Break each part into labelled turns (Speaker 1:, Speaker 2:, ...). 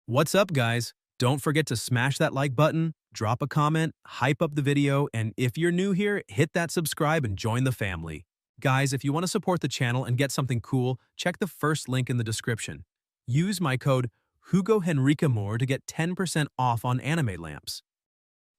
Speaker 1: What's up, guys? Don't forget to smash that like button, drop a comment, hype up the video, and if you're new here, hit that subscribe and join the family. Guys, if you want to support the channel and get something cool, check the first link in the description. Use my code HugoHenriqueMore to get 10% off on anime lamps.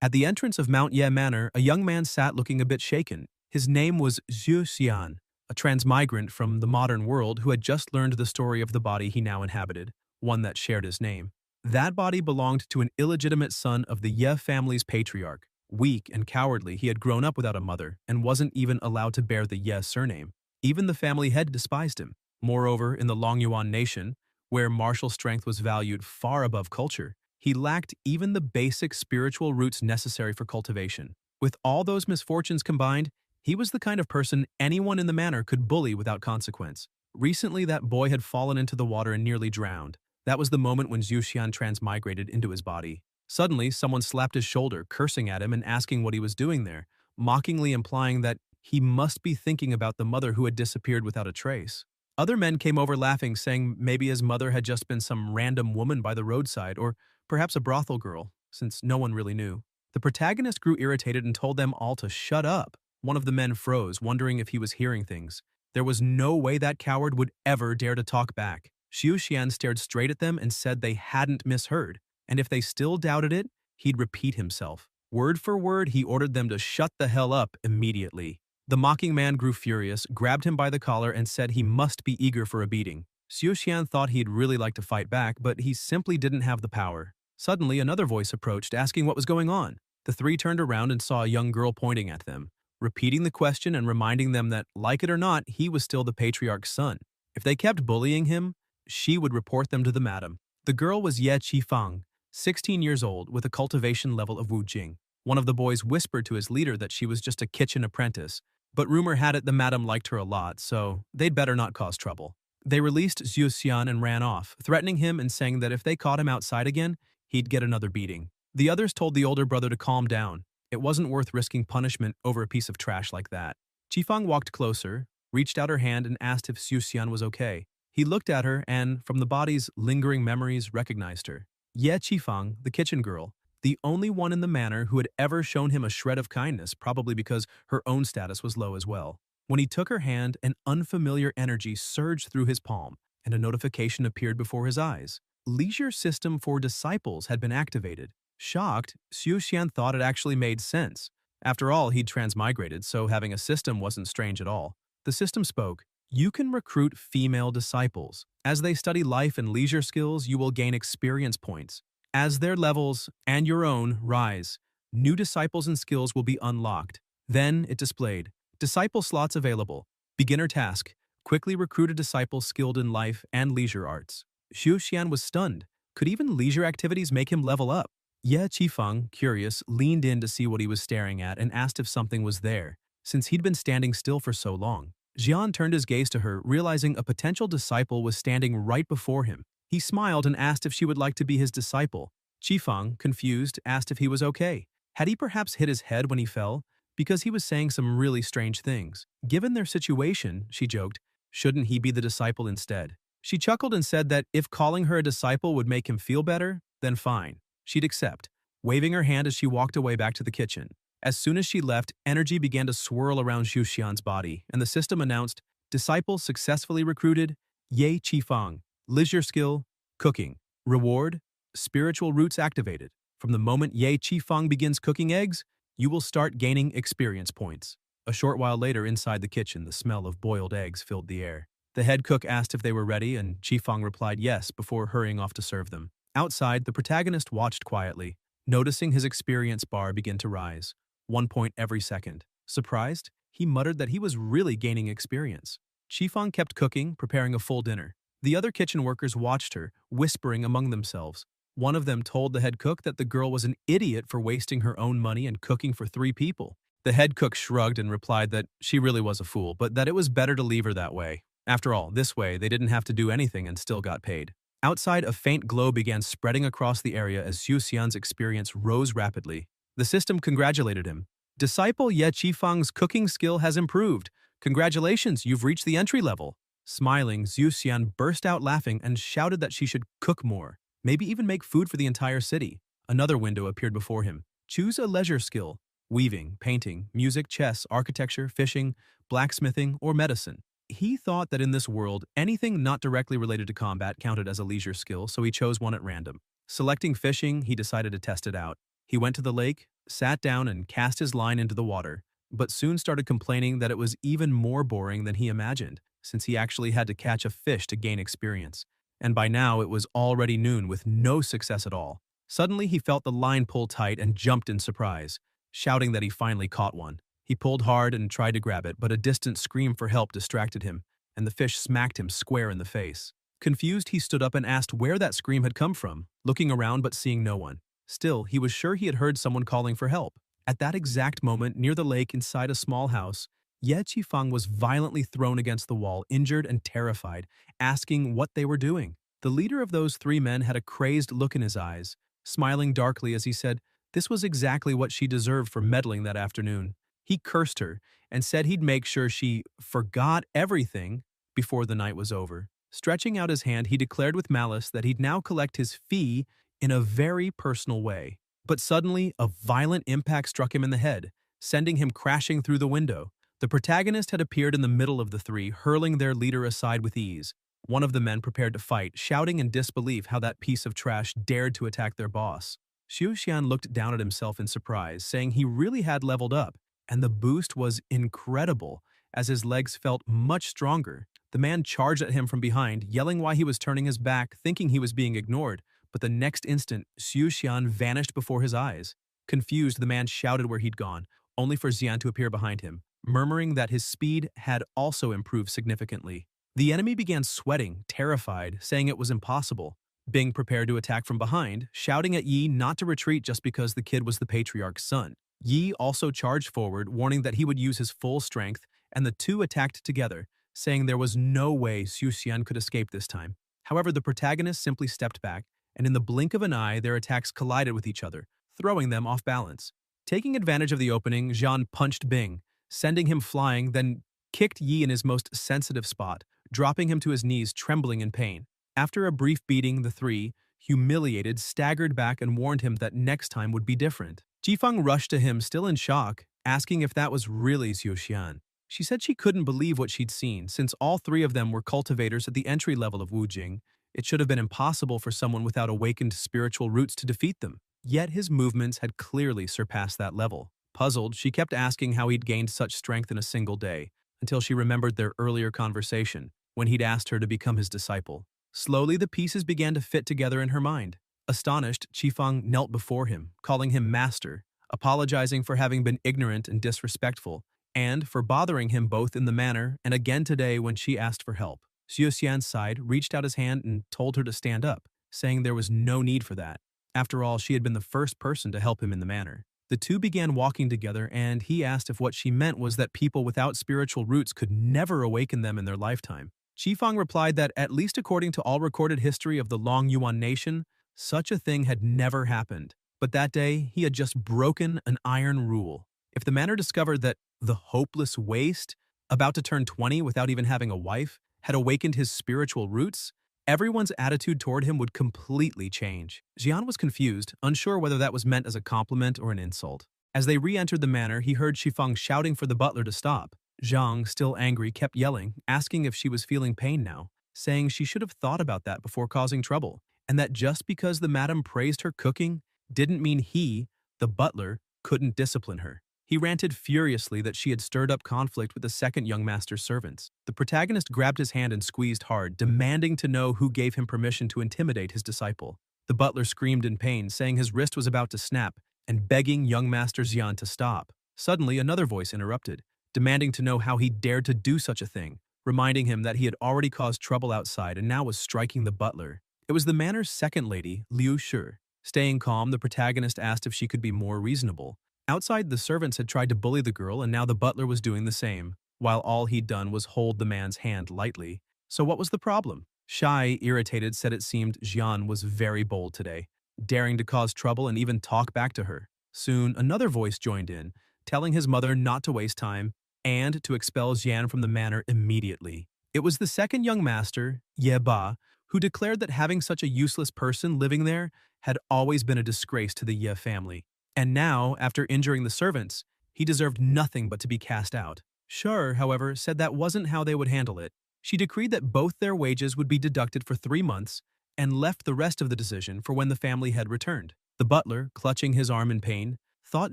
Speaker 1: At the entrance of Mount Ye Manor, a young man sat looking a bit shaken. His name was Zhu Xian, a transmigrant from the modern world who had just learned the story of the body he now inhabited, one that shared his name. That body belonged to an illegitimate son of the Ye family's patriarch. Weak and cowardly, he had grown up without a mother and wasn't even allowed to bear the Ye surname. Even the family head despised him. Moreover, in the Longyuan nation, where martial strength was valued far above culture, he lacked even the basic spiritual roots necessary for cultivation. With all those misfortunes combined, he was the kind of person anyone in the manor could bully without consequence. Recently, that boy had fallen into the water and nearly drowned. That was the moment when Zhu Xian transmigrated into his body. Suddenly, someone slapped his shoulder, cursing at him and asking what he was doing there, mockingly implying that he must be thinking about the mother who had disappeared without a trace. Other men came over laughing, saying maybe his mother had just been some random woman by the roadside, or perhaps a brothel girl, since no one really knew. The protagonist grew irritated and told them all to shut up. One of the men froze, wondering if he was hearing things. There was no way that coward would ever dare to talk back. Zhu Xian stared straight at them and said they hadn't misheard, and if they still doubted it, he'd repeat himself. Word for word, he ordered them to shut the hell up immediately. The mocking man grew furious, grabbed him by the collar, and said he must be eager for a beating. Zhu Xian thought he'd really like to fight back, but he simply didn't have the power. Suddenly, another voice approached, asking what was going on. The three turned around and saw a young girl pointing at them, repeating the question and reminding them that, like it or not, he was still the patriarch's son. If they kept bullying him, she would report them to the madam. The girl was Ye Qifang, 16 years old, with a cultivation level of Wujing. One of the boys whispered to his leader that she was just a kitchen apprentice, but rumor had it the madam liked her a lot, so they'd better not cause trouble. They released Zhu Xian and ran off, threatening him and saying that if they caught him outside again, he'd get another beating. The others told the older brother to calm down. It wasn't worth risking punishment over a piece of trash like that. Qifang walked closer, reached out her hand and asked if Zhu Xian was okay. He looked at her and, from the body's lingering memories, recognized her. Ye Qifang, the kitchen girl, the only one in the manor who had ever shown him a shred of kindness, probably because her own status was low as well. When he took her hand, an unfamiliar energy surged through his palm, and a notification appeared before his eyes. Leisure System for Disciples had been activated. Shocked, Zhu Xian thought it actually made sense. After all, he'd transmigrated, so having a system wasn't strange at all. The system spoke. You can recruit female disciples. As they study life and leisure skills, you will gain experience points. As their levels, and your own, rise, new disciples and skills will be unlocked. Then, it displayed, disciple slots available. Beginner task, quickly recruit a disciple skilled in life and leisure arts. Zhu Xian was stunned. Could even leisure activities make him level up? Ye Qifang, curious, leaned in to see what he was staring at and asked if something was there, since he'd been standing still for so long. Jian turned his gaze to her, realizing a potential disciple was standing right before him. He smiled and asked if she would like to be his disciple. Qifang, confused, asked if he was okay. Had he perhaps hit his head when he fell? Because he was saying some really strange things. Given their situation, she joked, shouldn't he be the disciple instead? She chuckled and said that if calling her a disciple would make him feel better, then fine. She'd accept, waving her hand as she walked away back to the kitchen. As soon as she left, energy began to swirl around Zhu Xian's body, and the system announced, disciples successfully recruited, Ye Qifang, leisure skill, cooking, reward, spiritual roots activated. From the moment Ye Qifang begins cooking eggs, you will start gaining experience points. A short while later, inside the kitchen, the smell of boiled eggs filled the air. The head cook asked if they were ready, and Qifang replied yes before hurrying off to serve them. Outside, the protagonist watched quietly, noticing his experience bar begin to rise. 1 point every second. Surprised, he muttered that he was really gaining experience. Qifang kept cooking, preparing a full dinner. The other kitchen workers watched her, whispering among themselves. One of them told the head cook that the girl was an idiot for wasting her own money and cooking for 3 people. The head cook shrugged and replied that she really was a fool, but that it was better to leave her that way. After all, this way, they didn't have to do anything and still got paid. Outside, a faint glow began spreading across the area as Zhu Xian's experience rose rapidly. The system congratulated him. Disciple Ye Qifang's cooking skill has improved. Congratulations, you've reached the entry level. Smiling, Zhu Xian burst out laughing and shouted that she should cook more. maybe even make food for the entire city. Another window appeared before him. Choose a leisure skill: weaving, painting, music, chess, architecture, fishing, blacksmithing, or medicine. He thought that in this world, anything not directly related to combat counted as a leisure skill, so he chose one at random. Selecting fishing, he decided to test it out. He went to the lake, sat down, and cast his line into the water, but soon started complaining that it was even more boring than he imagined, since he actually had to catch a fish to gain experience. And by now, it was already noon with no success at all. Suddenly, he felt the line pull tight and jumped in surprise, shouting that he finally caught one. He pulled hard and tried to grab it, but a distant scream for help distracted him, and the fish smacked him square in the face. Confused, he stood up and asked where that scream had come from, looking around but seeing no one. Still, he was sure he had heard someone calling for help. At that exact moment, near the lake inside a small house, Ye Qifeng was violently thrown against the wall, injured and terrified, asking what they were doing. The leader of those three men had a crazed look in his eyes, smiling darkly as he said this was exactly what she deserved for meddling that afternoon. He cursed her and said he'd make sure she forgot everything before the night was over. Stretching out his hand, he declared with malice that he'd now collect his fee in a very personal way. But suddenly, a violent impact struck him in the head, sending him crashing through the window. The protagonist had appeared in the middle of the three, hurling their leader aside with ease. One of the men prepared to fight, shouting in disbelief how that piece of trash dared to attack their boss. Xiu Xian looked down at himself in surprise, saying he really had leveled up, and the boost was incredible, as his legs felt much stronger. The man charged at him from behind, yelling why he was turning his back, thinking he was being ignored, but the next instant, Xiu Xian vanished before his eyes. Confused, the man shouted where he'd gone, only for Xian to appear behind him, murmuring that his speed had also improved significantly. The enemy began sweating, terrified, saying it was impossible. Bing prepared to attack from behind, shouting at Yi not to retreat just because the kid was the patriarch's son. Yi also charged forward, warning that he would use his full strength, and the two attacked together, saying there was no way Xiu Xian could escape this time. However, the protagonist simply stepped back, and in the blink of an eye, their attacks collided with each other, throwing them off balance. Taking advantage of the opening, Zhan punched Bing, sending him flying, then kicked Yi in his most sensitive spot, dropping him to his knees, trembling in pain. After a brief beating, the three, humiliated, staggered back and warned him that next time would be different. Qifeng rushed to him, still in shock, asking if that was really Xiu Xian. She said she couldn't believe what she'd seen, since all three of them were cultivators at the entry level of Wujing. It should have been impossible for someone without awakened spiritual roots to defeat them. Yet his movements had clearly surpassed that level. Puzzled, she kept asking how he'd gained such strength in a single day, until she remembered their earlier conversation, when he'd asked her to become his disciple. Slowly, the pieces began to fit together in her mind. Astonished, Qifeng knelt before him, calling him master, apologizing for having been ignorant and disrespectful, and for bothering him both in the manner and again today when she asked for help. Xiu Xian sighed, reached out his hand, and told her to stand up, saying there was no need for that. After all, she had been the first person to help him in the manner. The two began walking together, and he asked if what she meant was that people without spiritual roots could never awaken them in their lifetime. Qifeng replied that, at least according to all recorded history of the Long Yuan nation, such a thing had never happened. But that day, he had just broken an iron rule. If the manor discovered that the hopeless waste, about to turn 20 without even having a wife, had awakened his spiritual roots, everyone's attitude toward him would completely change. Jian was confused, unsure whether that was meant as a compliment or an insult. As they re-entered the manor, he heard Qifeng shouting for the butler to stop. Zhang, still angry, kept yelling, asking if she was feeling pain now, saying she should have thought about that before causing trouble, and that just because the madam praised her cooking didn't mean he, the butler, couldn't discipline her. He ranted furiously that she had stirred up conflict with the second young master's servants. The protagonist grabbed his hand and squeezed hard, demanding to know who gave him permission to intimidate his disciple. The butler screamed in pain, saying his wrist was about to snap, and begging young Master Xian to stop. Suddenly, another voice interrupted, demanding to know how he dared to do such a thing, reminding him that he had already caused trouble outside and now was striking the butler. It was the manor's second lady, Liu Shi. Staying calm, the protagonist asked if she could be more reasonable. Outside, the servants had tried to bully the girl, and now the butler was doing the same, while all he'd done was hold the man's hand lightly. So what was the problem? Shai, irritated, said it seemed Jian was very bold today, daring to cause trouble and even talk back to her. Soon, another voice joined in, telling his mother not to waste time and to expel Jian from the manor immediately. It was the second young master, Ye Ba, who declared that having such a useless person living there had always been a disgrace to the Ye family. And now, after injuring the servants, he deserved nothing but to be cast out. Shur, however, said that wasn't how they would handle it. She decreed that both their wages would be deducted for 3 months and left the rest of the decision for when the family had returned. The butler, clutching his arm in pain, thought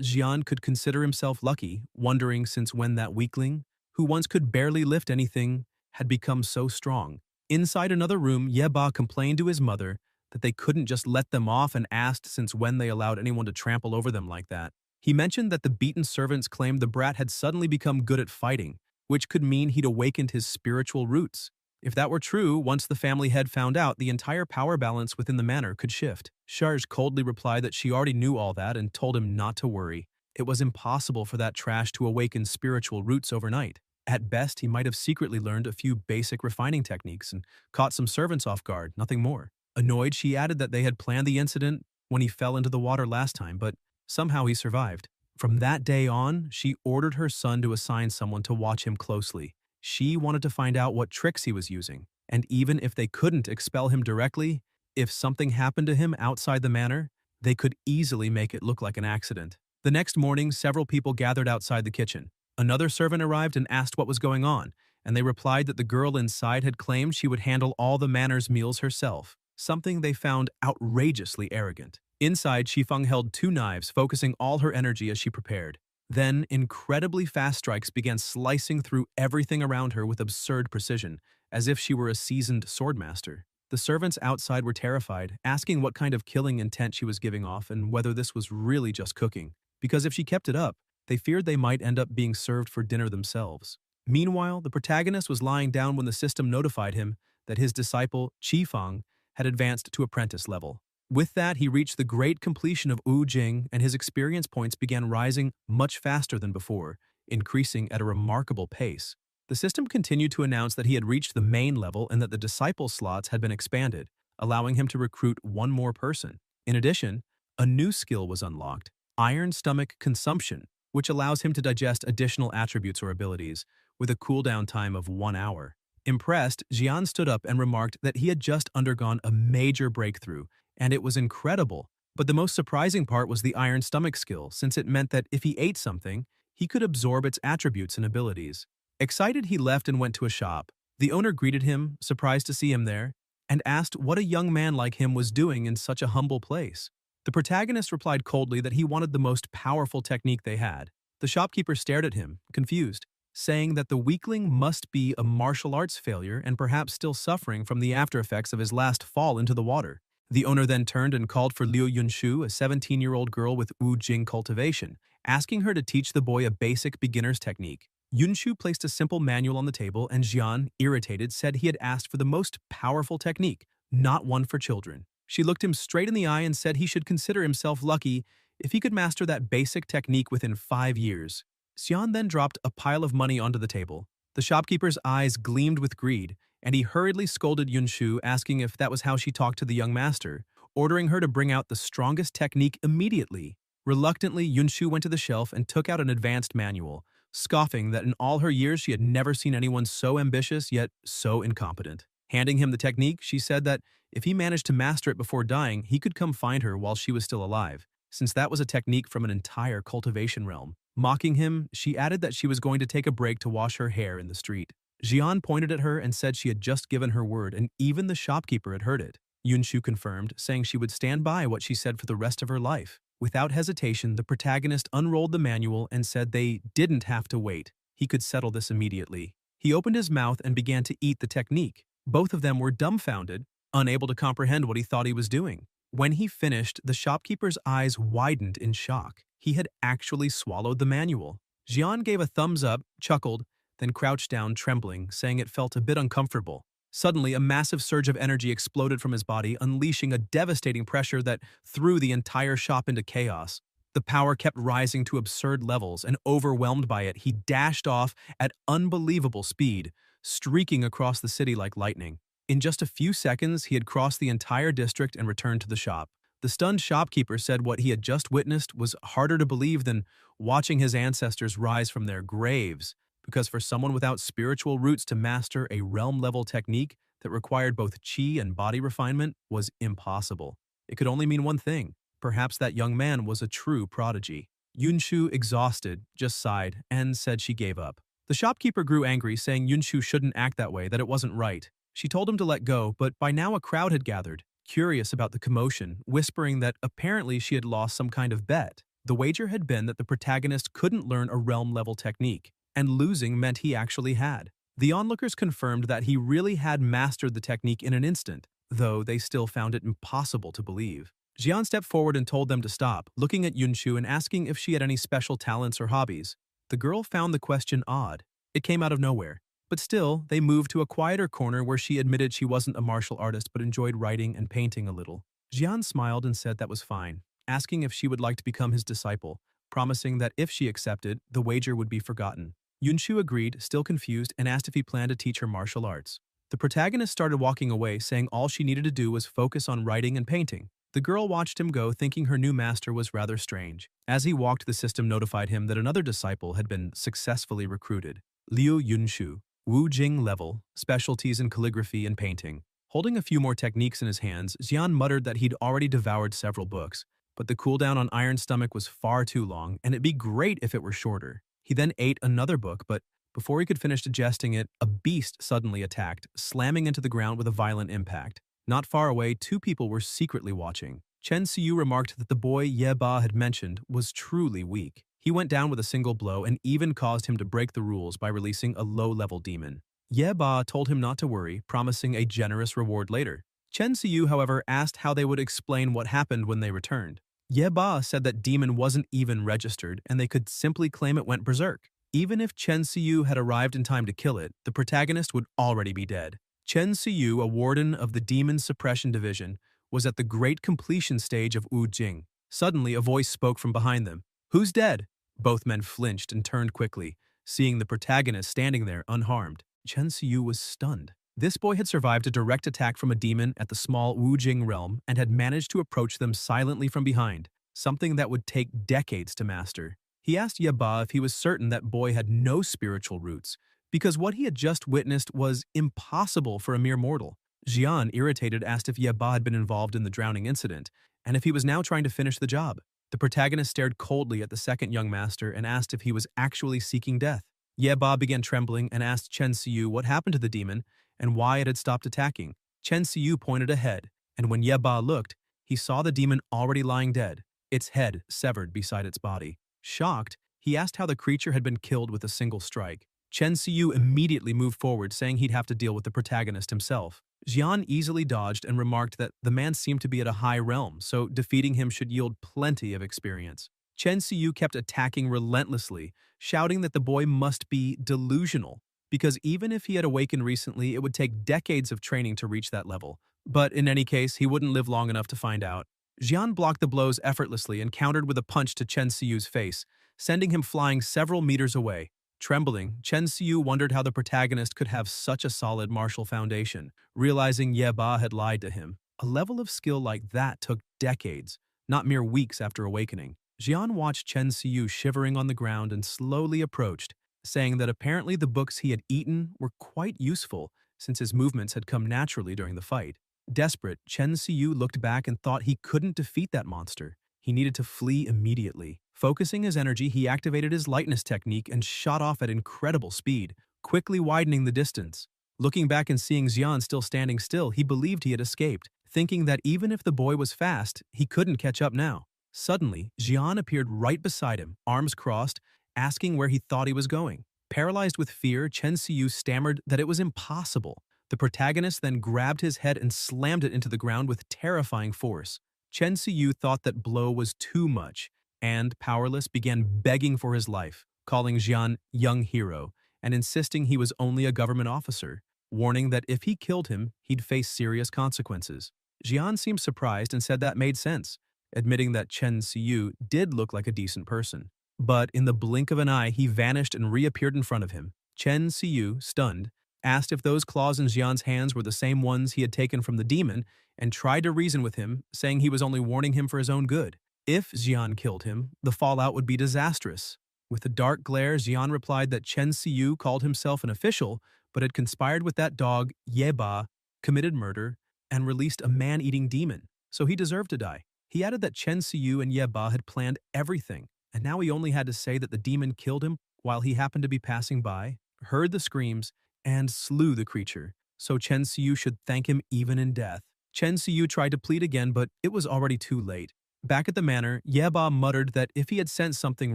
Speaker 1: Jian could consider himself lucky, wondering since when that weakling, who once could barely lift anything, had become so strong. Inside another room, Ye Ba complained to his mother that they couldn't just let them off and asked since when they allowed anyone to trample over them like that. He mentioned that the beaten servants claimed the brat had suddenly become good at fighting, which could mean he'd awakened his spiritual roots. If that were true, once the family head found out, the entire power balance within the manor could shift. Sharj coldly replied that she already knew all that and told him not to worry. It was impossible for that trash to awaken spiritual roots overnight. At best, he might have secretly learned a few basic refining techniques and caught some servants off guard, nothing more. Annoyed, she added that they had planned the incident when he fell into the water last time, but somehow he survived. From that day on, she ordered her son to assign someone to watch him closely. She wanted to find out what tricks he was using, and even if they couldn't expel him directly, if something happened to him outside the manor, they could easily make it look like an accident. The next morning, several people gathered outside the kitchen. Another servant arrived and asked what was going on, and they replied that the girl inside had claimed she would handle all the manor's meals herself, something they found outrageously arrogant. Inside, Shifeng held 2 knives, focusing all her energy as she prepared. Then, incredibly fast strikes began slicing through everything around her with absurd precision, as if she were a seasoned swordmaster. The servants outside were terrified, asking what kind of killing intent she was giving off and whether this was really just cooking, because if she kept it up, they feared they might end up being served for dinner themselves. Meanwhile, the protagonist was lying down when the system notified him that his disciple, Qifeng, had advanced to apprentice level. With that, he reached the great completion of Wu Jing, and his experience points began rising much faster than before, increasing at a remarkable pace. The system continued to announce that he had reached the main level and that the disciple slots had been expanded, allowing him to recruit 1 more person. In addition, a new skill was unlocked, Iron Stomach Consumption, which allows him to digest additional attributes or abilities, with a cooldown time of 1 hour. Impressed, Jian stood up and remarked that he had just undergone a major breakthrough, and it was incredible. But the most surprising part was the Iron Stomach skill, since it meant that if he ate something, he could absorb its attributes and abilities. Excited, he left and went to a shop. The owner greeted him, surprised to see him there, and asked what a young man like him was doing in such a humble place. The protagonist replied coldly that he wanted the most powerful technique they had. The shopkeeper stared at him, confused, saying that the weakling must be a martial arts failure and perhaps still suffering from the aftereffects of his last fall into the water. The owner then turned and called for Liu Yunshu, a 17-year-old girl with Wu Jing cultivation, asking her to teach the boy a basic beginner's technique. Yunshu placed a simple manual on the table, and Jian, irritated, said he had asked for the most powerful technique, not one for children. She looked him straight in the eye and said he should consider himself lucky if he could master that basic technique within 5 years. Xian then dropped a pile of money onto the table. The shopkeeper's eyes gleamed with greed, and he hurriedly scolded Yunshu, asking if that was how she talked to the young master, ordering her to bring out the strongest technique immediately. Reluctantly, Yunshu went to the shelf and took out an advanced manual, scoffing that in all her years she had never seen anyone so ambitious yet so incompetent. Handing him the technique, she said that if he managed to master it before dying, he could come find her while she was still alive, since that was a technique from an entire cultivation realm. Mocking him, she added that she was going to take a break to wash her hair in the street. Jian pointed at her and said she had just given her word, and even the shopkeeper had heard it. Yunshu confirmed, saying she would stand by what she said for the rest of her life. Without hesitation, the protagonist unrolled the manual and said they didn't have to wait. He could settle this immediately. He opened his mouth and began to eat the technique. Both of them were dumbfounded, unable to comprehend what he thought he was doing. When he finished, the shopkeeper's eyes widened in shock. He had actually swallowed the manual. Jian gave a thumbs up, chuckled, then crouched down, trembling, saying it felt a bit uncomfortable. Suddenly, a massive surge of energy exploded from his body, unleashing a devastating pressure that threw the entire shop into chaos. The power kept rising to absurd levels, and overwhelmed by it, he dashed off at unbelievable speed, streaking across the city like lightning. In just a few seconds, he had crossed the entire district and returned to the shop. The stunned shopkeeper said what he had just witnessed was harder to believe than watching his ancestors rise from their graves, because for someone without spiritual roots to master a realm-level technique, that required both chi and body refinement was impossible. It could only mean one thing. Perhaps that young man was a true prodigy. Yunshu, exhausted, just sighed and said she gave up. The shopkeeper grew angry, saying Yunshu shouldn't act that way, that it wasn't right. She told him to let go, but by now a crowd had gathered, curious about the commotion, whispering that apparently she had lost some kind of bet. The wager had been that the protagonist couldn't learn a realm-level technique, and losing meant he actually had. The onlookers confirmed that he really had mastered the technique in an instant, though they still found it impossible to believe. Jian stepped forward and told them to stop, looking at Yunshu and asking if she had any special talents or hobbies. The girl found the question odd. It came out of nowhere. But still, they moved to a quieter corner where she admitted she wasn't a martial artist but enjoyed writing and painting a little. Jian smiled and said that was fine, asking if she would like to become his disciple, promising that if she accepted, the wager would be forgotten. Yunshu agreed, still confused, and asked if he planned to teach her martial arts. The protagonist started walking away, saying all she needed to do was focus on writing and painting. The girl watched him go, thinking her new master was rather strange. As he walked, the system notified him that another disciple had been successfully recruited. Liu Yunshu, Wu Jing level, specialties in calligraphy and painting. Holding a few more techniques in his hands, Xian muttered that he'd already devoured several books, but the cooldown on Iron Stomach was far too long, and it'd be great if it were shorter. He then ate another book, but before he could finish digesting it, a beast suddenly attacked, slamming into the ground with a violent impact. Not far away, two people were secretly watching. Chen Xiu remarked that the boy Ye Ba had mentioned was truly weak. He went down with a single blow and even caused him to break the rules by releasing a low-level demon. Ye Ba told him not to worry, promising a generous reward later. Chen Xiu, however, asked how they would explain what happened when they returned. Ye Ba said that demon wasn't even registered and they could simply claim it went berserk. Even if Chen Xiu had arrived in time to kill it, the protagonist would already be dead. Chen Xiu, a warden of the Demon Suppression Division, was at the great completion stage of Wu Jing. Suddenly, a voice spoke from behind them. "Who's dead?" Both men flinched and turned quickly, seeing the protagonist standing there unharmed. Chen Xiu was stunned. This boy had survived a direct attack from a demon at the small Wu Jing realm and had managed to approach them silently from behind, something that would take decades to master. He asked Ye Ba if he was certain that boy had no spiritual roots, because what he had just witnessed was impossible for a mere mortal. Jian, irritated, asked if Ye Ba had been involved in the drowning incident, and if he was now trying to finish the job. The protagonist stared coldly at the second young master and asked if he was actually seeking death. Ye Ba began trembling and asked Chen Xiu what happened to the demon and why it had stopped attacking. Chen Xiu pointed ahead, and when Ye Ba looked, he saw the demon already lying dead, its head severed beside its body. Shocked, he asked how the creature had been killed with a single strike. Chen Xiu immediately moved forward, saying he'd have to deal with the protagonist himself. Jian easily dodged and remarked that the man seemed to be at a high realm, so defeating him should yield plenty of experience. Chen Xiu kept attacking relentlessly, shouting that the boy must be delusional, because even if he had awakened recently, it would take decades of training to reach that level. But in any case, he wouldn't live long enough to find out. Jian blocked the blows effortlessly and countered with a punch to Chen Xiu's face, sending him flying several meters away. Trembling, Chen Xiu wondered how the protagonist could have such a solid martial foundation, realizing Ye Ba had lied to him. A level of skill like that took decades, not mere weeks after awakening. Jian watched Chen Xiu shivering on the ground and slowly approached, saying that apparently the books he had eaten were quite useful since his movements had come naturally during the fight. Desperate, Chen Xiu looked back and thought he couldn't defeat that monster. He needed to flee immediately. Focusing his energy, he activated his lightness technique and shot off at incredible speed, quickly widening the distance. Looking back and seeing Xian still standing still, he believed he had escaped, thinking that even if the boy was fast, he couldn't catch up now. Suddenly, Xian appeared right beside him, arms crossed, asking where he thought he was going. Paralyzed with fear, Chen Xiu stammered that it was impossible. The protagonist then grabbed his head and slammed it into the ground with terrifying force. Chen Xiu thought that blow was too much, and, powerless, began begging for his life, calling Jian young hero, and insisting he was only a government officer, warning that if he killed him, he'd face serious consequences. Jian seemed surprised and said that made sense, admitting that Chen Xiu did look like a decent person. But in the blink of an eye, he vanished and reappeared in front of him. Chen Xiu, stunned, asked if those claws in Jian's hands were the same ones he had taken from the demon, and tried to reason with him, saying he was only warning him for his own good. If Jian killed him, the fallout would be disastrous. With a dark glare, Jian replied that Chen Xiu called himself an official, but had conspired with that dog, Ye Ba, committed murder, and released a man-eating demon, so he deserved to die. He added that Chen Siyu and Ye Ba had planned everything, and now he only had to say that the demon killed him while he happened to be passing by, heard the screams, and slew the creature, so Chen Siyu should thank him even in death. Chen Siyu tried to plead again, but it was already too late. Back at the manor, Ye Ba muttered that if he had sensed something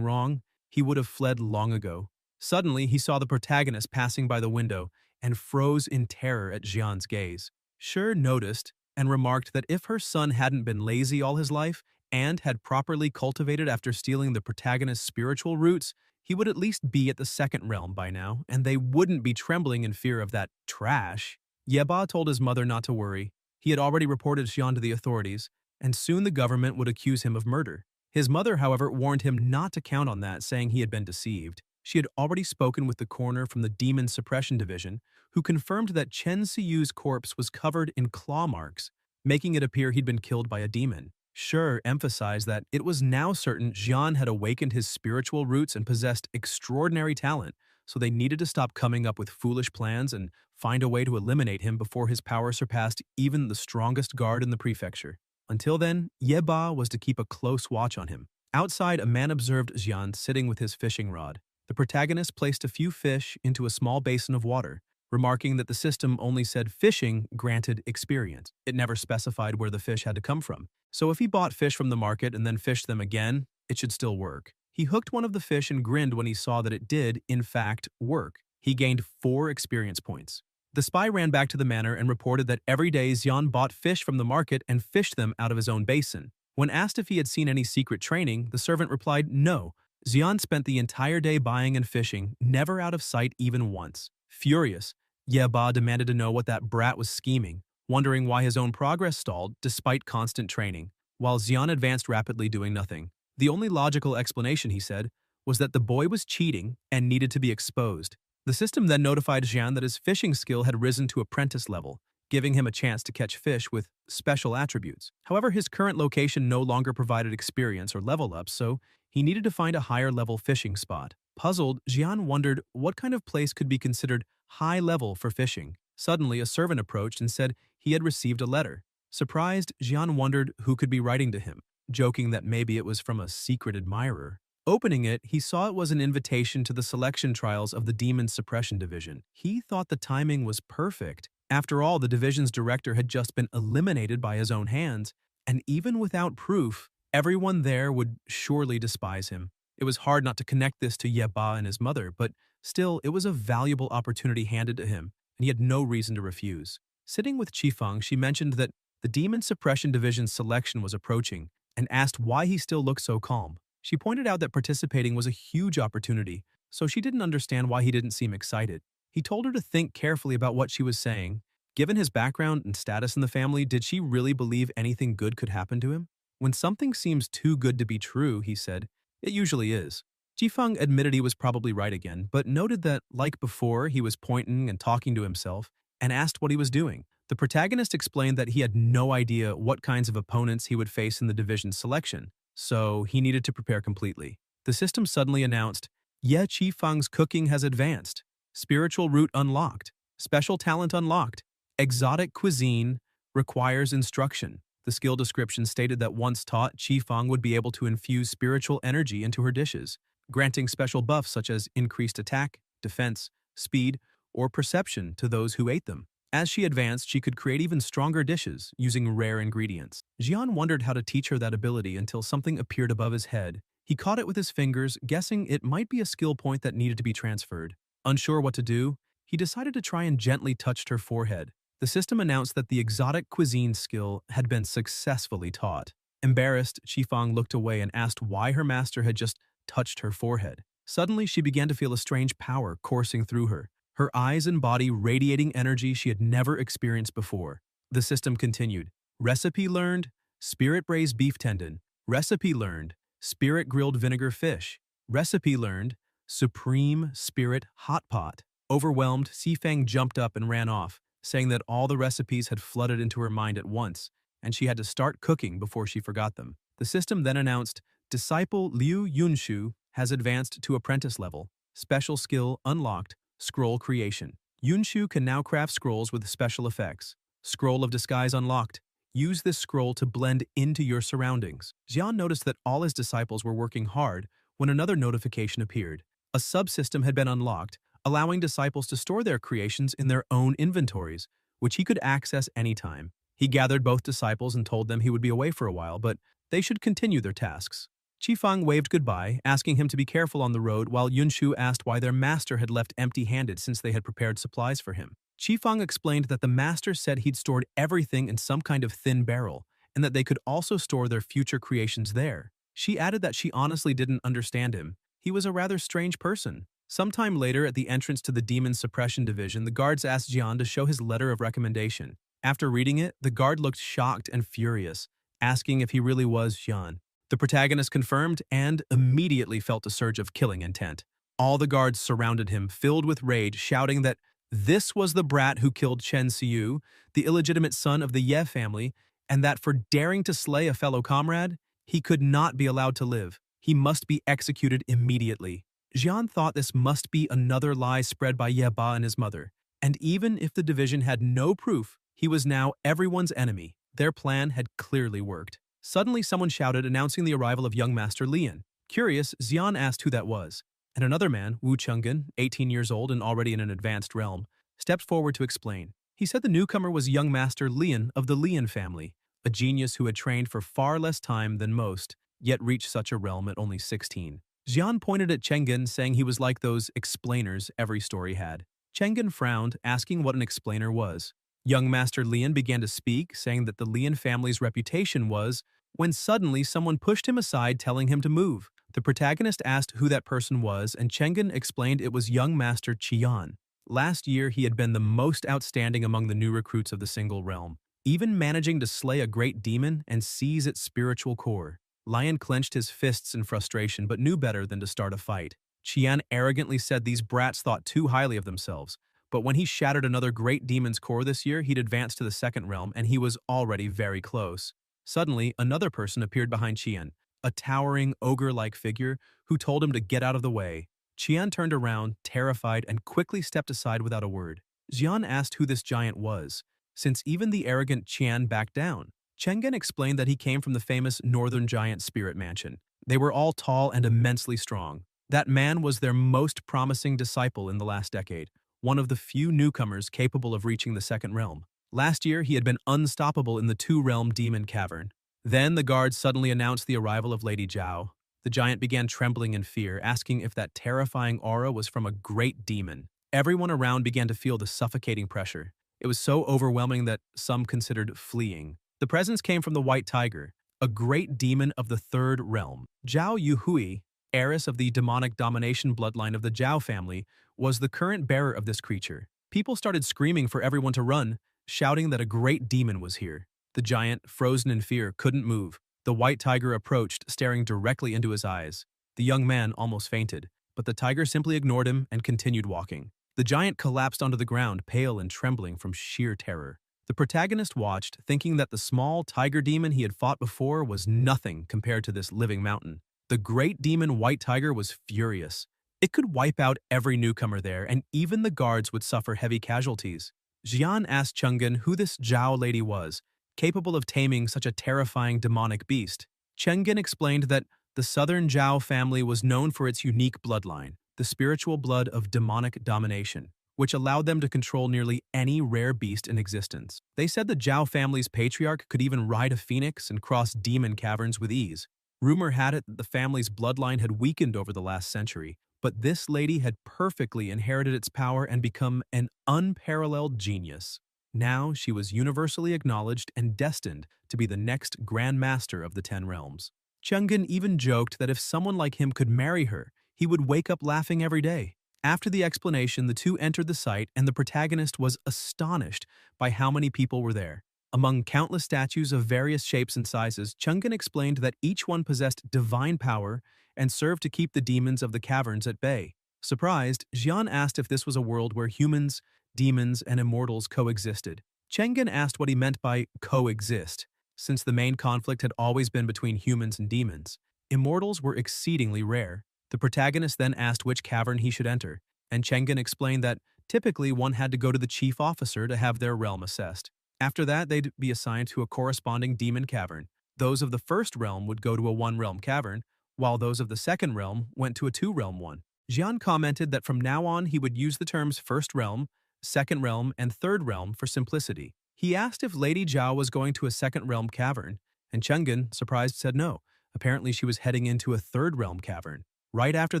Speaker 1: wrong, he would have fled long ago. Suddenly, he saw the protagonist passing by the window and froze in terror at Jian's gaze. Shi noticed and remarked that if her son hadn't been lazy all his life and had properly cultivated after stealing the protagonist's spiritual roots, he would at least be at the second realm by now, and they wouldn't be trembling in fear of that trash. Ye Ba told his mother not to worry. He had already reported Xian to the authorities, and soon the government would accuse him of murder. His mother, however, warned him not to count on that, saying he had been deceived. She had already spoken with the coroner from the Demon Suppression Division, who confirmed that Chen Siyu's corpse was covered in claw marks, making it appear he'd been killed by a demon. Shi emphasized that it was now certain Jian had awakened his spiritual roots and possessed extraordinary talent, so they needed to stop coming up with foolish plans and find a way to eliminate him before his power surpassed even the strongest guard in the prefecture. Until then, Ye Ba was to keep a close watch on him. Outside, a man observed Jian sitting with his fishing rod. The protagonist placed a few fish into a small basin of water, remarking that the system only said fishing granted experience. It never specified where the fish had to come from. So if he bought fish from the market and then fished them again, it should still work. He hooked one of the fish and grinned when he saw that it did, in fact, work. He gained 4 experience points. The spy ran back to the manor and reported that every day Xian bought fish from the market and fished them out of his own basin. When asked if he had seen any secret training, the servant replied no. Xian spent the entire day buying and fishing, never out of sight even once. Furious, Ye Ba demanded to know what that brat was scheming, wondering why his own progress stalled despite constant training, while Xian advanced rapidly doing nothing. The only logical explanation, he said, was that the boy was cheating and needed to be exposed. The system then notified Xian that his fishing skill had risen to apprentice level, giving him a chance to catch fish with special attributes. However, his current location no longer provided experience or level up, so he needed to find a higher-level fishing spot. Puzzled, Xian wondered what kind of place could be considered high level for fishing. Suddenly, a servant approached and said he had received a letter. Surprised, Xian wondered who could be writing to him, joking that maybe it was from a secret admirer. Opening it, he saw it was an invitation to the selection trials of the Demon Suppression Division. He thought the timing was perfect. After all, the division's director had just been eliminated by his own hands, and even without proof, everyone there would surely despise him. It was hard not to connect this to Ye Ba and his mother, but still, it was a valuable opportunity handed to him, and he had no reason to refuse. Sitting with Qifeng, she mentioned that the Demon Suppression Division's selection was approaching, and asked why he still looked so calm. She pointed out that participating was a huge opportunity, so she didn't understand why he didn't seem excited. He told her to think carefully about what she was saying. Given his background and status in the family, did she really believe anything good could happen to him? When something seems too good to be true, he said, it usually is. Jifeng admitted he was probably right again, but noted that, like before, he was pointing and talking to himself, and asked what he was doing. The protagonist explained that he had no idea what kinds of opponents he would face in the division's selection, so he needed to prepare completely. The system suddenly announced, Ye Qifeng's cooking has advanced. Spiritual root unlocked. Special talent unlocked. Exotic cuisine requires instruction. The skill description stated that once taught, Qifeng would be able to infuse spiritual energy into her dishes, granting special buffs such as increased attack, defense, speed, or perception to those who ate them. As she advanced, she could create even stronger dishes using rare ingredients. Jian wondered how to teach her that ability until something appeared above his head. He caught it with his fingers, guessing it might be a skill point that needed to be transferred. Unsure what to do, he decided to try and gently touch her forehead. The system announced that the exotic cuisine skill had been successfully taught. Embarrassed, Qifeng looked away and asked why her master had just touched her forehead. Suddenly, she began to feel a strange power coursing through her, her eyes and body radiating energy she had never experienced before. The system continued. Recipe learned, spirit braised beef tendon. Recipe learned, spirit grilled vinegar fish. Recipe learned, supreme spirit hot pot. Overwhelmed, Xifeng jumped up and ran off, saying that all the recipes had flooded into her mind at once, and she had to start cooking before she forgot them. The system then announced, Disciple Liu Yunshu has advanced to apprentice level. Special skill unlocked, scroll creation. Yunshu can now craft scrolls with special effects. Scroll of disguise unlocked. Use this scroll to blend into your surroundings. Jian noticed that all his disciples were working hard when another notification appeared. A subsystem had been unlocked, allowing disciples to store their creations in their own inventories, which he could access anytime. He gathered both disciples and told them he would be away for a while, but they should continue their tasks. Qifeng waved goodbye, asking him to be careful on the road, while Yunshu asked why their master had left empty-handed since they had prepared supplies for him. Qifeng explained that the master said he'd stored everything in some kind of thin barrel, and that they could also store their future creations there. She added that she honestly didn't understand him. He was a rather strange person. Sometime later, at the entrance to the Demon Suppression Division, the guards asked Jian to show his letter of recommendation. After reading it, the guard looked shocked and furious, asking if he really was Jian. The protagonist confirmed and immediately felt a surge of killing intent. All the guards surrounded him, filled with rage, shouting that this was the brat who killed Chen Xiu, the illegitimate son of the Ye family, and that for daring to slay a fellow comrade, he could not be allowed to live. He must be executed immediately. Jian thought this must be another lie spread by Ye Ba and his mother, and even if the division had no proof, he was now everyone's enemy. Their plan had clearly worked. Suddenly, someone shouted, announcing the arrival of young Master Lian. Curious, Xian asked who that was, and another man, Wu Chenggen, 18 years old and already in an advanced realm, stepped forward to explain. He said the newcomer was young Master Lian of the Lian family, a genius who had trained for far less time than most, yet reached such a realm at only 16. Xian pointed at Chenggen, saying he was like those explainers every story had. Chenggen frowned, asking what an explainer was. Young Master Lian began to speak, saying that the Lian family's reputation was, when suddenly someone pushed him aside, telling him to move. The protagonist asked who that person was, and Chenggen explained it was young Master Qian. Last year, he had been the most outstanding among the new recruits of the single realm, even managing to slay a great demon and seize its spiritual core. Lian clenched his fists in frustration, but knew better than to start a fight. Qian arrogantly said these brats thought too highly of themselves. But when he shattered another great demon's core this year, he'd advanced to the second realm, and he was already very close. Suddenly, another person appeared behind Qian, a towering, ogre-like figure who told him to get out of the way. Qian turned around, terrified, and quickly stepped aside without a word. Xian asked who this giant was, since even the arrogant Qian backed down. Chenggen explained that he came from the famous Northern Giant Spirit Mansion. They were all tall and immensely strong. That man was their most promising disciple in the last decade, one of the few newcomers capable of reaching the second realm. Last year, he had been unstoppable in the two-realm demon cavern. Then the guards suddenly announced the arrival of Lady Zhao. The giant began trembling in fear, asking if that terrifying aura was from a great demon. Everyone around began to feel the suffocating pressure. It was so overwhelming that some considered fleeing. The presence came from the White Tiger, a great demon of the third realm. Zhao Yuhui, heiress of the demonic domination bloodline of the Zhao family, was the current bearer of this creature. People started screaming for everyone to run, shouting that a great demon was here. The giant, frozen in fear, couldn't move. The White Tiger approached, staring directly into his eyes. The young man almost fainted, but the tiger simply ignored him and continued walking. The giant collapsed onto the ground, pale and trembling from sheer terror. The protagonist watched, thinking that the small tiger demon he had fought before was nothing compared to this living mountain. The great demon White Tiger was furious. It could wipe out every newcomer there, and even the guards would suffer heavy casualties. Jian asked Chenggen who this Zhao lady was, capable of taming such a terrifying demonic beast. Chenggen explained that the southern Zhao family was known for its unique bloodline, the spiritual blood of demonic domination, which allowed them to control nearly any rare beast in existence. They said the Zhao family's patriarch could even ride a phoenix and cross demon caverns with ease. Rumor had it that the family's bloodline had weakened over the last century, but this lady had perfectly inherited its power and become an unparalleled genius. Now she was universally acknowledged and destined to be the next Grand Master of the Ten Realms. Chenggen even joked that if someone like him could marry her, he would wake up laughing every day. After the explanation, the two entered the site, and the protagonist was astonished by how many people were there. Among countless statues of various shapes and sizes, Chenggen explained that each one possessed divine power and served to keep the demons of the caverns at bay. Surprised, Jian asked if this was a world where humans, demons, and immortals coexisted. Chenggen asked what he meant by coexist, since the main conflict had always been between humans and demons. Immortals were exceedingly rare. The protagonist then asked which cavern he should enter, and Chenggen explained that typically one had to go to the chief officer to have their realm assessed. After that, they'd be assigned to a corresponding demon cavern. Those of the first realm would go to a one-realm cavern, while those of the second realm went to a two-realm one. Jian commented that from now on he would use the terms first realm, second realm, and third realm for simplicity. He asked if Lady Zhao was going to a second realm cavern, and Chenggen, surprised, said no. Apparently she was heading into a third realm cavern. Right after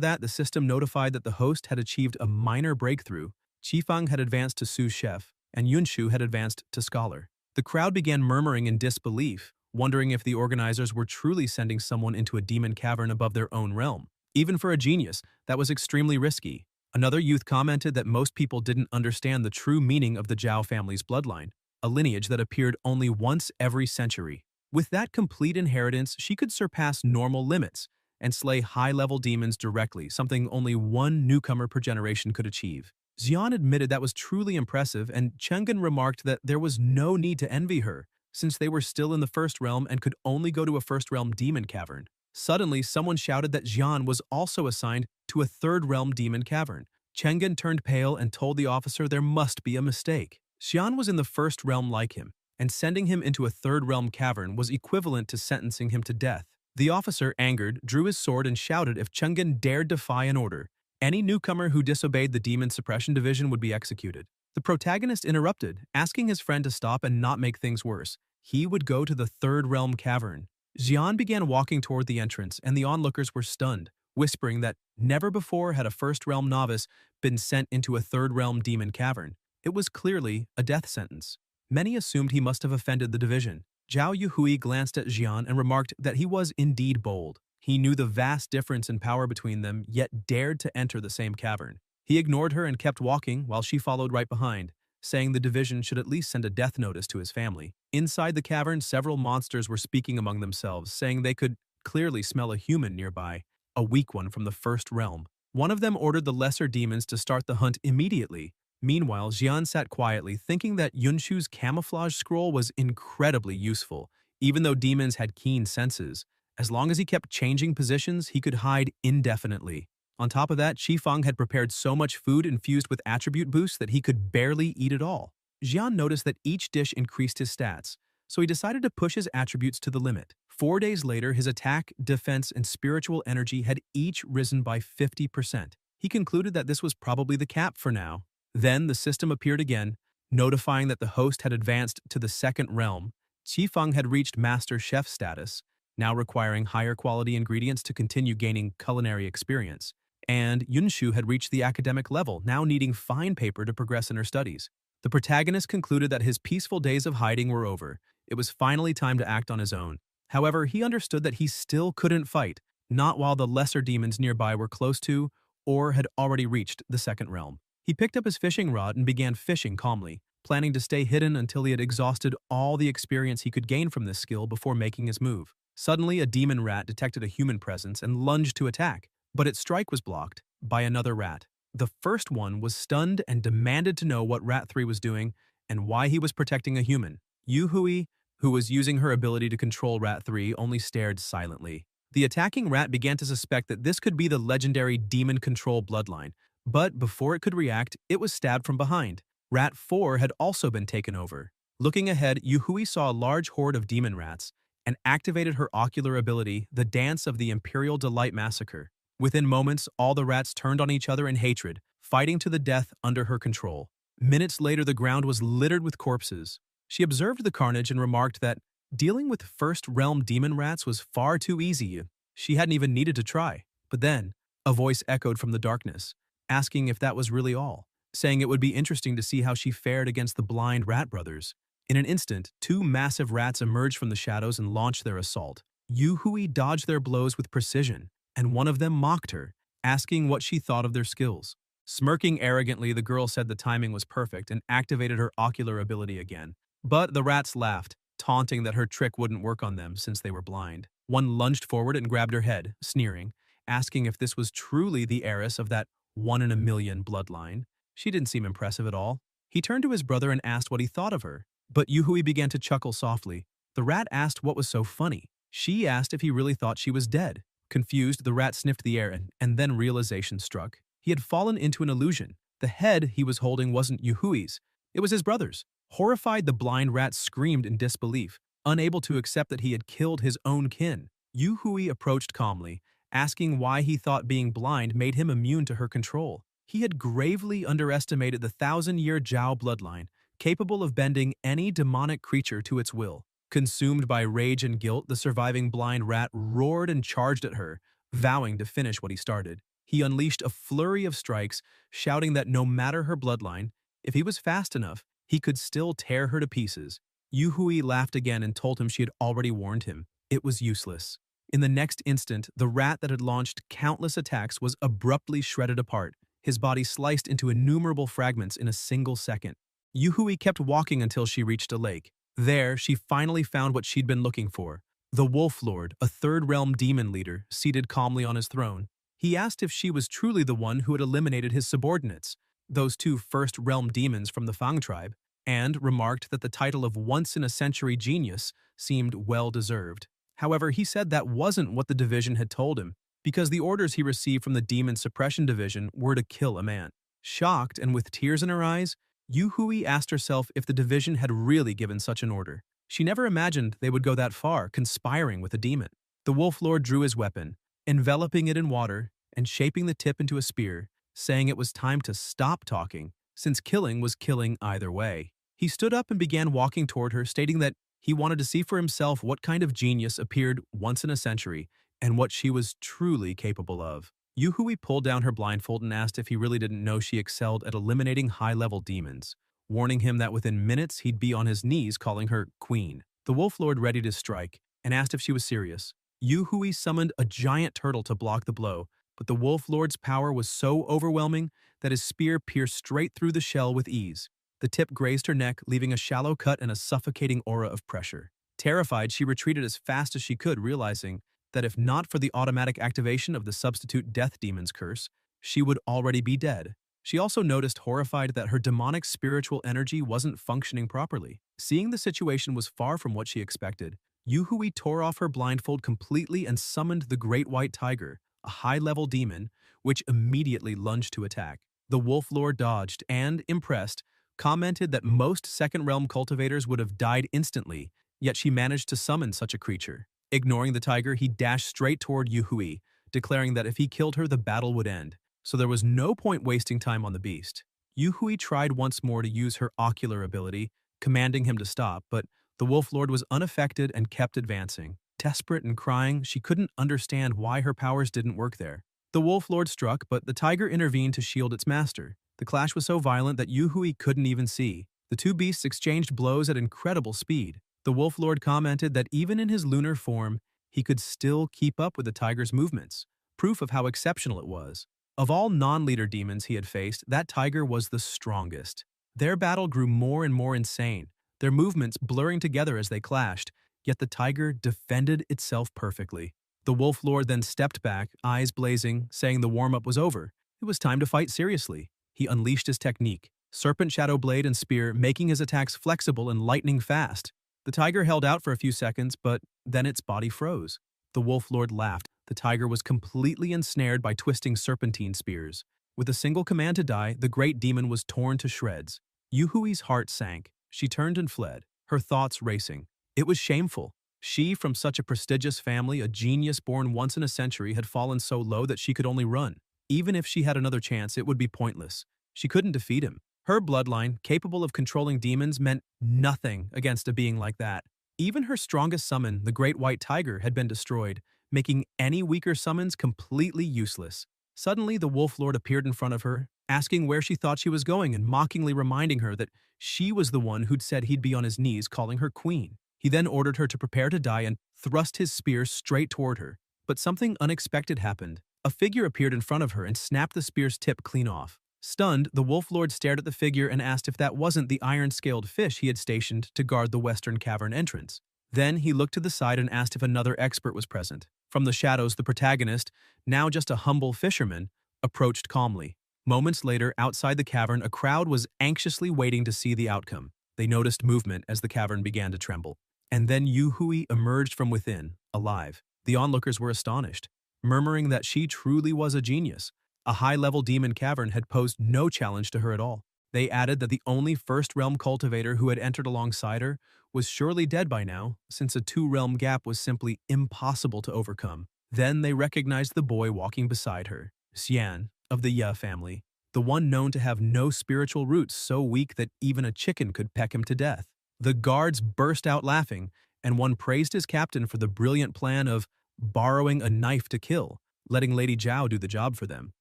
Speaker 1: that, the system notified that the host had achieved a minor breakthrough. Qifeng had advanced to sous chef, and Yunshu had advanced to scholar. The crowd began murmuring in disbelief, wondering if the organizers were truly sending someone into a demon cavern above their own realm. Even for a genius, that was extremely risky. Another youth commented that most people didn't understand the true meaning of the Zhao family's bloodline, a lineage that appeared only once every century. With that complete inheritance, she could surpass normal limits and slay high-level demons directly, something only one newcomer per generation could achieve. Xian admitted that was truly impressive, and Chenggen remarked that there was no need to envy her, since they were still in the first realm and could only go to a first-realm demon cavern. Suddenly, someone shouted that Xian was also assigned to a third-realm demon cavern. Chenggen turned pale and told the officer there must be a mistake. Xian was in the first realm like him, and sending him into a third-realm cavern was equivalent to sentencing him to death. The officer, angered, drew his sword and shouted if Chenggen dared defy an order, any newcomer who disobeyed the Demon Suppression Division would be executed. The protagonist interrupted, asking his friend to stop and not make things worse. He would go to the Third Realm Cavern. Xian began walking toward the entrance, and the onlookers were stunned, whispering that never before had a First Realm novice been sent into a Third Realm Demon Cavern. It was clearly a death sentence. Many assumed he must have offended the division. Zhao Yuhui glanced at Xian and remarked that he was indeed bold. He knew the vast difference in power between them, yet dared to enter the same cavern. He ignored her and kept walking while she followed right behind, saying the division should at least send a death notice to his family. Inside the cavern, several monsters were speaking among themselves, saying they could clearly smell a human nearby, a weak one from the first realm. One of them ordered the lesser demons to start the hunt immediately. Meanwhile, Xian sat quietly, thinking that Yunshu's camouflage scroll was incredibly useful, even though demons had keen senses. As long as he kept changing positions, he could hide indefinitely. On top of that, Qifeng had prepared so much food infused with attribute boosts that he could barely eat it all. Xian noticed that each dish increased his stats, so he decided to push his attributes to the limit. 4 days later, his attack, defense, and spiritual energy had each risen by 50%. He concluded that this was probably the cap for now. Then the system appeared again, notifying that the host had advanced to the second realm. Qifeng had reached master chef status, now requiring higher quality ingredients to continue gaining culinary experience. And Yunshu had reached the academic level, now needing fine paper to progress in her studies. The protagonist concluded that his peaceful days of hiding were over. It was finally time to act on his own. However, he understood that he still couldn't fight, not while the lesser demons nearby were close to or had already reached the second realm. He picked up his fishing rod and began fishing calmly, planning to stay hidden until he had exhausted all the experience he could gain from this skill before making his move. Suddenly, a demon rat detected a human presence and lunged to attack, but its strike was blocked by another rat. The first one was stunned and demanded to know what Rat 3 was doing and why he was protecting a human. Yu Hui, who was using her ability to control Rat 3, only stared silently. The attacking rat began to suspect that this could be the legendary demon control bloodline, but before it could react, it was stabbed from behind. Rat 4 had also been taken over. Looking ahead, Yu Hui saw a large horde of demon rats and activated her ocular ability, the Dance of the Imperial Delight Massacre. Within moments, all the rats turned on each other in hatred, fighting to the death under her control. Minutes later, the ground was littered with corpses. She observed the carnage and remarked that dealing with first-realm demon rats was far too easy. She hadn't even needed to try. But then, a voice echoed from the darkness, asking if that was really all, saying it would be interesting to see how she fared against the blind rat brothers. In an instant, 2 massive rats emerged from the shadows and launched their assault. Yu Hui dodged their blows with precision, and one of them mocked her, asking what she thought of their skills. Smirking arrogantly, the girl said the timing was perfect and activated her ocular ability again. But the rats laughed, taunting that her trick wouldn't work on them since they were blind. One lunged forward and grabbed her head, sneering, asking if this was truly the heiress of that 1 in a million bloodline. She didn't seem impressive at all. He turned to his brother and asked what he thought of her. But Yu Hui began to chuckle softly. The rat asked what was so funny. She asked if he really thought she was dead. Confused, the rat sniffed the air and then realization struck. He had fallen into an illusion. The head he was holding wasn't Yu Hui's. It was his brother's. Horrified, the blind rat screamed in disbelief, unable to accept that he had killed his own kin. Yu Hui approached calmly, asking why he thought being blind made him immune to her control. He had gravely underestimated the thousand-year Zhao bloodline, capable of bending any demonic creature to its will. Consumed by rage and guilt, the surviving blind rat roared and charged at her, vowing to finish what he started. He unleashed a flurry of strikes, shouting that no matter her bloodline, if he was fast enough, he could still tear her to pieces. Yu Hui laughed again and told him she had already warned him. It was useless. In the next instant, the rat that had launched countless attacks was abruptly shredded apart, his body sliced into innumerable fragments in a single second. Yu Hui kept walking until she reached a lake. There, she finally found what she'd been looking for. The Wolf Lord, a third-realm demon leader, seated calmly on his throne. He asked if she was truly the one who had eliminated his subordinates, those two first-realm demons from the Fang tribe, and remarked that the title of once-in-a-century genius seemed well-deserved. However, he said that wasn't what the division had told him, because the orders he received from the Demon Suppression Division were to kill a man. Shocked and with tears in her eyes, Yu Hui asked herself if the division had really given such an order. She never imagined they would go that far, conspiring with a demon. The Wolf Lord drew his weapon, enveloping it in water and shaping the tip into a spear, saying it was time to stop talking, since killing was killing either way. He stood up and began walking toward her, stating that he wanted to see for himself what kind of genius appeared once in a century and what she was truly capable of. Yu Hui pulled down her blindfold and asked if he really didn't know she excelled at eliminating high-level demons, warning him that within minutes he'd be on his knees calling her queen. The Wolf Lord readied to strike and asked if she was serious. Yu Hui summoned a giant turtle to block the blow, but the Wolf Lord's power was so overwhelming that his spear pierced straight through the shell with ease. The tip grazed her neck, leaving a shallow cut and a suffocating aura of pressure. Terrified, she retreated as fast as she could, realizing that if not for the automatic activation of the substitute death demon's curse, she would already be dead. She also noticed, horrified, that her demonic spiritual energy wasn't functioning properly. Seeing the situation was far from what she expected, Yu Hui tore off her blindfold completely and summoned the Great White Tiger, a high-level demon, which immediately lunged to attack. The Wolf Lord dodged and, impressed, commented that most second-realm cultivators would have died instantly, yet she managed to summon such a creature. Ignoring the tiger, he dashed straight toward Yu Hui, declaring that if he killed her, the battle would end, so there was no point wasting time on the beast. Yu Hui tried once more to use her ocular ability, commanding him to stop, but the Wolf Lord was unaffected and kept advancing. Desperate and crying, she couldn't understand why her powers didn't work there. The Wolf Lord struck, but the tiger intervened to shield its master. The clash was so violent that Yu Hui couldn't even see. The two beasts exchanged blows at incredible speed. The Wolf Lord commented that even in his lunar form, he could still keep up with the tiger's movements, proof of how exceptional it was. Of all non-leader demons he had faced, that tiger was the strongest. Their battle grew more and more insane, their movements blurring together as they clashed, yet the tiger defended itself perfectly. The Wolf Lord then stepped back, eyes blazing, saying the warm-up was over. It was time to fight seriously. He unleashed his technique, Serpent Shadow Blade and Spear, making his attacks flexible and lightning fast. The tiger held out for a few seconds, but then its body froze. The Wolf Lord laughed. The tiger was completely ensnared by twisting serpentine spears. With a single command to die, the great demon was torn to shreds. Yu Hui's heart sank. She turned and fled, her thoughts racing. It was shameful. She, from such a prestigious family, a genius born once in a century, had fallen so low that she could only run. Even if she had another chance, it would be pointless. She couldn't defeat him. Her bloodline, capable of controlling demons, meant nothing against a being like that. Even her strongest summon, the Great White Tiger, had been destroyed, making any weaker summons completely useless. Suddenly, the Wolf Lord appeared in front of her, asking where she thought she was going and mockingly reminding her that she was the one who'd said he'd be on his knees calling her queen. He then ordered her to prepare to die and thrust his spear straight toward her. But something unexpected happened. A figure appeared in front of her and snapped the spear's tip clean off. Stunned, the Wolf Lord stared at the figure and asked if that wasn't the iron-scaled fish he had stationed to guard the western cavern entrance. Then he looked to the side and asked if another expert was present. From the shadows, the protagonist, now just a humble fisherman, approached calmly. Moments later, outside the cavern, a crowd was anxiously waiting to see the outcome. They noticed movement as the cavern began to tremble. And then Yu Hui emerged from within, alive. The onlookers were astonished, murmuring that she truly was a genius. A high-level demon cavern had posed no challenge to her at all. They added that the only First Realm cultivator who had entered alongside her was surely dead by now, since a two-realm gap was simply impossible to overcome. Then they recognized the boy walking beside her, Xian, of the Ya family, the one known to have no spiritual roots so weak that even a chicken could peck him to death. The guards burst out laughing, and one praised his captain for the brilliant plan of borrowing a knife to kill, letting Lady Zhao do the job for them.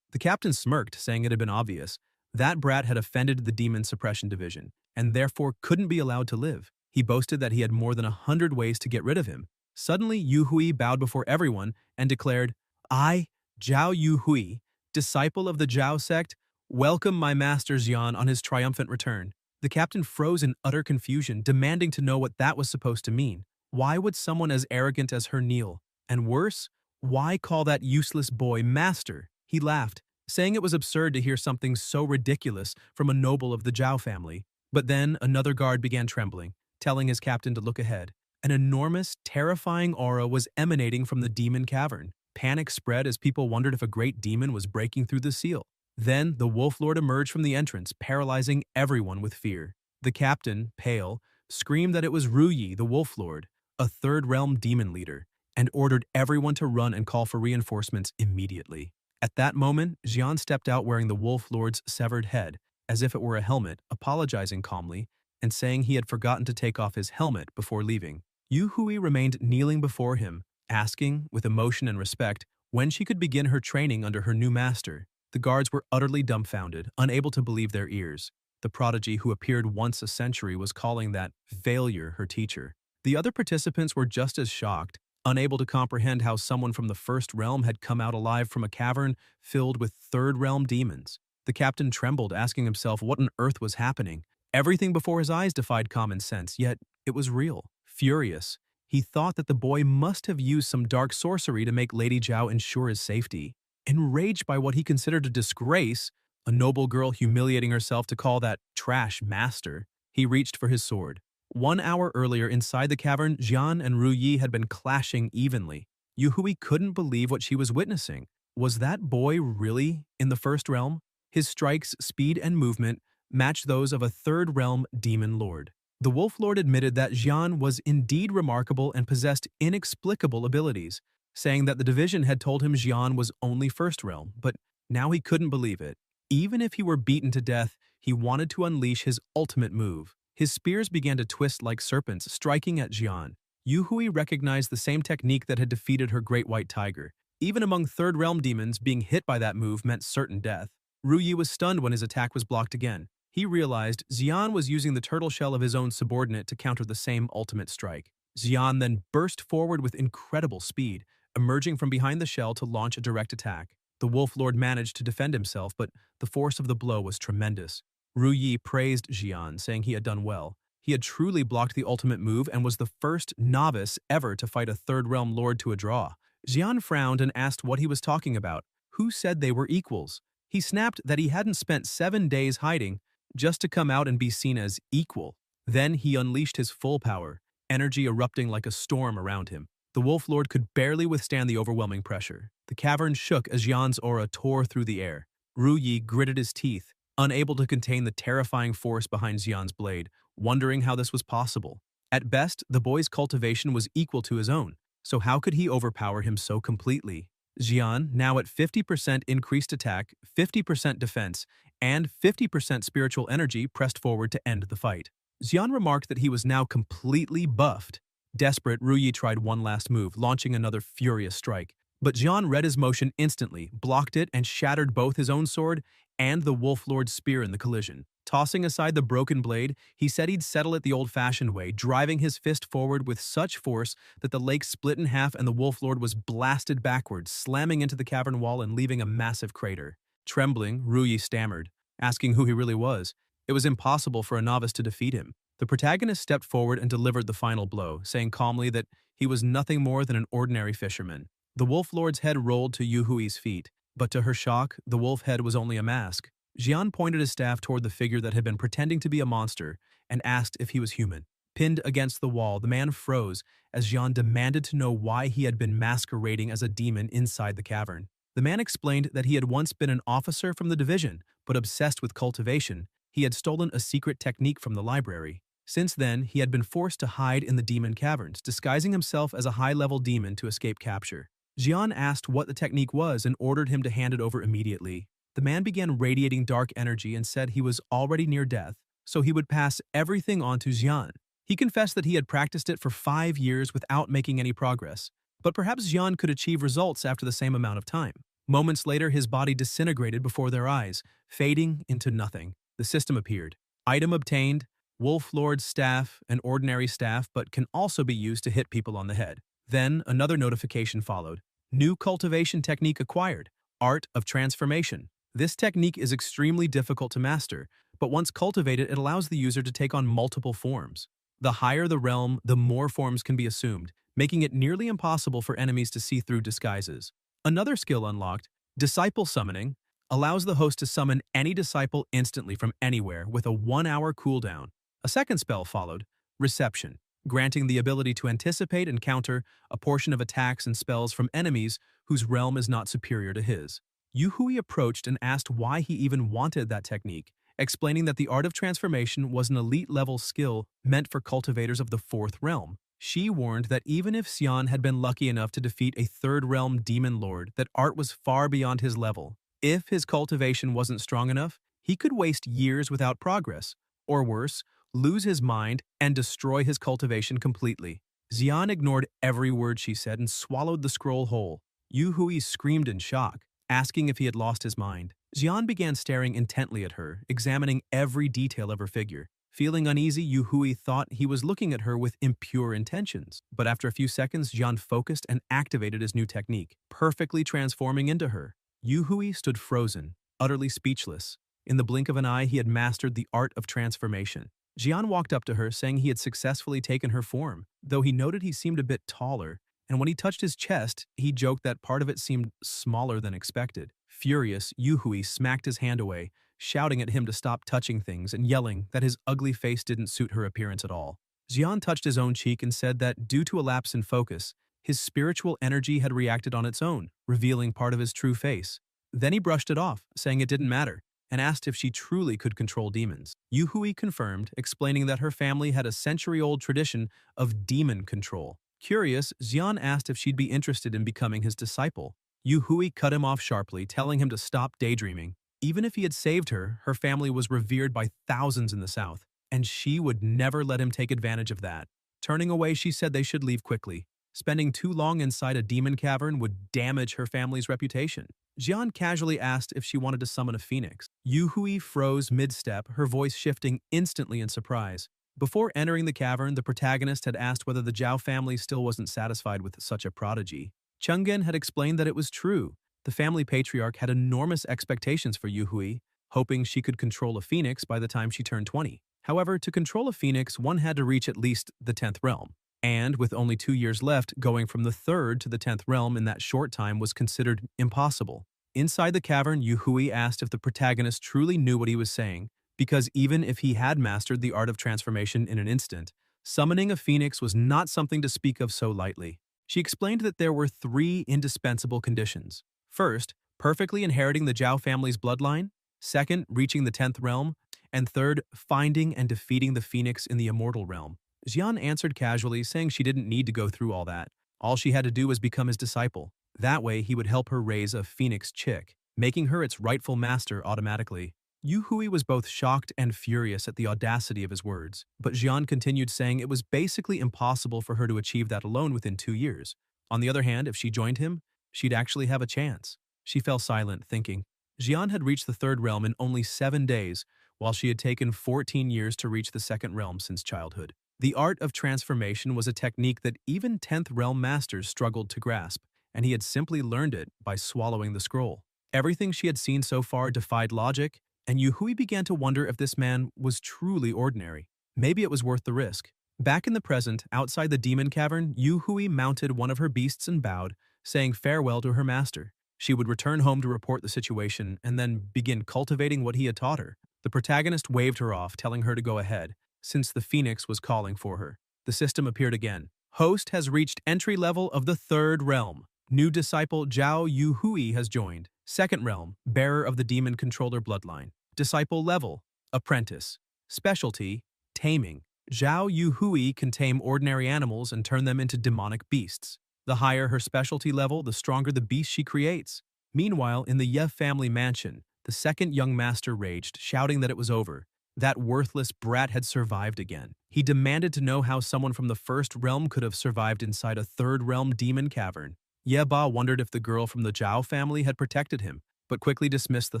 Speaker 1: The captain smirked, saying it had been obvious. That brat had offended the Demon Suppression Division, and therefore couldn't be allowed to live. He boasted that he had more than 100 ways to get rid of him. Suddenly, Yu Hui bowed before everyone and declared, "I, Zhao Yu Hui, disciple of the Zhao sect, welcome my master Xian on his triumphant return." The captain froze in utter confusion, demanding to know what that was supposed to mean. Why would someone as arrogant as her kneel? And worse, why call that useless boy master? He laughed, saying it was absurd to hear something so ridiculous from a noble of the Zhao family. But then another guard began trembling, telling his captain to look ahead. An enormous, terrifying aura was emanating from the demon cavern. Panic spread as people wondered if a great demon was breaking through the seal. Then the Wolf Lord emerged from the entrance, paralyzing everyone with fear. The captain, pale, screamed that it was Ru Yi, the Wolf Lord, a third-realm demon leader, and ordered everyone to run and call for reinforcements immediately. At that moment, Xian stepped out wearing the Wolf Lord's severed head, as if it were a helmet, apologizing calmly, and saying he had forgotten to take off his helmet before leaving. Yu Hui remained kneeling before him, asking, with emotion and respect, when she could begin her training under her new master. The guards were utterly dumbfounded, unable to believe their ears. The prodigy who appeared once a century was calling that failure her teacher. The other participants were just as shocked, unable to comprehend how someone from the First Realm had come out alive from a cavern filled with Third Realm demons. The captain trembled, asking himself what on earth was happening. Everything before his eyes defied common sense, yet it was real. Furious, he thought that the boy must have used some dark sorcery to make Lady Zhao ensure his safety. Enraged by what he considered a disgrace, a noble girl humiliating herself to call that trash master, he reached for his sword. 1 hour earlier inside the cavern, Xian and Ru Yi had been clashing evenly. Yu Hui couldn't believe what she was witnessing. Was that boy really in the First Realm? His strikes, speed, and movement matched those of a Third Realm demon lord. The Wolf Lord admitted that Xian was indeed remarkable and possessed inexplicable abilities, saying that the division had told him Xian was only First Realm, but now he couldn't believe it. Even if he were beaten to death, he wanted to unleash his ultimate move. His spears began to twist like serpents, striking at Xian. Yu Hui recognized the same technique that had defeated her great white tiger. Even among Third Realm demons, being hit by that move meant certain death. Ru Yi was stunned when his attack was blocked again. He realized Xian was using the turtle shell of his own subordinate to counter the same ultimate strike. Xian then burst forward with incredible speed, emerging from behind the shell to launch a direct attack. The Wolf Lord managed to defend himself, but the force of the blow was tremendous. Ru Yi praised Xian, saying he had done well. He had truly blocked the ultimate move and was the first novice ever to fight a Third Realm Lord to a draw. Xian frowned and asked what he was talking about. Who said they were equals? He snapped that he hadn't spent 7 days hiding just to come out and be seen as equal. Then he unleashed his full power, energy erupting like a storm around him. The Wolf Lord could barely withstand the overwhelming pressure. The cavern shook as Xian's aura tore through the air. Ru Yi gritted his teeth, unable to contain the terrifying force behind Xian's blade, wondering how this was possible. At best, the boy's cultivation was equal to his own, so how could he overpower him so completely? Xian, now at 50% increased attack, 50% defense, and 50% spiritual energy, pressed forward to end the fight. Xian remarked that he was now completely buffed. Desperate, Ru Yi tried one last move, launching another furious strike. But Xian read his motion instantly, blocked it, and shattered both his own sword and the Wolf Lord's spear in the collision. Tossing aside the broken blade, he said he'd settle it the old-fashioned way, driving his fist forward with such force that the lake split in half and the Wolf Lord was blasted backwards, slamming into the cavern wall and leaving a massive crater. Trembling, Ru Yi stammered, asking who he really was. It was impossible for a novice to defeat him. The protagonist stepped forward and delivered the final blow, saying calmly that he was nothing more than an ordinary fisherman. The Wolf Lord's head rolled to Yu Hui's feet, but to her shock, the wolf head was only a mask. Xian pointed his staff toward the figure that had been pretending to be a monster and asked if he was human. Pinned against the wall, the man froze as Xian demanded to know why he had been masquerading as a demon inside the cavern. The man explained that he had once been an officer from the division, but obsessed with cultivation, He had stolen a secret technique from the library. Since then, he had been forced to hide in the demon caverns, disguising himself as a high-level demon to escape capture. Jian asked what the technique was and ordered him to hand it over immediately. The man began radiating dark energy and said he was already near death, so he would pass everything on to Jian. He confessed that he had practiced it for 5 years without making any progress, but perhaps Jian could achieve results after the same amount of time. Moments later, his body disintegrated before their eyes, fading into nothing. The system appeared. Item obtained: Wolf Lord's staff, an ordinary staff, but can also be used to hit people on the head. Then another notification followed. New cultivation technique acquired: Art of Transformation. This technique is extremely difficult to master, but once cultivated, it allows the user to take on multiple forms. The higher the realm, the more forms can be assumed, making it nearly impossible for enemies to see through disguises. Another skill unlocked, Disciple Summoning, allows the host to summon any disciple instantly from anywhere with a 1-hour cooldown. A second spell followed, Reception, granting the ability to anticipate and counter a portion of attacks and spells from enemies whose realm is not superior to his. Yu Hui approached and asked why he even wanted that technique, explaining that the Art of Transformation was an elite-level skill meant for cultivators of the 4th realm. She warned that even if Xian had been lucky enough to defeat a 3rd realm demon lord, that art was far beyond his level. If his cultivation wasn't strong enough, he could waste years without progress, or worse, lose his mind and destroy his cultivation completely. Xian ignored every word she said and swallowed the scroll whole. Yu Hui screamed in shock, asking if he had lost his mind. Xian began staring intently at her, examining every detail of her figure. Feeling uneasy, Yu Hui thought he was looking at her with impure intentions. But after a few seconds, Xian focused and activated his new technique, perfectly transforming into her. Yu Hui stood frozen, utterly speechless. In the blink of an eye, he had mastered the Art of Transformation. Xian walked up to her, saying he had successfully taken her form, though he noted he seemed a bit taller, and when he touched his chest, he joked that part of it seemed smaller than expected. Furious, Yu Hui smacked his hand away, shouting at him to stop touching things and yelling that his ugly face didn't suit her appearance at all. Xian touched his own cheek and said that due to a lapse in focus, his spiritual energy had reacted on its own, revealing part of his true face. Then he brushed it off, saying it didn't matter, and asked if she truly could control demons. Yu Hui confirmed, explaining that her family had a century-old tradition of demon control. Curious, Xian asked if she'd be interested in becoming his disciple. Yu Hui cut him off sharply, telling him to stop daydreaming. Even if he had saved her, her family was revered by thousands in the south, and she would never let him take advantage of that. Turning away, she said they should leave quickly. Spending too long inside a demon cavern would damage her family's reputation. Jian casually asked if she wanted to summon a phoenix. Yu Hui froze mid-step, her voice shifting instantly in surprise. Before entering the cavern, the protagonist had asked whether the Zhao family still wasn't satisfied with such a prodigy. Chenggen had explained that it was true. The family patriarch had enormous expectations for Yu Hui, hoping she could control a phoenix by the time she turned 20. However, to control a phoenix, one had to reach at least the 10th realm. And with only 2 years left, going from the 3rd to the 10th realm in that short time was considered impossible. Inside the cavern, Yu Hui asked if the protagonist truly knew what he was saying, because even if he had mastered the Art of Transformation in an instant, summoning a phoenix was not something to speak of so lightly. She explained that there were 3 indispensable conditions. First, perfectly inheriting the Zhao family's bloodline. Second, reaching the 10th realm. And third, finding and defeating the phoenix in the immortal realm. Xian answered casually, saying she didn't need to go through all that. All she had to do was become his disciple. That way, he would help her raise a phoenix chick, making her its rightful master automatically. Yu Hui was both shocked and furious at the audacity of his words, but Xian continued, saying it was basically impossible for her to achieve that alone within 2 years. On the other hand, if she joined him, she'd actually have a chance. She fell silent, thinking. Xian had reached the 3rd realm in only 7 days, while she had taken 14 years to reach the 2nd realm since childhood. The Art of Transformation was a technique that even 10th realm masters struggled to grasp, and he had simply learned it by swallowing the scroll. Everything she had seen so far defied logic, and Yu Hui began to wonder if this man was truly ordinary. Maybe it was worth the risk. Back in the present, outside the demon cavern, Yu Hui mounted one of her beasts and bowed, saying farewell to her master. She would return home to report the situation and then begin cultivating what he had taught her. The protagonist waved her off, telling her to go ahead, since the phoenix was calling for her. The system appeared again. Host has reached entry level of the 3rd realm. New disciple Zhao Yu Hui has joined. 2nd realm, bearer of the demon controller bloodline. Disciple level, Apprentice. Specialty, taming. Zhao Yuhui can tame ordinary animals and turn them into demonic beasts. The higher her specialty level, the stronger the beast she creates. Meanwhile, in the Ye family mansion, the second young master raged, shouting that it was over. That worthless brat had survived again. He demanded to know how someone from the first realm could have survived inside a third realm demon cavern. Ye Ba wondered if the girl from the Zhao family had protected him, but quickly dismissed the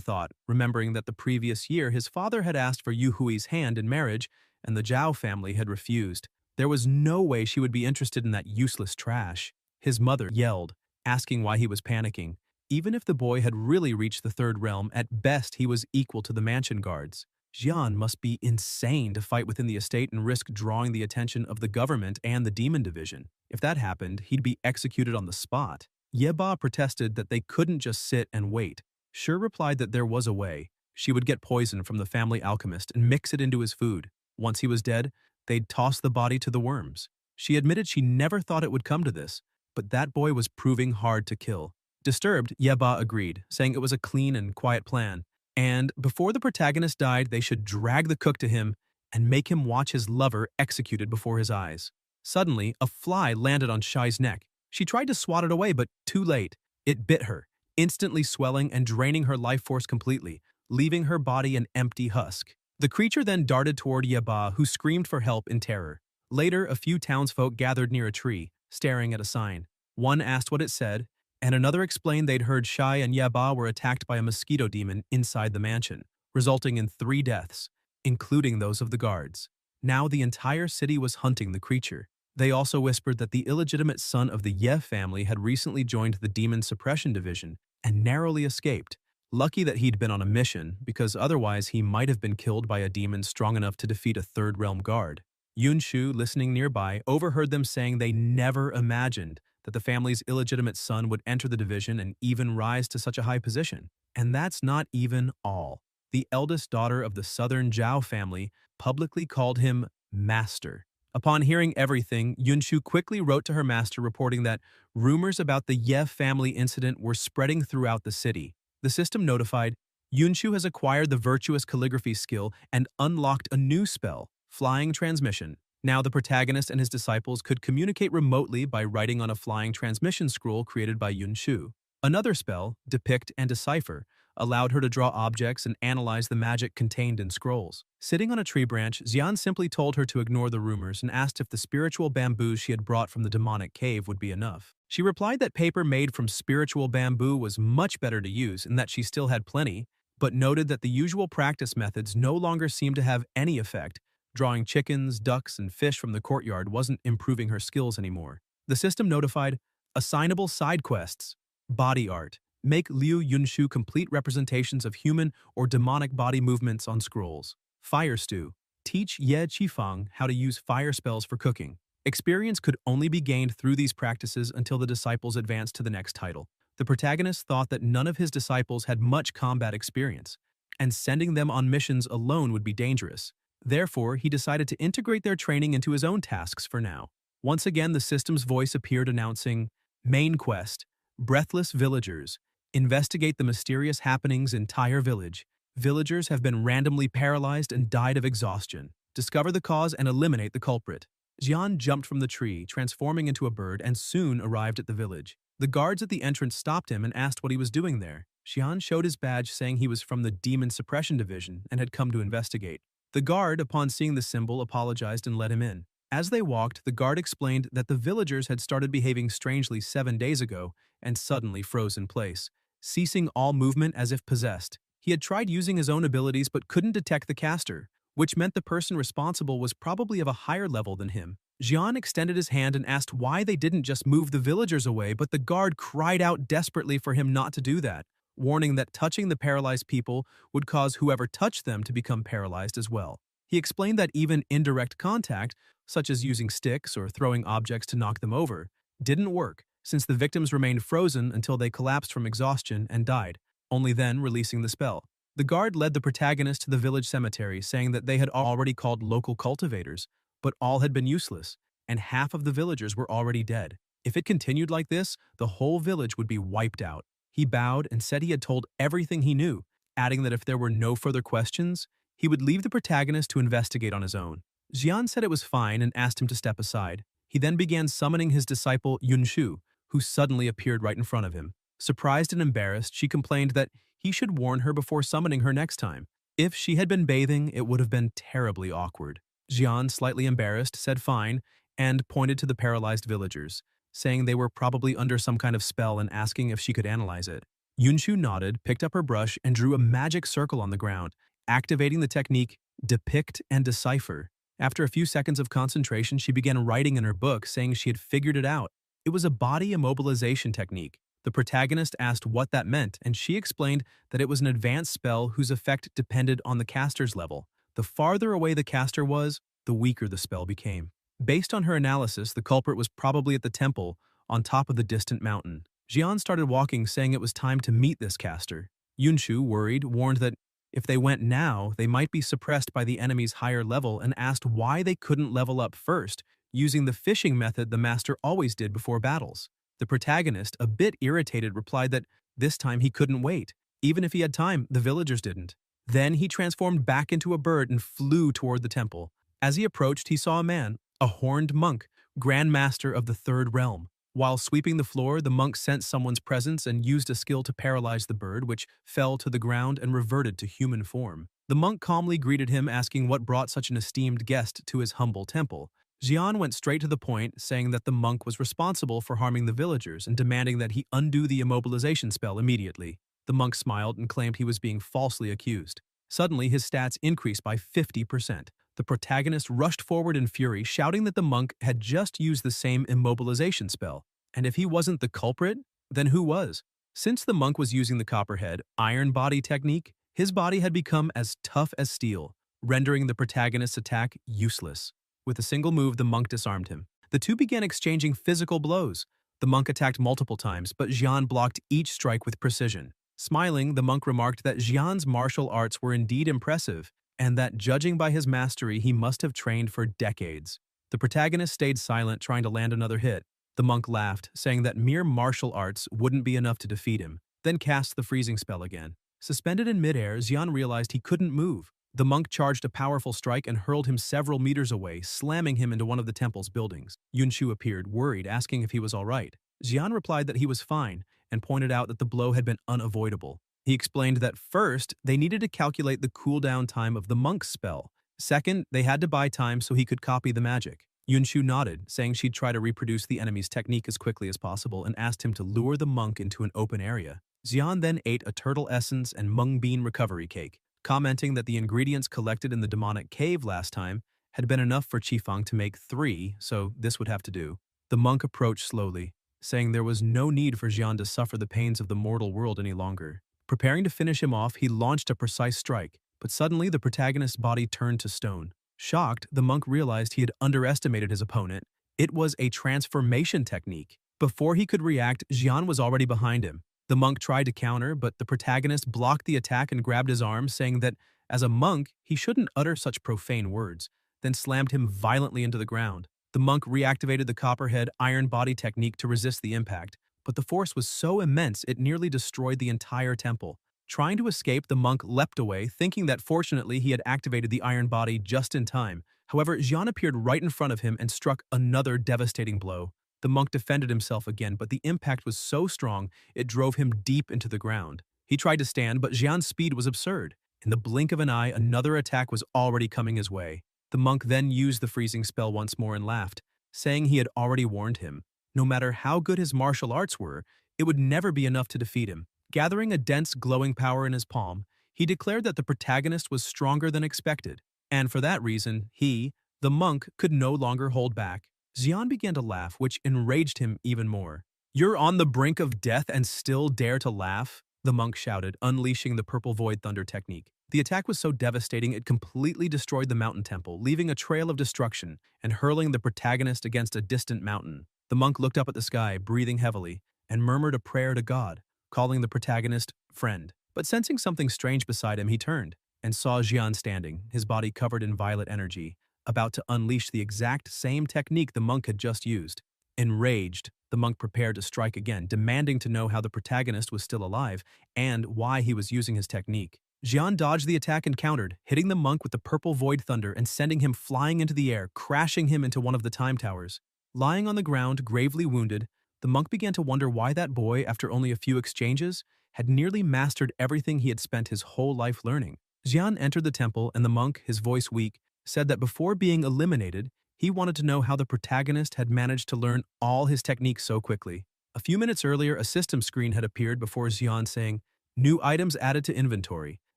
Speaker 1: thought, remembering that the previous year his father had asked for Yu Hui's hand in marriage, and the Zhao family had refused. There was no way she would be interested in that useless trash. His mother yelled, asking why he was panicking. Even if the boy had really reached the third realm, at best he was equal to the mansion guards. Jian must be insane to fight within the estate and risk drawing the attention of the government and the demon division. If that happened, he'd be executed on the spot. Ye Ba protested that they couldn't just sit and wait. Sure replied that there was a way. She would get poison from the family alchemist and mix it into his food. Once he was dead, they'd toss the body to the worms. She admitted she never thought it would come to this, but that boy was proving hard to kill. Disturbed, Ye Ba agreed, saying it was a clean and quiet plan. And before the protagonist died, they should drag the cook to him and make him watch his lover executed before his eyes. Suddenly, a fly landed on Shai's neck. She tried to swat it away, but too late. It bit her, instantly swelling and draining her life force completely, leaving her body an empty husk. The creature then darted toward Ye Ba, who screamed for help in terror. Later, a few townsfolk gathered near a tree, staring at a sign. One asked what it said, and another explained they'd heard Shai and Ye Ba were attacked by a mosquito demon inside the mansion, resulting in 3 deaths, including those of the guards. Now the entire city was hunting the creature. They also whispered that the illegitimate son of the Ye family had recently joined the Demon Suppression Division and narrowly escaped. Lucky that he'd been on a mission, because otherwise he might have been killed by a demon strong enough to defeat a third realm guard. Yunshu, listening nearby, overheard them saying they never imagined that the family's illegitimate son would enter the division and even rise to such a high position. And that's not even all. The eldest daughter of the southern Zhao family publicly called him Master. Upon hearing everything, Yunshu quickly wrote to her master reporting that rumors about the Ye family incident were spreading throughout the city. The system notified, Yunshu has acquired the virtuous calligraphy skill and unlocked a new spell, Flying Transmission. Now the protagonist and his disciples could communicate remotely by writing on a flying transmission scroll created by Yunshu. Another spell, Depict and Decipher, allowed her to draw objects and analyze the magic contained in scrolls. Sitting on a tree branch, Xian simply told her to ignore the rumors and asked if the spiritual bamboos she had brought from the demonic cave would be enough. She replied that paper made from spiritual bamboo was much better to use and that she still had plenty, but noted that the usual practice methods no longer seemed to have any effect. Drawing chickens, ducks, and fish from the courtyard wasn't improving her skills anymore. The system notified, assignable side quests, body art. Make Liu Yunshu complete representations of human or demonic body movements on scrolls. Fire stew. Teach Ye Qifang how to use fire spells for cooking. Experience could only be gained through these practices until the disciples advanced to the next title. The protagonist thought that none of his disciples had much combat experience, and sending them on missions alone would be dangerous. Therefore, he decided to integrate their training into his own tasks for now. Once again, the system's voice appeared announcing, Main Quest, Breathless Villagers. Investigate the mysterious happenings in Tyre Village. Villagers have been randomly paralyzed and died of exhaustion. Discover the cause and eliminate the culprit. Jian jumped from the tree, transforming into a bird, and soon arrived at the village. The guards at the entrance stopped him and asked what he was doing there. Jian showed his badge saying he was from the Demon Suppression Division and had come to investigate. The guard, upon seeing the symbol, apologized and let him in. As they walked, the guard explained that the villagers had started behaving strangely 7 days ago and suddenly froze in place, ceasing all movement as if possessed. He had tried using his own abilities but couldn't detect the caster, which meant the person responsible was probably of a higher level than him. Jian extended his hand and asked why they didn't just move the villagers away, but the guard cried out desperately for him not to do that, warning that touching the paralyzed people would cause whoever touched them to become paralyzed as well. He explained that even indirect contact, such as using sticks or throwing objects to knock them over, didn't work, since the victims remained frozen until they collapsed from exhaustion and died, only then releasing the spell. The guard led the protagonist to the village cemetery, saying that they had already called local cultivators, but all had been useless, and half of the villagers were already dead. If it continued like this, the whole village would be wiped out. He bowed and said he had told everything he knew, adding that if there were no further questions, he would leave the protagonist to investigate on his own. Jian said it was fine and asked him to step aside. He then began summoning his disciple Yunshu, who suddenly appeared right in front of him. Surprised and embarrassed, she complained that he should warn her before summoning her next time. If she had been bathing, it would have been terribly awkward. Jian, slightly embarrassed, said fine and pointed to the paralyzed villagers, saying they were probably under some kind of spell and asking if she could analyze it. Yunshu nodded, picked up her brush, and drew a magic circle on the ground, activating the technique Depict and Decipher. After a few seconds of concentration, she began writing in her book, saying she had figured it out. It was a body immobilization technique. The protagonist asked what that meant, and she explained that it was an advanced spell whose effect depended on the caster's level. The farther away the caster was, the weaker the spell became. Based on her analysis, the culprit was probably at the temple, on top of the distant mountain. Jian started walking, saying it was time to meet this caster. Yunshu, worried, warned that if they went now, they might be suppressed by the enemy's higher level and asked why they couldn't level up first, using the fishing method the master always did before battles. The protagonist, a bit irritated, replied that this time he couldn't wait. Even if he had time, the villagers didn't. Then he transformed back into a bird and flew toward the temple. As he approached, he saw a man, a horned monk, Grand Master of the Third Realm. While sweeping the floor, the monk sensed someone's presence and used a skill to paralyze the bird, which fell to the ground and reverted to human form. The monk calmly greeted him, asking what brought such an esteemed guest to his humble temple. Jian went straight to the point, saying that the monk was responsible for harming the villagers and demanding that he undo the immobilization spell immediately. The monk smiled and claimed he was being falsely accused. Suddenly, his stats increased by 50%. The protagonist rushed forward in fury, shouting that the monk had just used the same immobilization spell. And if he wasn't the culprit, then who was? Since the monk was using the Copperhead Iron Body technique, his body had become as tough as steel, rendering the protagonist's attack useless. With a single move, the monk disarmed him. The two began exchanging physical blows. The monk attacked multiple times, but Jian blocked each strike with precision. Smiling, the monk remarked that Jian's martial arts were indeed impressive, and that judging by his mastery, he must have trained for decades. The protagonist stayed silent, trying to land another hit. The monk laughed, saying that mere martial arts wouldn't be enough to defeat him, then cast the freezing spell again. Suspended in midair, Jian realized he couldn't move. The monk charged a powerful strike and hurled him several meters away, slamming him into one of the temple's buildings. Yunshu appeared, worried, asking if he was all right. Jian replied that he was fine, and pointed out that the blow had been unavoidable. He explained that first, they needed to calculate the cooldown time of the monk's spell. Second, they had to buy time so he could copy the magic. Yunshu nodded, saying she'd try to reproduce the enemy's technique as quickly as possible and asked him to lure the monk into an open area. Jian then ate a turtle essence and mung bean recovery cake, commenting that the ingredients collected in the demonic cave last time had been enough for Qifang to make 3, so this would have to do. The monk approached slowly, saying there was no need for Jian to suffer the pains of the mortal world any longer. Preparing to finish him off, he launched a precise strike, but suddenly the protagonist's body turned to stone. Shocked, the monk realized he had underestimated his opponent. It was a transformation technique. Before he could react, Jian was already behind him. The monk tried to counter, but the protagonist blocked the attack and grabbed his arm, saying that, as a monk, he shouldn't utter such profane words, then slammed him violently into the ground. The monk reactivated the Copperhead Iron Body technique to resist the impact, but the force was so immense it nearly destroyed the entire temple. Trying to escape, the monk leapt away, thinking that fortunately he had activated the Iron Body just in time. However, Jian appeared right in front of him and struck another devastating blow. The monk defended himself again, but the impact was so strong it drove him deep into the ground. He tried to stand, but Jian's speed was absurd. In the blink of an eye, another attack was already coming his way. The monk then used the freezing spell once more and laughed, saying he had already warned him. No matter how good his martial arts were, it would never be enough to defeat him. Gathering a dense, glowing power in his palm, he declared that the protagonist was stronger than expected, and for that reason, he, the monk, could no longer hold back. Jian began to laugh, which enraged him even more. "You're on the brink of death and still dare to laugh?" the monk shouted, unleashing the Purple Void Thunder technique. The attack was so devastating it completely destroyed the mountain temple, leaving a trail of destruction and hurling the protagonist against a distant mountain. The monk looked up at the sky, breathing heavily, and murmured a prayer to God, calling the protagonist friend. But sensing something strange beside him, he turned and saw Jian standing, his body covered in violet energy, about to unleash the exact same technique the monk had just used. Enraged, the monk prepared to strike again, demanding to know how the protagonist was still alive and why he was using his technique. Jian dodged the attack and countered, hitting the monk with the purple void thunder and sending him flying into the air, crashing him into one of the time towers. Lying on the ground, gravely wounded, the monk began to wonder why that boy, after only a few exchanges, had nearly mastered everything he had spent his whole life learning. Jian entered the temple, and the monk, his voice weak, said that before being eliminated, he wanted to know how the protagonist had managed to learn all his techniques so quickly. A few minutes earlier, a system screen had appeared before Jian saying, "New items added to inventory.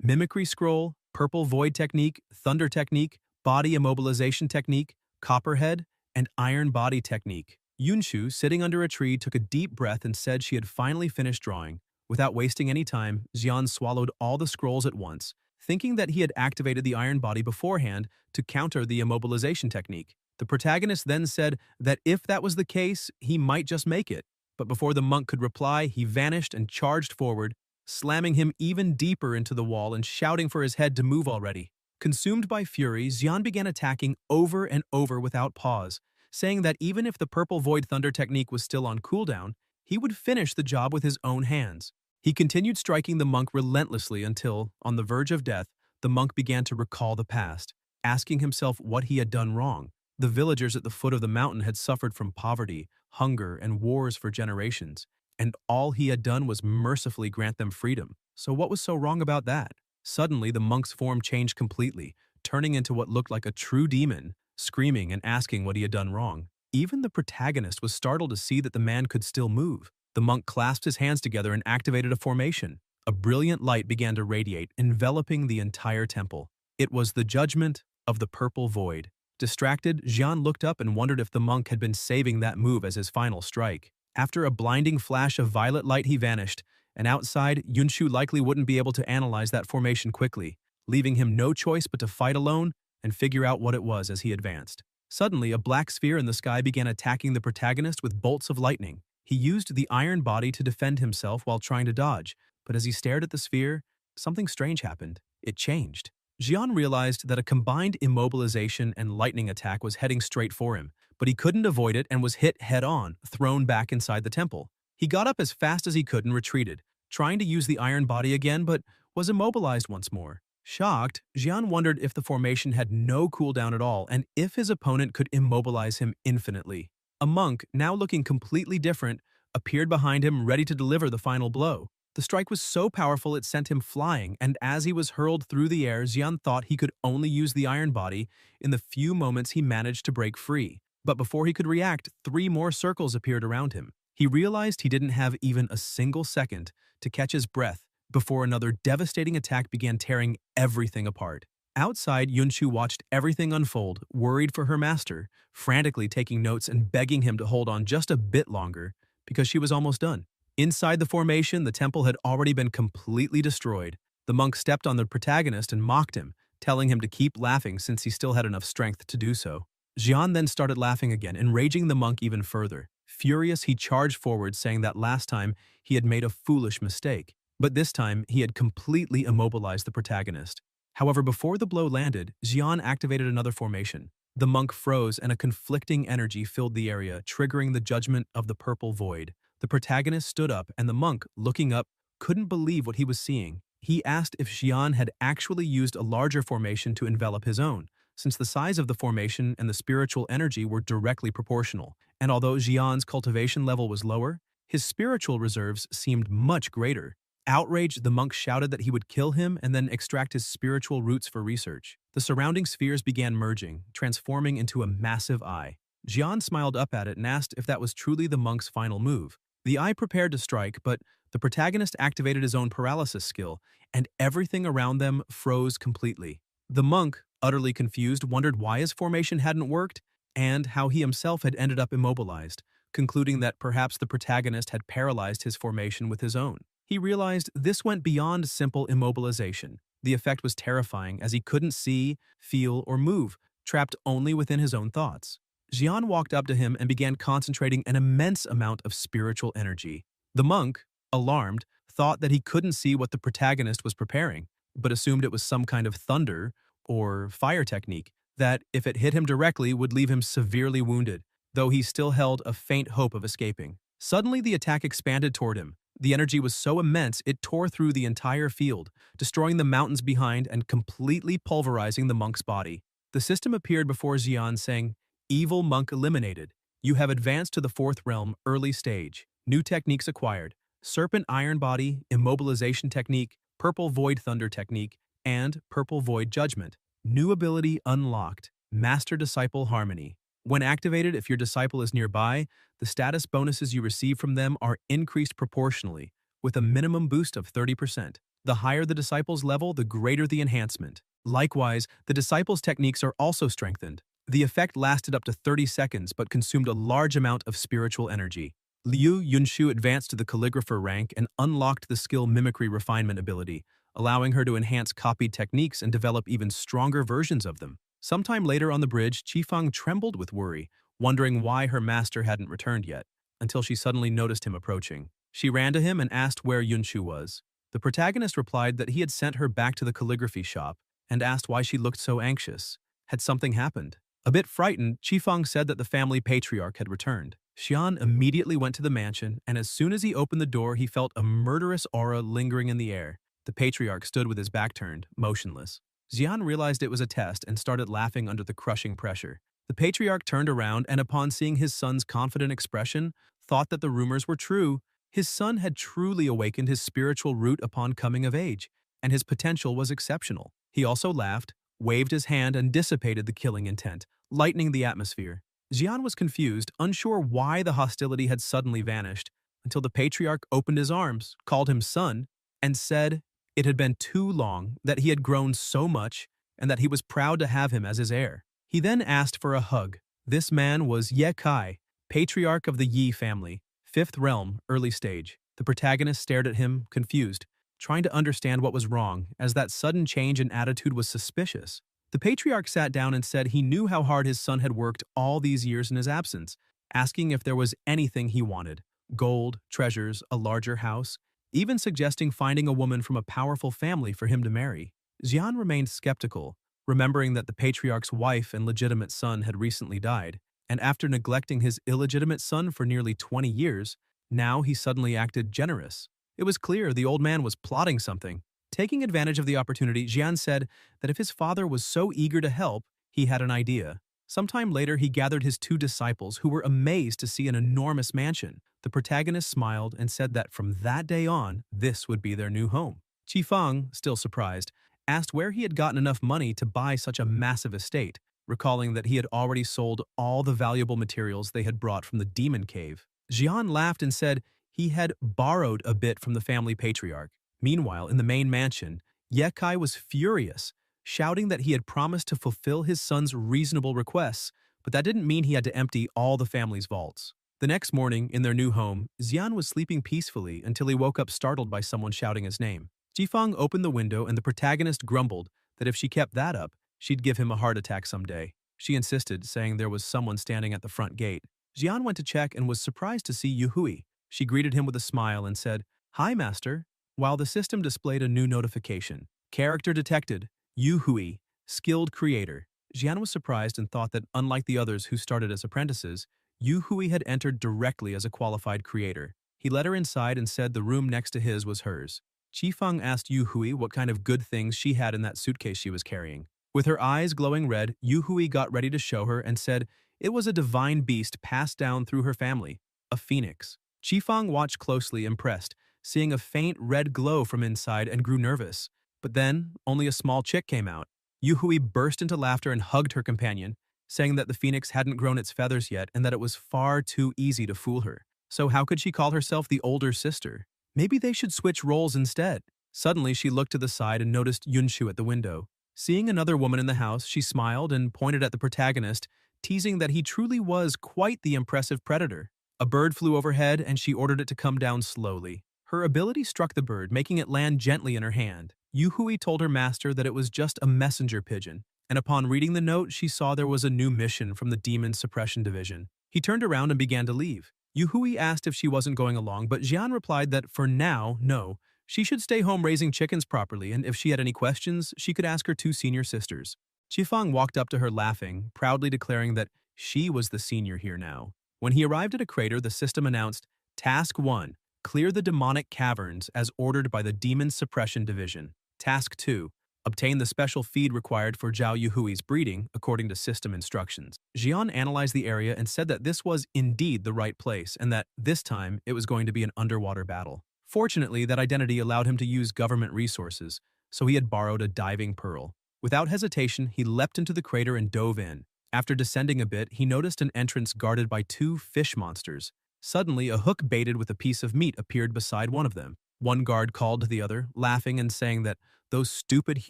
Speaker 1: Mimicry scroll, purple void technique, thunder technique, body immobilization technique, copperhead, and iron body technique." Yunshu, sitting under a tree, took a deep breath and said she had finally finished drawing. Without wasting any time, Jian swallowed all the scrolls at once, thinking that he had activated the iron body beforehand to counter the immobilization technique. The protagonist then said that if that was the case, he might just make it. But before the monk could reply, he vanished and charged forward, slamming him even deeper into the wall and shouting for his head to move already. Consumed by fury, Xian began attacking over and over without pause, saying that even if the purple void thunder technique was still on cooldown, he would finish the job with his own hands. He continued striking the monk relentlessly until, on the verge of death, the monk began to recall the past, asking himself what he had done wrong. The villagers at the foot of the mountain had suffered from poverty, hunger, and wars for generations, and all he had done was mercifully grant them freedom. So what was so wrong about that? Suddenly, the monk's form changed completely, turning into what looked like a true demon, screaming and asking what he had done wrong. Even the protagonist was startled to see that the man could still move. The monk clasped his hands together and activated a formation. A brilliant light began to radiate, enveloping the entire temple. It was the judgment of the purple void. Distracted, Jian looked up and wondered if the monk had been saving that move as his final strike. After a blinding flash of violet light, he vanished, and outside, Yunshu likely wouldn't be able to analyze that formation quickly, leaving him no choice but to fight alone and figure out what it was as he advanced. Suddenly, a black sphere in the sky began attacking the protagonist with bolts of lightning. He used the iron body to defend himself while trying to dodge, but as he stared at the sphere, something strange happened. It changed. Jian realized that a combined immobilization and lightning attack was heading straight for him, but he couldn't avoid it and was hit head-on, thrown back inside the temple. He got up as fast as he could and retreated, trying to use the iron body again, but was immobilized once more. Shocked, Jian wondered if the formation had no cooldown at all and if his opponent could immobilize him infinitely. A monk, now looking completely different, appeared behind him ready to deliver the final blow. The strike was so powerful it sent him flying, and as he was hurled through the air, Xian thought he could only use the iron body in the few moments he managed to break free. But before he could react, 3 more circles appeared around him. He realized he didn't have even a single second to catch his breath before another devastating attack began tearing everything apart. Outside, Yunshu watched everything unfold, worried for her master, frantically taking notes and begging him to hold on just a bit longer because she was almost done. Inside the formation, the temple had already been completely destroyed. The monk stepped on the protagonist and mocked him, telling him to keep laughing since he still had enough strength to do so. Jian then started laughing again, enraging the monk even further. Furious, he charged forward, saying that last time he had made a foolish mistake, but this time he had completely immobilized the protagonist. However, before the blow landed, Jian activated another formation. The monk froze and a conflicting energy filled the area, triggering the judgment of the purple void. The protagonist stood up, and the monk, looking up, couldn't believe what he was seeing. He asked if Xian had actually used a larger formation to envelop his own, since the size of the formation and the spiritual energy were directly proportional. And although Xian's cultivation level was lower, his spiritual reserves seemed much greater. Outraged, the monk shouted that he would kill him and then extract his spiritual roots for research. The surrounding spheres began merging, transforming into a massive eye. Jian smiled up at it and asked if that was truly the monk's final move. The eye prepared to strike, but the protagonist activated his own paralysis skill, and everything around them froze completely. The monk, utterly confused, wondered why his formation hadn't worked and how he himself had ended up immobilized, concluding that perhaps the protagonist had paralyzed his formation with his own. He realized this went beyond simple immobilization. The effect was terrifying as he couldn't see, feel, or move, trapped only within his own thoughts. Jian walked up to him and began concentrating an immense amount of spiritual energy. The monk, alarmed, thought that he couldn't see what the protagonist was preparing, but assumed it was some kind of thunder or fire technique that, if it hit him directly, would leave him severely wounded, though he still held a faint hope of escaping. Suddenly, the attack expanded toward him. The energy was so immense it tore through the entire field, destroying the mountains behind and completely pulverizing the monk's body. The system appeared before Xian saying, "Evil monk eliminated. You have advanced to the fourth realm, early stage. New techniques acquired. Serpent iron body, immobilization technique, purple void thunder technique, and purple void judgment. New ability unlocked, master-disciple harmony. When activated, if your disciple is nearby, the status bonuses you receive from them are increased proportionally, with a minimum boost of 30%. The higher the disciple's level, the greater the enhancement. Likewise, the disciple's techniques are also strengthened. The effect lasted up to 30 seconds but consumed a large amount of spiritual energy. Liu Yunshu advanced to the calligrapher rank and unlocked the skill mimicry refinement ability, allowing her to enhance copied techniques and develop even stronger versions of them. Sometime later on the bridge, Qifeng trembled with worry, wondering why her master hadn't returned yet, until she suddenly noticed him approaching. She ran to him and asked where Yunshu was. The protagonist replied that he had sent her back to the calligraphy shop and asked why she looked so anxious. Had something happened? A bit frightened, Qifeng said that the family patriarch had returned. Xian immediately went to the mansion, and as soon as he opened the door, he felt a murderous aura lingering in the air. The patriarch stood with his back turned, motionless. Xian realized it was a test and started laughing under the crushing pressure. The patriarch turned around and upon seeing his son's confident expression, thought that the rumors were true. His son had truly awakened his spiritual root upon coming of age, and his potential was exceptional. He also laughed, waved his hand and dissipated the killing intent, lightening the atmosphere. Xian was confused, unsure why the hostility had suddenly vanished, until the patriarch opened his arms, called him son, and said it had been too long, that he had grown so much, and that he was proud to have him as his heir. He then asked for a hug. This man was Ye Kai, patriarch of the Yi family, fifth realm, early stage. The protagonist stared at him, confused, trying to understand what was wrong, as that sudden change in attitude was suspicious. The patriarch sat down and said he knew how hard his son had worked all these years in his absence, asking if there was anything he wanted: gold, treasures, a larger house, even suggesting finding a woman from a powerful family for him to marry. Xian remained skeptical, remembering that the patriarch's wife and legitimate son had recently died, and after neglecting his illegitimate son for nearly 20 years, now he suddenly acted generous. It was clear the old man was plotting something. Taking advantage of the opportunity, Xian said that if his father was so eager to help, he had an idea. Sometime later, he gathered his two disciples, who were amazed to see an enormous mansion. The protagonist smiled and said that from that day on, this would be their new home. Qifeng, still surprised, asked where he had gotten enough money to buy such a massive estate, recalling that he had already sold all the valuable materials they had brought from the demon cave. Xian laughed and said he had borrowed a bit from the family patriarch. Meanwhile, in the main mansion, Ye Kai was furious, shouting that he had promised to fulfill his son's reasonable requests, but that didn't mean he had to empty all the family's vaults. The next morning, in their new home, Xian was sleeping peacefully until he woke up startled by someone shouting his name. Qifeng opened the window and the protagonist grumbled that if she kept that up, she'd give him a heart attack someday. She insisted, saying there was someone standing at the front gate. Xian went to check and was surprised to see Yu Hui. She greeted him with a smile and said, "Hi, master," while the system displayed a new notification. Character detected, Yu Hui, skilled creator. Xian was surprised and thought that, unlike the others who started as apprentices, Yu Hui had entered directly as a qualified creator. He led her inside and said the room next to his was hers. Qifeng asked Yu Hui what kind of good things she had in that suitcase she was carrying. With her eyes glowing red, Yu Hui got ready to show her and said it was a divine beast passed down through her family, a phoenix. Qifeng watched closely, impressed, seeing a faint red glow from inside, and grew nervous. But then, only a small chick came out. Yu Hui burst into laughter and hugged her companion, saying that the phoenix hadn't grown its feathers yet and that it was far too easy to fool her. So how could she call herself the older sister? Maybe they should switch roles instead. Suddenly, she looked to the side and noticed Yunshu at the window. Seeing another woman in the house, she smiled and pointed at the protagonist, teasing that he truly was quite the impressive predator. A bird flew overhead and she ordered it to come down slowly. Her ability struck the bird, making it land gently in her hand. Yu Hui told her master that it was just a messenger pigeon, and upon reading the note, she saw there was a new mission from the Demon Suppression Division. He turned around and began to leave. Yu Hui asked if she wasn't going along, but Xian replied that for now, no. She should stay home raising chickens properly, and if she had any questions, she could ask her two senior sisters. Qifeng walked up to her laughing, proudly declaring that she was the senior here now. When he arrived at a crater, the system announced, "Task 1. Clear the demonic caverns as ordered by the Demon Suppression Division. Task 2. Obtain the special feed required for Zhao Yuhui's breeding according to system instructions. Jian analyzed the area and said that this was indeed the right place and that, this time, it was going to be an underwater battle. Fortunately, that identity allowed him to use government resources, so he had borrowed a diving pearl. Without hesitation, he leapt into the crater and dove in. After descending a bit, he noticed an entrance guarded by two fish monsters. Suddenly, a hook baited with a piece of meat appeared beside one of them. One guard called to the other, laughing and saying that those stupid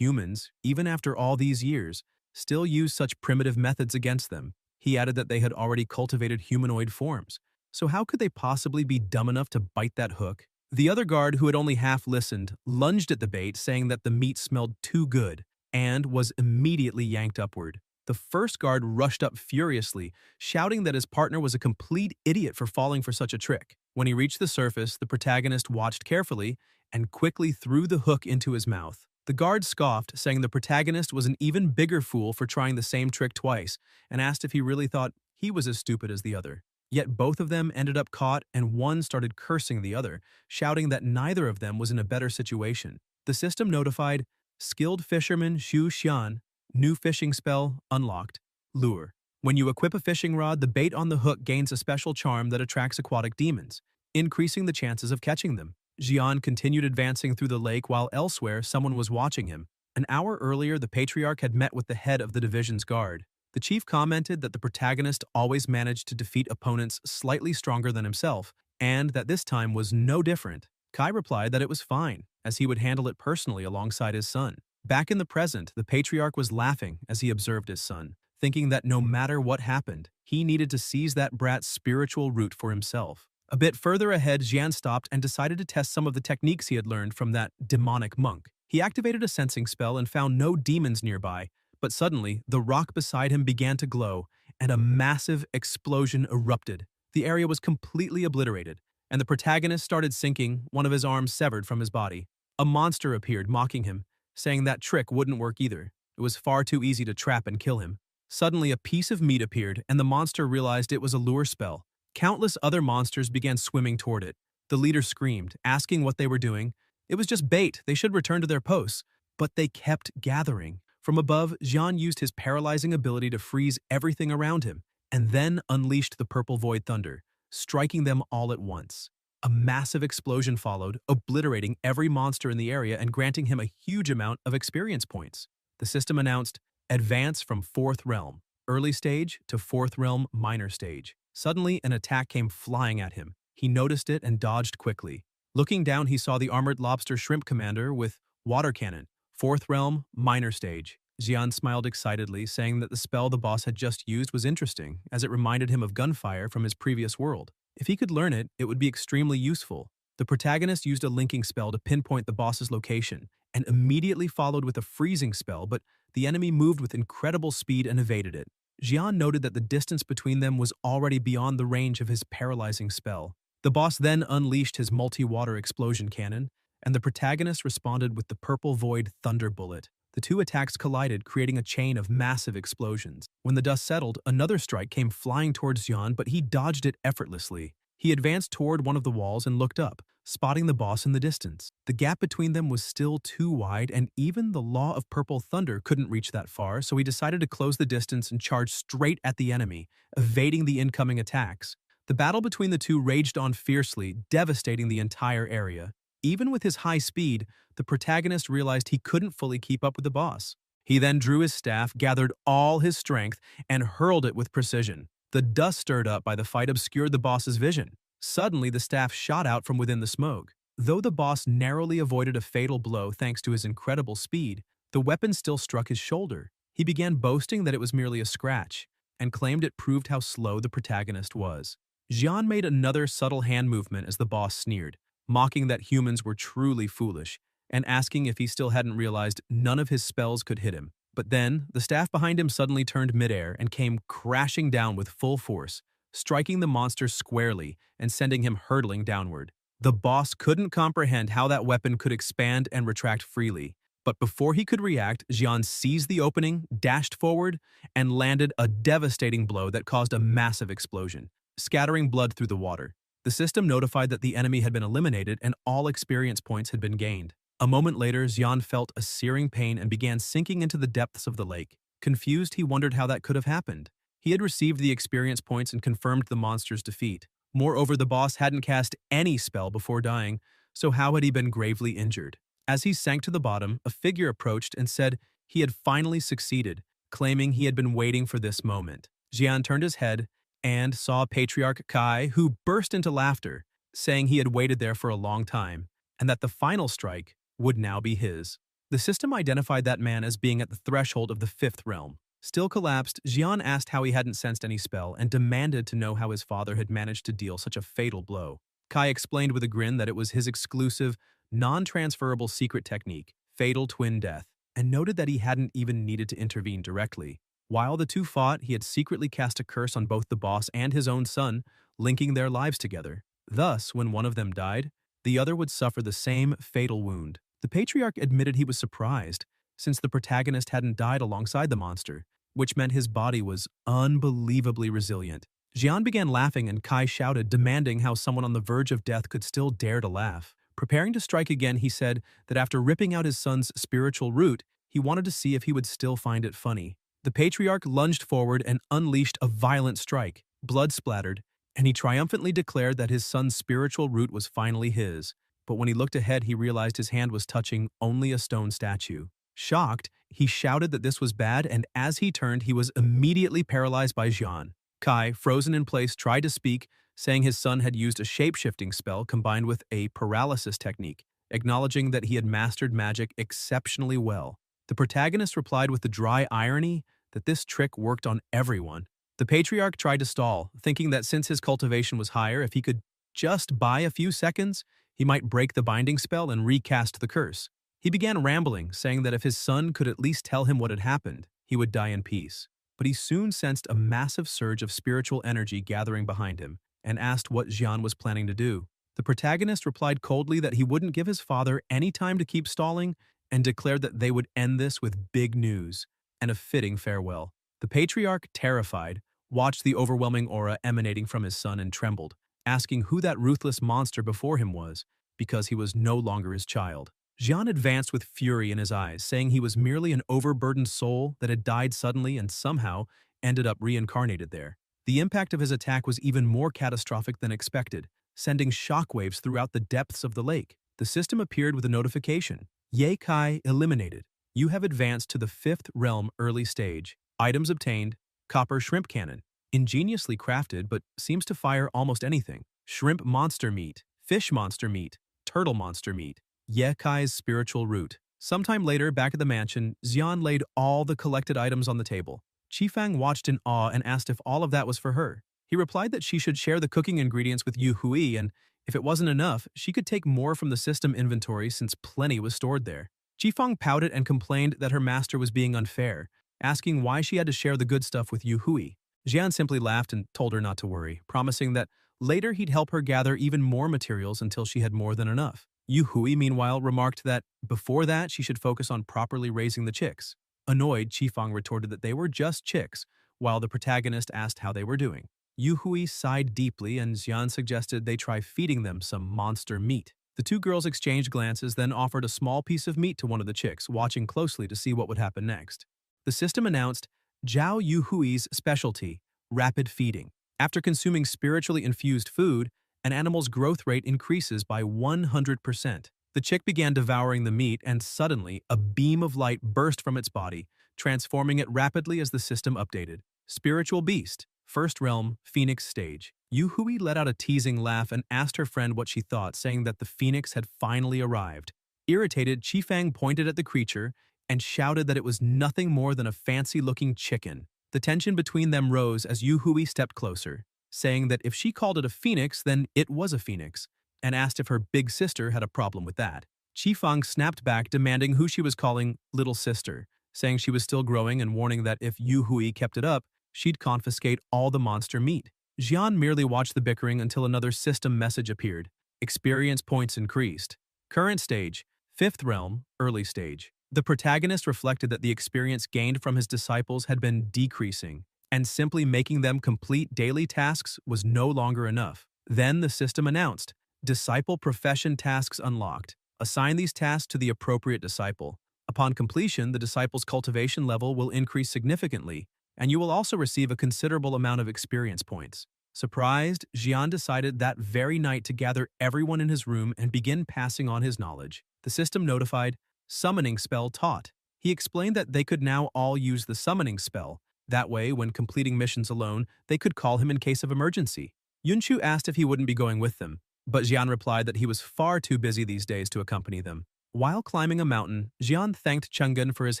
Speaker 1: humans, even after all these years, still use such primitive methods against them. He added that they had already cultivated humanoid forms. So how could they possibly be dumb enough to bite that hook? The other guard, who had only half listened, lunged at the bait, saying that the meat smelled too good, and was immediately yanked upward. The first guard rushed up furiously, shouting that his partner was a complete idiot for falling for such a trick. When he reached the surface, the protagonist watched carefully and quickly threw the hook into his mouth. The guard scoffed, saying the protagonist was an even bigger fool for trying the same trick twice, and asked if he really thought he was as stupid as the other. Yet both of them ended up caught, and one started cursing the other, shouting that neither of them was in a better situation. The system notified, Skilled Fisherman Xu Xian, new fishing spell, unlocked, Lure. When you equip a fishing rod, the bait on the hook gains a special charm that attracts aquatic demons, increasing the chances of catching them. Jian continued advancing through the lake while elsewhere someone was watching him. An hour earlier, the Patriarch had met with the head of the division's guard. The chief commented that the protagonist always managed to defeat opponents slightly stronger than himself, and that this time was no different. Kai replied that it was fine, as he would handle it personally alongside his son. Back in the present, the Patriarch was laughing as he observed his son, thinking that no matter what happened, he needed to seize that brat's spiritual root for himself. A bit further ahead, Jian stopped and decided to test some of the techniques he had learned from that demonic monk. He activated a sensing spell and found no demons nearby, but suddenly, the rock beside him began to glow, and a massive explosion erupted. The area was completely obliterated, and the protagonist started sinking, one of his arms severed from his body. A monster appeared, mocking him, saying that trick wouldn't work either. It was far too easy to trap and kill him. Suddenly, a piece of meat appeared, and the monster realized it was a lure spell. Countless other monsters began swimming toward it. The leader screamed, asking what they were doing. It was just bait, they should return to their posts. But they kept gathering. From above, Jian used his paralyzing ability to freeze everything around him, and then unleashed the purple void thunder, striking them all at once. A massive explosion followed, obliterating every monster in the area and granting him a huge amount of experience points. The system announced, Advance from 4th Realm, Early Stage to 4th Realm, Minor Stage. Suddenly, an attack came flying at him. He noticed it and dodged quickly. Looking down, he saw the Armored Lobster Shrimp Commander with Water Cannon, 4th Realm, Minor Stage. Jian smiled excitedly, saying that the spell the boss had just used was interesting, as it reminded him of gunfire from his previous world. If he could learn it, it would be extremely useful. The protagonist used a linking spell to pinpoint the boss's location, and immediately followed with a freezing spell, but the enemy moved with incredible speed and evaded it. Jian noted that the distance between them was already beyond the range of his paralyzing spell. The boss then unleashed his multi-water explosion cannon, and the protagonist responded with the purple void thunder bullet. The two attacks collided, creating a chain of massive explosions. When the dust settled, another strike came flying towards Jian, but he dodged it effortlessly. He advanced toward one of the walls and looked up, spotting the boss in the distance. The gap between them was still too wide, and even the law of purple thunder couldn't reach that far, so he decided to close the distance and charge straight at the enemy, evading the incoming attacks. The battle between the two raged on fiercely, devastating the entire area. Even with his high speed, the protagonist realized he couldn't fully keep up with the boss. He then drew his staff, gathered all his strength, and hurled it with precision. The dust stirred up by the fight obscured the boss's vision. Suddenly, the staff shot out from within the smoke. Though the boss narrowly avoided a fatal blow thanks to his incredible speed, the weapon still struck his shoulder. He began boasting that it was merely a scratch, and claimed it proved how slow the protagonist was. Jian made another subtle hand movement as the boss sneered, mocking that humans were truly foolish, and asking if he still hadn't realized none of his spells could hit him. But then, the staff behind him suddenly turned midair and came crashing down with full force, striking the monster squarely and sending him hurtling downward. The boss couldn't comprehend how that weapon could expand and retract freely, but before he could react, Jian seized the opening, dashed forward, and landed a devastating blow that caused a massive explosion, scattering blood through the water. The system notified that the enemy had been eliminated and all experience points had been gained. A moment later, Xian felt a searing pain and began sinking into the depths of the lake. Confused, he wondered how that could have happened. He had received the experience points and confirmed the monster's defeat. Moreover, the boss hadn't cast any spell before dying, so how had he been gravely injured? As he sank to the bottom, a figure approached and said he had finally succeeded, claiming he had been waiting for this moment. Xian turned his head and saw Patriarch Kai, who burst into laughter, saying he had waited there for a long time, and that the final strike would now be his. The system identified that man as being at the threshold of the fifth realm. Still collapsed, Xian asked how he hadn't sensed any spell and demanded to know how his father had managed to deal such a fatal blow. Kai explained with a grin that it was his exclusive, non-transferable secret technique, Fatal Twin Death, and noted that he hadn't even needed to intervene directly. While the two fought, he had secretly cast a curse on both the boss and his own son, linking their lives together. Thus, when one of them died, the other would suffer the same fatal wound. The Patriarch admitted he was surprised, since the protagonist hadn't died alongside the monster, which meant his body was unbelievably resilient. Xian began laughing and Kai shouted, demanding how someone on the verge of death could still dare to laugh. Preparing to strike again, he said that after ripping out his son's spiritual root, he wanted to see if he would still find it funny. The Patriarch lunged forward and unleashed a violent strike. Blood splattered, and he triumphantly declared that his son's spiritual root was finally his. But when he looked ahead, he realized his hand was touching only a stone statue. Shocked, he shouted that this was bad, and as he turned, he was immediately paralyzed by Xian. Kai, frozen in place, tried to speak, saying his son had used a shape-shifting spell combined with a paralysis technique, acknowledging that he had mastered magic exceptionally well. The protagonist replied with the dry irony that this trick worked on everyone. The Patriarch tried to stall, thinking that since his cultivation was higher, if he could just buy a few seconds, he might break the binding spell and recast the curse. He began rambling, saying that if his son could at least tell him what had happened, he would die in peace. But he soon sensed a massive surge of spiritual energy gathering behind him, and asked what Xian was planning to do. The protagonist replied coldly that he wouldn't give his father any time to keep stalling, and declared that they would end this with big news and a fitting farewell. The Patriarch, terrified, watched the overwhelming aura emanating from his son and trembled, asking who that ruthless monster before him was, because he was no longer his child. Xian advanced with fury in his eyes, saying he was merely an overburdened soul that had died suddenly and somehow ended up reincarnated there. The impact of his attack was even more catastrophic than expected, sending shockwaves throughout the depths of the lake. The system appeared with a notification. Ye Kai eliminated. You have advanced to the 5th realm early stage. Items obtained. Copper shrimp cannon. Ingeniously crafted, but seems to fire almost anything. Shrimp monster meat. Fish monster meat. Turtle monster meat. Ye Kai's spiritual root. Sometime later, back at the mansion, Xian laid all the collected items on the table. Qifang watched in awe and asked if all of that was for her. He replied that she should share the cooking ingredients with Yu Hui, and if it wasn't enough, she could take more from the system inventory since plenty was stored there. Qifang pouted and complained that her master was being unfair, asking why she had to share the good stuff with Yu Hui. Xian simply laughed and told her not to worry, promising that later he'd help her gather even more materials until she had more than enough. Yu Hui, meanwhile, remarked that before that she should focus on properly raising the chicks. Annoyed, Qifang retorted that they were just chicks, while the protagonist asked how they were doing. Yu Hui sighed deeply and Xian suggested they try feeding them some monster meat. The two girls exchanged glances, then offered a small piece of meat to one of the chicks, watching closely to see what would happen next. The system announced Zhao Yu Hui's specialty, rapid feeding. After consuming spiritually infused food, an animal's growth rate increases by 100%. The chick began devouring the meat, and suddenly, a beam of light burst from its body, transforming it rapidly as the system updated. Spiritual beast, 1st realm, phoenix stage. Yu Hui let out a teasing laugh and asked her friend what she thought, saying that the phoenix had finally arrived. Irritated, Qifang pointed at the creature and shouted that it was nothing more than a fancy-looking chicken. The tension between them rose as Yu Hui stepped closer, saying that if she called it a phoenix, then it was a phoenix, and asked if her big sister had a problem with that. Qifang snapped back, demanding who she was calling little sister, saying she was still growing and warning that if Yu Hui kept it up, she'd confiscate all the monster meat. Xian merely watched the bickering until another system message appeared. Experience points increased. Current stage, 5th realm, early stage. The protagonist reflected that the experience gained from his disciples had been decreasing, and simply making them complete daily tasks was no longer enough. Then the system announced, Disciple Profession Tasks Unlocked. Assign these tasks to the appropriate disciple. Upon completion, the disciple's cultivation level will increase significantly, and you will also receive a considerable amount of experience points. Surprised, Jian decided that very night to gather everyone in his room and begin passing on his knowledge. The system notified, Summoning Spell Taught. He explained that they could now all use the summoning spell. That way, when completing missions alone, they could call him in case of emergency. Yunshu asked if he wouldn't be going with them, but Jian replied that he was far too busy these days to accompany them. While climbing a mountain, Jian thanked Chang'an for his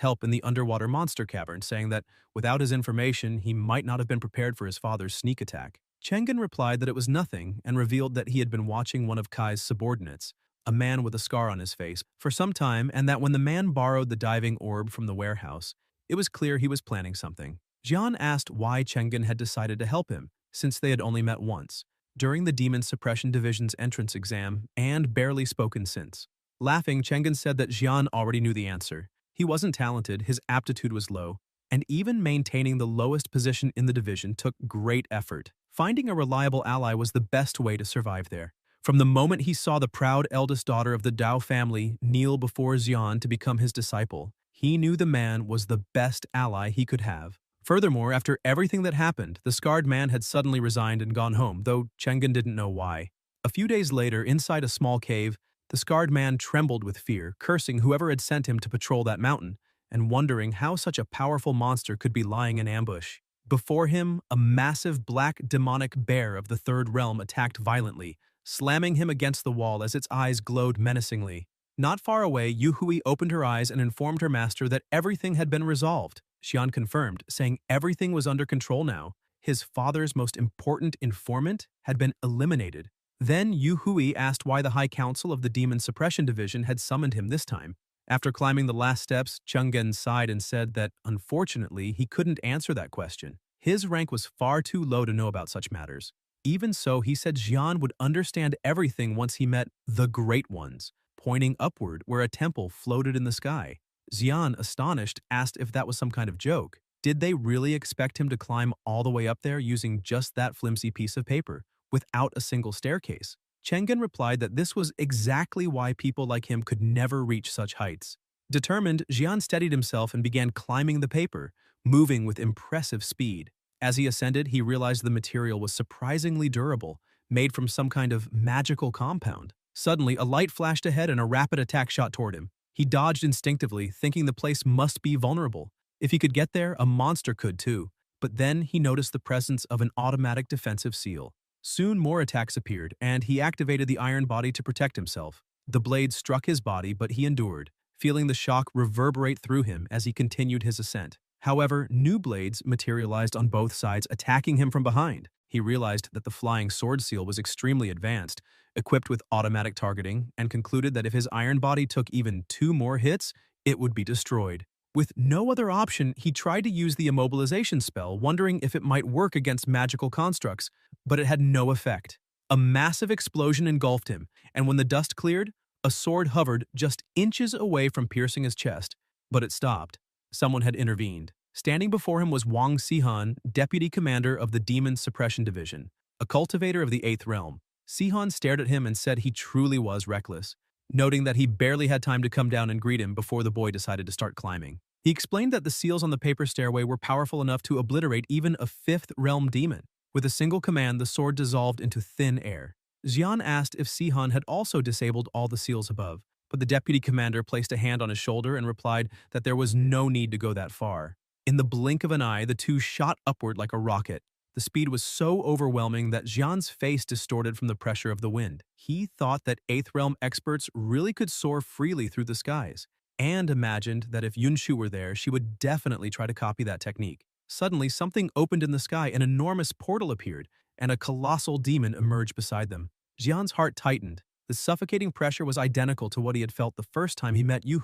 Speaker 1: help in the underwater monster cavern, saying that without his information, he might not have been prepared for his father's sneak attack. Chang'an replied that it was nothing and revealed that he had been watching one of Kai's subordinates, a man with a scar on his face, for some time, and that when the man borrowed the diving orb from the warehouse, it was clear he was planning something. Jian asked why Chang'an had decided to help him, since they had only met once, during the Demon Suppression Division's entrance exam, and barely spoken since. Laughing, Chang'an said that Jian already knew the answer. He wasn't talented, his aptitude was low, and even maintaining the lowest position in the division took great effort. Finding a reliable ally was the best way to survive there. From the moment he saw the proud eldest daughter of the Dao family kneel before Jian to become his disciple, he knew the man was the best ally he could have. Furthermore, after everything that happened, the scarred man had suddenly resigned and gone home, though Chang'an didn't know why. A few days later, inside a small cave, the scarred man trembled with fear, cursing whoever had sent him to patrol that mountain, and wondering how such a powerful monster could be lying in ambush. Before him, a massive black demonic bear of the third realm attacked violently, slamming him against the wall as its eyes glowed menacingly. Not far away, Yu opened her eyes and informed her master that everything had been resolved. Xian confirmed, saying everything was under control now. His father's most important informant had been eliminated. Then Yu asked why the High Council of the Demon Suppression Division had summoned him this time. After climbing the last steps, Chang'an sighed and said that, unfortunately, he couldn't answer that question. His rank was far too low to know about such matters. Even so, he said Jian would understand everything once he met the Great Ones, pointing upward where a temple floated in the sky. Jian, astonished, asked if that was some kind of joke. Did they really expect him to climb all the way up there using just that flimsy piece of paper, without a single staircase? Chang'an replied that this was exactly why people like him could never reach such heights. Determined, Jian steadied himself and began climbing the paper, moving with impressive speed. As he ascended, he realized the material was surprisingly durable, made from some kind of magical compound. Suddenly, a light flashed ahead and a rapid attack shot toward him. He dodged instinctively, thinking the place must be vulnerable. If he could get there, a monster could too. But then he noticed the presence of an automatic defensive seal. Soon more attacks appeared, and he activated the iron body to protect himself. The blade struck his body, but he endured, feeling the shock reverberate through him as he continued his ascent. However, new blades materialized on both sides, attacking him from behind. He realized that the flying sword seal was extremely advanced, equipped with automatic targeting, and concluded that if his iron body took even 2 more hits, it would be destroyed. With no other option, he tried to use the immobilization spell, wondering if it might work against magical constructs, but it had no effect. A massive explosion engulfed him, and when the dust cleared, a sword hovered just inches away from piercing his chest, but it stopped. Someone had intervened. Standing before him was Wang Sihan, deputy commander of the Demon Suppression Division, a cultivator of the 8th realm. Sihan stared at him and said he truly was reckless, noting that he barely had time to come down and greet him before the boy decided to start climbing. He explained that the seals on the paper stairway were powerful enough to obliterate even a 5th realm demon. With a single command, the sword dissolved into thin air. Jian asked if Sihan had also disabled all the seals above, but the deputy commander placed a hand on his shoulder and replied that there was no need to go that far. In the blink of an eye, the two shot upward like a rocket. The speed was so overwhelming that Jian's face distorted from the pressure of the wind. He thought that 8th realm experts really could soar freely through the skies, and imagined that if Yunshu were there, she would definitely try to copy that technique. Suddenly, something opened in the sky, an enormous portal appeared, and a colossal demon emerged beside them. Jian's heart tightened. The suffocating pressure was identical to what he had felt the first time he met Yu.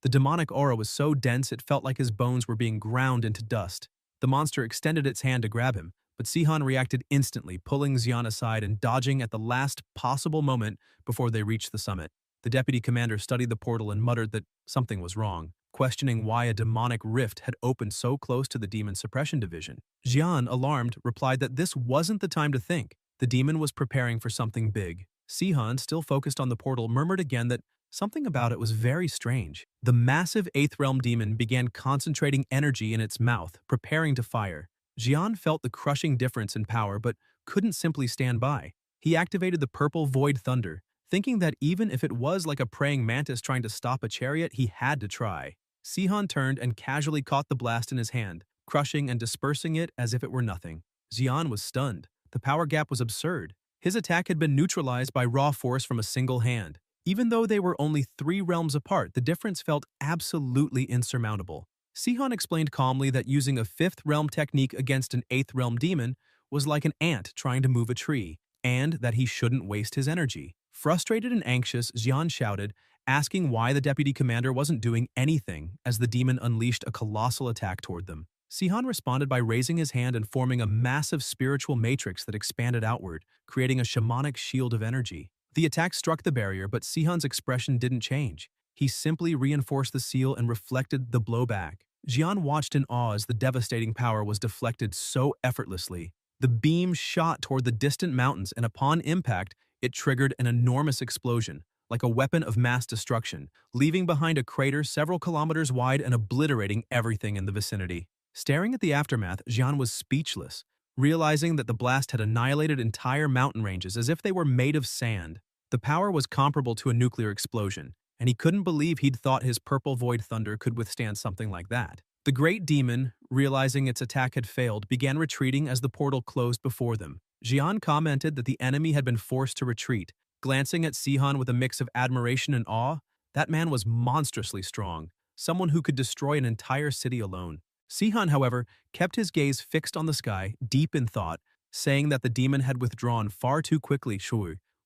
Speaker 1: The demonic aura was so dense it felt like his bones were being ground into dust. The monster extended its hand to grab him, but Sihan reacted instantly, pulling Jian aside and dodging at the last possible moment before they reached the summit. The deputy commander studied the portal and muttered that something was wrong, questioning why a demonic rift had opened so close to the Demon Suppression Division. Jian, alarmed, replied that this wasn't the time to think. The demon was preparing for something big. Sihan, still focused on the portal, murmured again that something about it was very strange. The massive 8th Realm demon began concentrating energy in its mouth, preparing to fire. Jian felt the crushing difference in power but couldn't simply stand by. He activated the purple void thunder, thinking that even if it was like a praying mantis trying to stop a chariot, he had to try. Sihan turned and casually caught the blast in his hand, crushing and dispersing it as if it were nothing. Jian was stunned. The power gap was absurd. His attack had been neutralized by raw force from a single hand. Even though they were only 3 realms apart, the difference felt absolutely insurmountable. Sihan explained calmly that using a 5th realm technique against an 8th realm demon was like an ant trying to move a tree, and that he shouldn't waste his energy. Frustrated and anxious, Jian shouted, asking why the deputy commander wasn't doing anything as the demon unleashed a colossal attack toward them. Sihan responded by raising his hand and forming a massive spiritual matrix that expanded outward, creating a shamanic shield of energy. The attack struck the barrier, but Sihan's expression didn't change. He simply reinforced the seal and reflected the blowback. Jian watched in awe as the devastating power was deflected so effortlessly. The beam shot toward the distant mountains, and upon impact, it triggered an enormous explosion, like a weapon of mass destruction, leaving behind a crater several kilometers wide and obliterating everything in the vicinity. Staring at the aftermath, Jian was speechless, realizing that the blast had annihilated entire mountain ranges as if they were made of sand. The power was comparable to a nuclear explosion, and he couldn't believe he'd thought his purple void thunder could withstand something like that. The great demon, realizing its attack had failed, began retreating as the portal closed before them. Jian commented that the enemy had been forced to retreat, glancing at Sihan with a mix of admiration and awe. That man was monstrously strong, someone who could destroy an entire city alone. Sihan, however, kept his gaze fixed on the sky, deep in thought, saying that the demon had withdrawn far too quickly,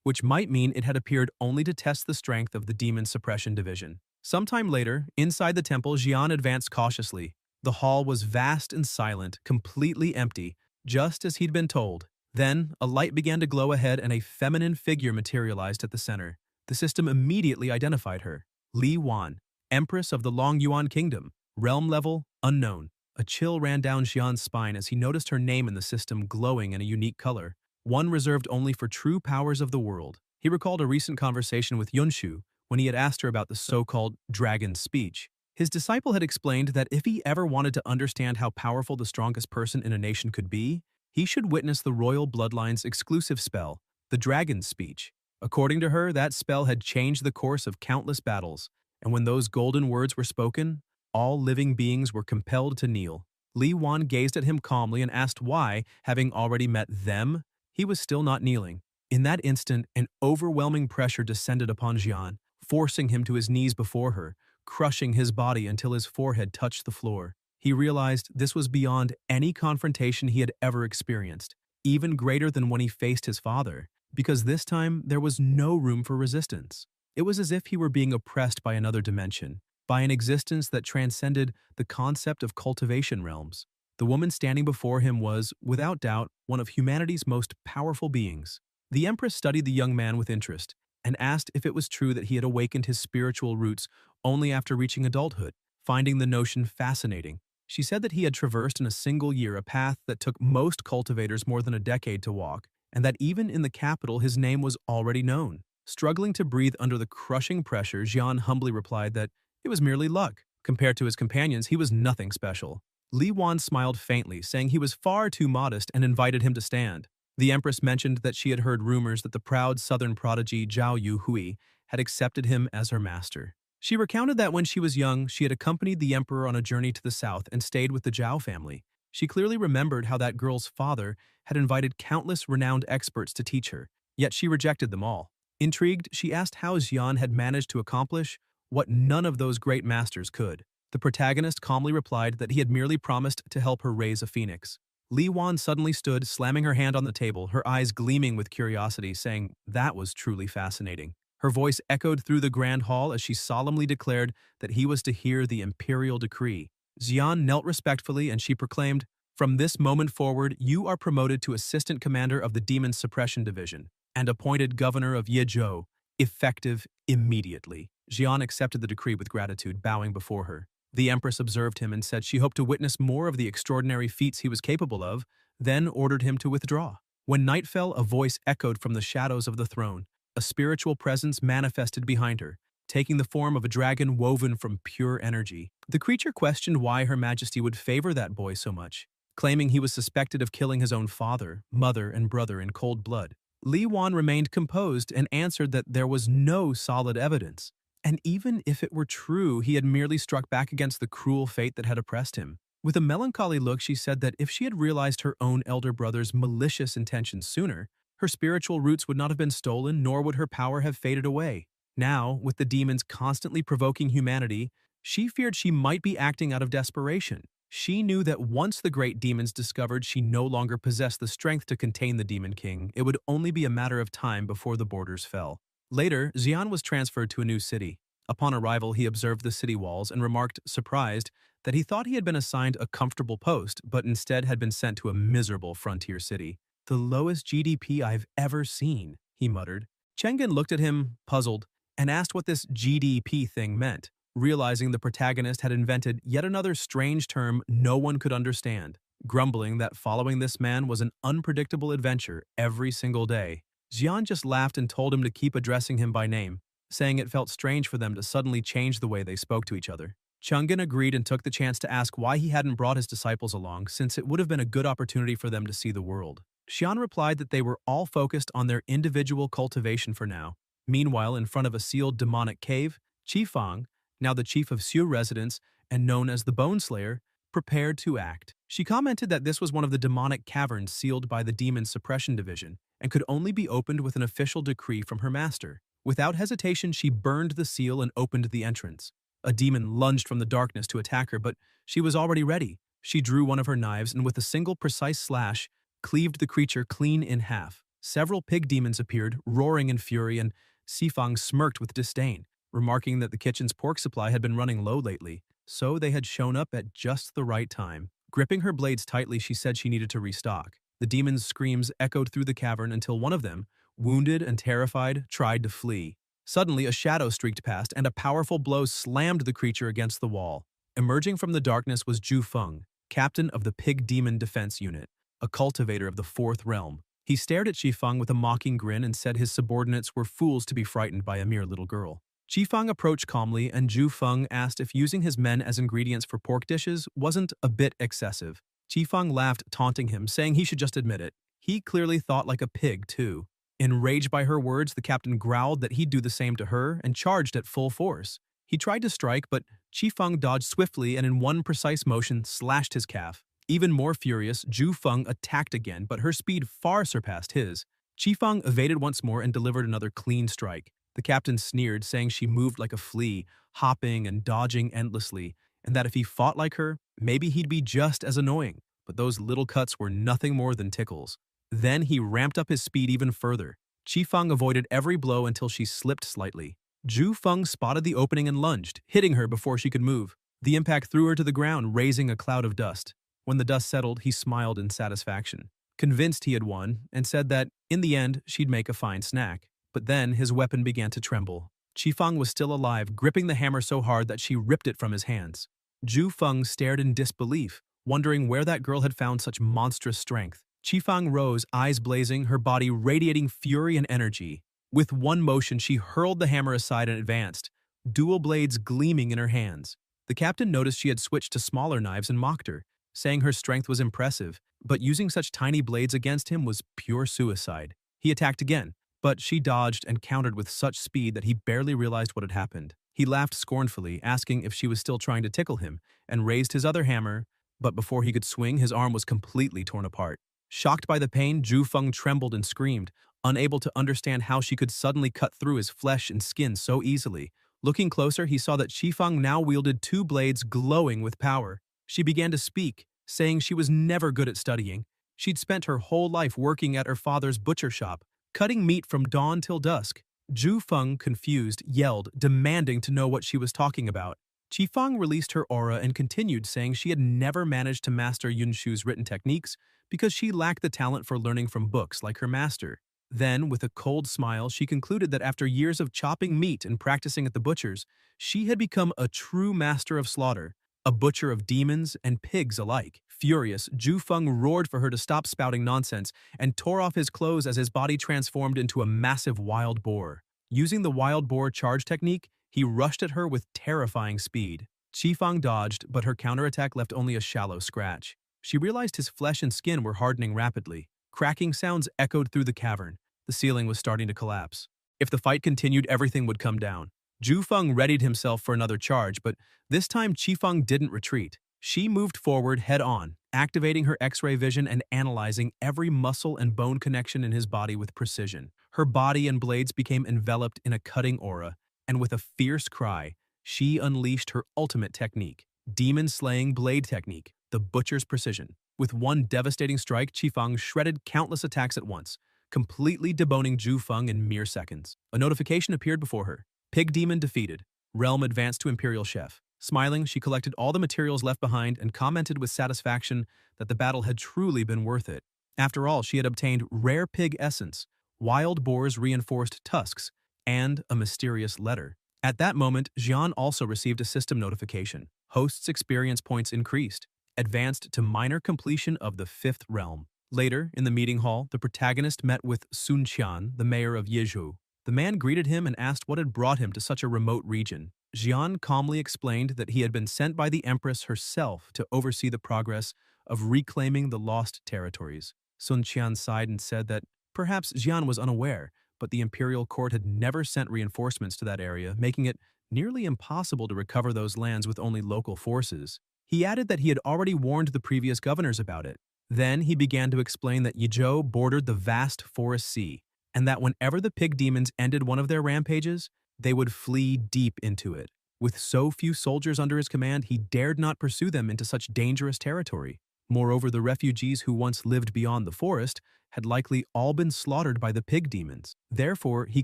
Speaker 1: which might mean it had appeared only to test the strength of the demon suppression division. Sometime later, inside the temple, Jian advanced cautiously. The hall was vast and silent, completely empty, just as he'd been told. Then, a light began to glow ahead and a feminine figure materialized at the center. The system immediately identified her. Li Wan, Empress of the Long Yuan Kingdom. Realm level, unknown. A chill ran down Jian's spine as he noticed her name in the system glowing in a unique color, one reserved only for true powers of the world. He recalled a recent conversation with Yunshu when he had asked her about the so-called dragon speech. His disciple had explained that if he ever wanted to understand how powerful the strongest person in a nation could be, he should witness the royal bloodline's exclusive spell, the dragon speech. According to her, that spell had changed the course of countless battles, and when those golden words were spoken, all living beings were compelled to kneel. Li Wan gazed at him calmly and asked why, having already met them, he was still not kneeling. In that instant, an overwhelming pressure descended upon Jian, forcing him to his knees before her, crushing his body until his forehead touched the floor. He realized this was beyond any confrontation he had ever experienced, even greater than when he faced his father, because this time there was no room for resistance. It was as if he were being oppressed by another dimension, by an existence that transcended the concept of cultivation realms. The woman standing before him was, without doubt, one of humanity's most powerful beings. The Empress studied the young man with interest and asked if it was true that he had awakened his spiritual roots only after reaching adulthood, finding the notion fascinating. She said that he had traversed in a single year a path that took most cultivators more than a decade to walk, and that even in the capital his name was already known. Struggling to breathe under the crushing pressure, Jian humbly replied that it was merely luck. Compared to his companions, he was nothing special. Li Wan smiled faintly, saying he was far too modest and invited him to stand. The Empress mentioned that she had heard rumors that the proud southern prodigy Zhao Yu Hui had accepted him as her master. She recounted that when she was young, she had accompanied the emperor on a journey to the south and stayed with the Zhao family. She clearly remembered how that girl's father had invited countless renowned experts to teach her, yet she rejected them all. Intrigued, she asked how Jian had managed to accomplish what none of those great masters could. The protagonist calmly replied that he had merely promised to help her raise a phoenix. Li Wan suddenly stood, slamming her hand on the table, her eyes gleaming with curiosity, saying that was truly fascinating. Her voice echoed through the grand hall as she solemnly declared that he was to hear the imperial decree. Jian knelt respectfully and she proclaimed, "From this moment forward, you are promoted to assistant commander of the Demon Suppression Division and appointed governor of Yezhou, effective immediately." Jian accepted the decree with gratitude, bowing before her. The Empress observed him and said she hoped to witness more of the extraordinary feats he was capable of, then ordered him to withdraw. When night fell, a voice echoed from the shadows of the throne. A spiritual presence manifested behind her, taking the form of a dragon woven from pure energy. The creature questioned why Her Majesty would favor that boy so much, claiming he was suspected of killing his own father, mother, and brother in cold blood. Li Wan remained composed and answered that there was no solid evidence. And even if it were true, he had merely struck back against the cruel fate that had oppressed him. With a melancholy look, she said that if she had realized her own elder brother's malicious intentions sooner, her spiritual roots would not have been stolen, nor would her power have faded away. Now, with the demons constantly provoking humanity, she feared she might be acting out of desperation. She knew that once the great demons discovered she no longer possessed the strength to contain the Demon King, it would only be a matter of time before the borders fell. Later, Xian was transferred to a new city. Upon arrival, he observed the city walls and remarked, surprised, that he thought he had been assigned a comfortable post, but instead had been sent to a miserable frontier city. "The lowest GDP I've ever seen," he muttered. Chengen looked at him, puzzled, and asked what this GDP thing meant, realizing the protagonist had invented yet another strange term no one could understand, grumbling that following this man was an unpredictable adventure every single day. Xian just laughed and told him to keep addressing him by name, saying it felt strange for them to suddenly change the way they spoke to each other. Chang'an agreed and took the chance to ask why he hadn't brought his disciples along, since it would have been a good opportunity for them to see the world. Xian replied that they were all focused on their individual cultivation for now. Meanwhile, in front of a sealed demonic cave, Qifang, now the chief of Xiu residence and known as the Bone Slayer, prepared to act. She commented that this was one of the demonic caverns sealed by the Demon Suppression Division and could only be opened with an official decree from her master. Without hesitation, she burned the seal and opened the entrance. A demon lunged from the darkness to attack her, but she was already ready. She drew one of her knives and with a single precise slash, cleaved the creature clean in half. Several pig demons appeared, roaring in fury, and Xifang smirked with disdain, remarking that the kitchen's pork supply had been running low lately, so they had shown up at just the right time. Gripping her blades tightly, she said she needed to restock. The demon's screams echoed through the cavern until one of them, wounded and terrified, tried to flee. Suddenly, a shadow streaked past, and a powerful blow slammed the creature against the wall. Emerging from the darkness was Zhu Feng, captain of the Pig Demon Defense Unit, a cultivator of the Fourth Realm. He stared at Qifang with a mocking grin and said his subordinates were fools to be frightened by a mere little girl. Qifang approached calmly, and Zhu Feng asked if using his men as ingredients for pork dishes wasn't a bit excessive. Qifang laughed, taunting him, saying he should just admit it. He clearly thought like a pig, too. Enraged by her words, the captain growled that he'd do the same to her and charged at full force. He tried to strike, but Qifeng dodged swiftly and in one precise motion slashed his calf. Even more furious, Zhu Feng attacked again, but her speed far surpassed his. Qifeng evaded once more and delivered another clean strike. The captain sneered, saying she moved like a flea, hopping and dodging endlessly, and that if he fought like her, maybe he'd be just as annoying. But those little cuts were nothing more than tickles. Then he ramped up his speed even further. Qifeng avoided every blow until she slipped slightly. Zhu Feng spotted the opening and lunged, hitting her before she could move. The impact threw her to the ground, raising a cloud of dust. When the dust settled, he smiled in satisfaction, convinced he had won, and said that, in the end, she'd make a fine snack. But then his weapon began to tremble. Qifeng was still alive, gripping the hammer so hard that she ripped it from his hands. Zhu Feng stared in disbelief, wondering where that girl had found such monstrous strength. Qifeng rose, eyes blazing, her body radiating fury and energy. With one motion, she hurled the hammer aside and advanced, dual blades gleaming in her hands. The captain noticed she had switched to smaller knives and mocked her, saying her strength was impressive, but using such tiny blades against him was pure suicide. He attacked again, but she dodged and countered with such speed that he barely realized what had happened. He laughed scornfully, asking if she was still trying to tickle him, and raised his other hammer, but before he could swing, his arm was completely torn apart. Shocked by the pain, Zhu Feng trembled and screamed, unable to understand how she could suddenly cut through his flesh and skin so easily. Looking closer, he saw that Qifeng now wielded two blades glowing with power. She began to speak, saying she was never good at studying. She'd spent her whole life working at her father's butcher shop, cutting meat from dawn till dusk. Zhu Feng, confused, yelled, demanding to know what she was talking about. Qifeng released her aura and continued, saying she had never managed to master Yunshu's written techniques because she lacked the talent for learning from books like her master. Then, with a cold smile, she concluded that after years of chopping meat and practicing at the butcher's, she had become a true master of slaughter. a butcher of demons and pigs alike. Furious, Zhu Feng roared for her to stop spouting nonsense and tore off his clothes as his body transformed into a massive wild boar. Using the wild boar charge technique, he rushed at her with terrifying speed. Qifeng dodged, but her counterattack left only a shallow scratch. She realized his flesh and skin were hardening rapidly. Cracking sounds echoed through the cavern. The ceiling was starting to collapse. If the fight continued, everything would come down. Zhu Feng readied himself for another charge, but this time Qifeng didn't retreat. She moved forward head-on, activating her X-ray vision and analyzing every muscle and bone connection in his body with precision. Her body and blades became enveloped in a cutting aura, and with a fierce cry, she unleashed her ultimate technique, demon-slaying blade technique, the butcher's precision. With one devastating strike, Qifeng shredded countless attacks at once, completely deboning Zhu Feng in mere seconds. A notification appeared before her. Pig Demon defeated. Realm advanced to Imperial Chef. Smiling, she collected all the materials left behind and commented with satisfaction that the battle had truly been worth it. After all, she had obtained rare pig essence, wild boar's reinforced tusks, and a mysterious letter. At that moment, Jian also received a system notification. Host's experience points increased, advanced to minor completion of the 5th realm. Later, in the meeting hall, the protagonist met with Sun Qian, the mayor of Yizhou. The man greeted him and asked what had brought him to such a remote region. Jian calmly explained that he had been sent by the Empress herself to oversee the progress of reclaiming the lost territories. Sun Qian sighed and said that perhaps Jian was unaware, but the imperial court had never sent reinforcements to that area, making it nearly impossible to recover those lands with only local forces. He added that he had already warned the previous governors about it. Then he began to explain that Yizhou bordered the vast forest sea, and that whenever the pig demons ended one of their rampages, they would flee deep into it. With so few soldiers under his command, he dared not pursue them into such dangerous territory. Moreover, the refugees who once lived beyond the forest had likely all been slaughtered by the pig demons. Therefore, he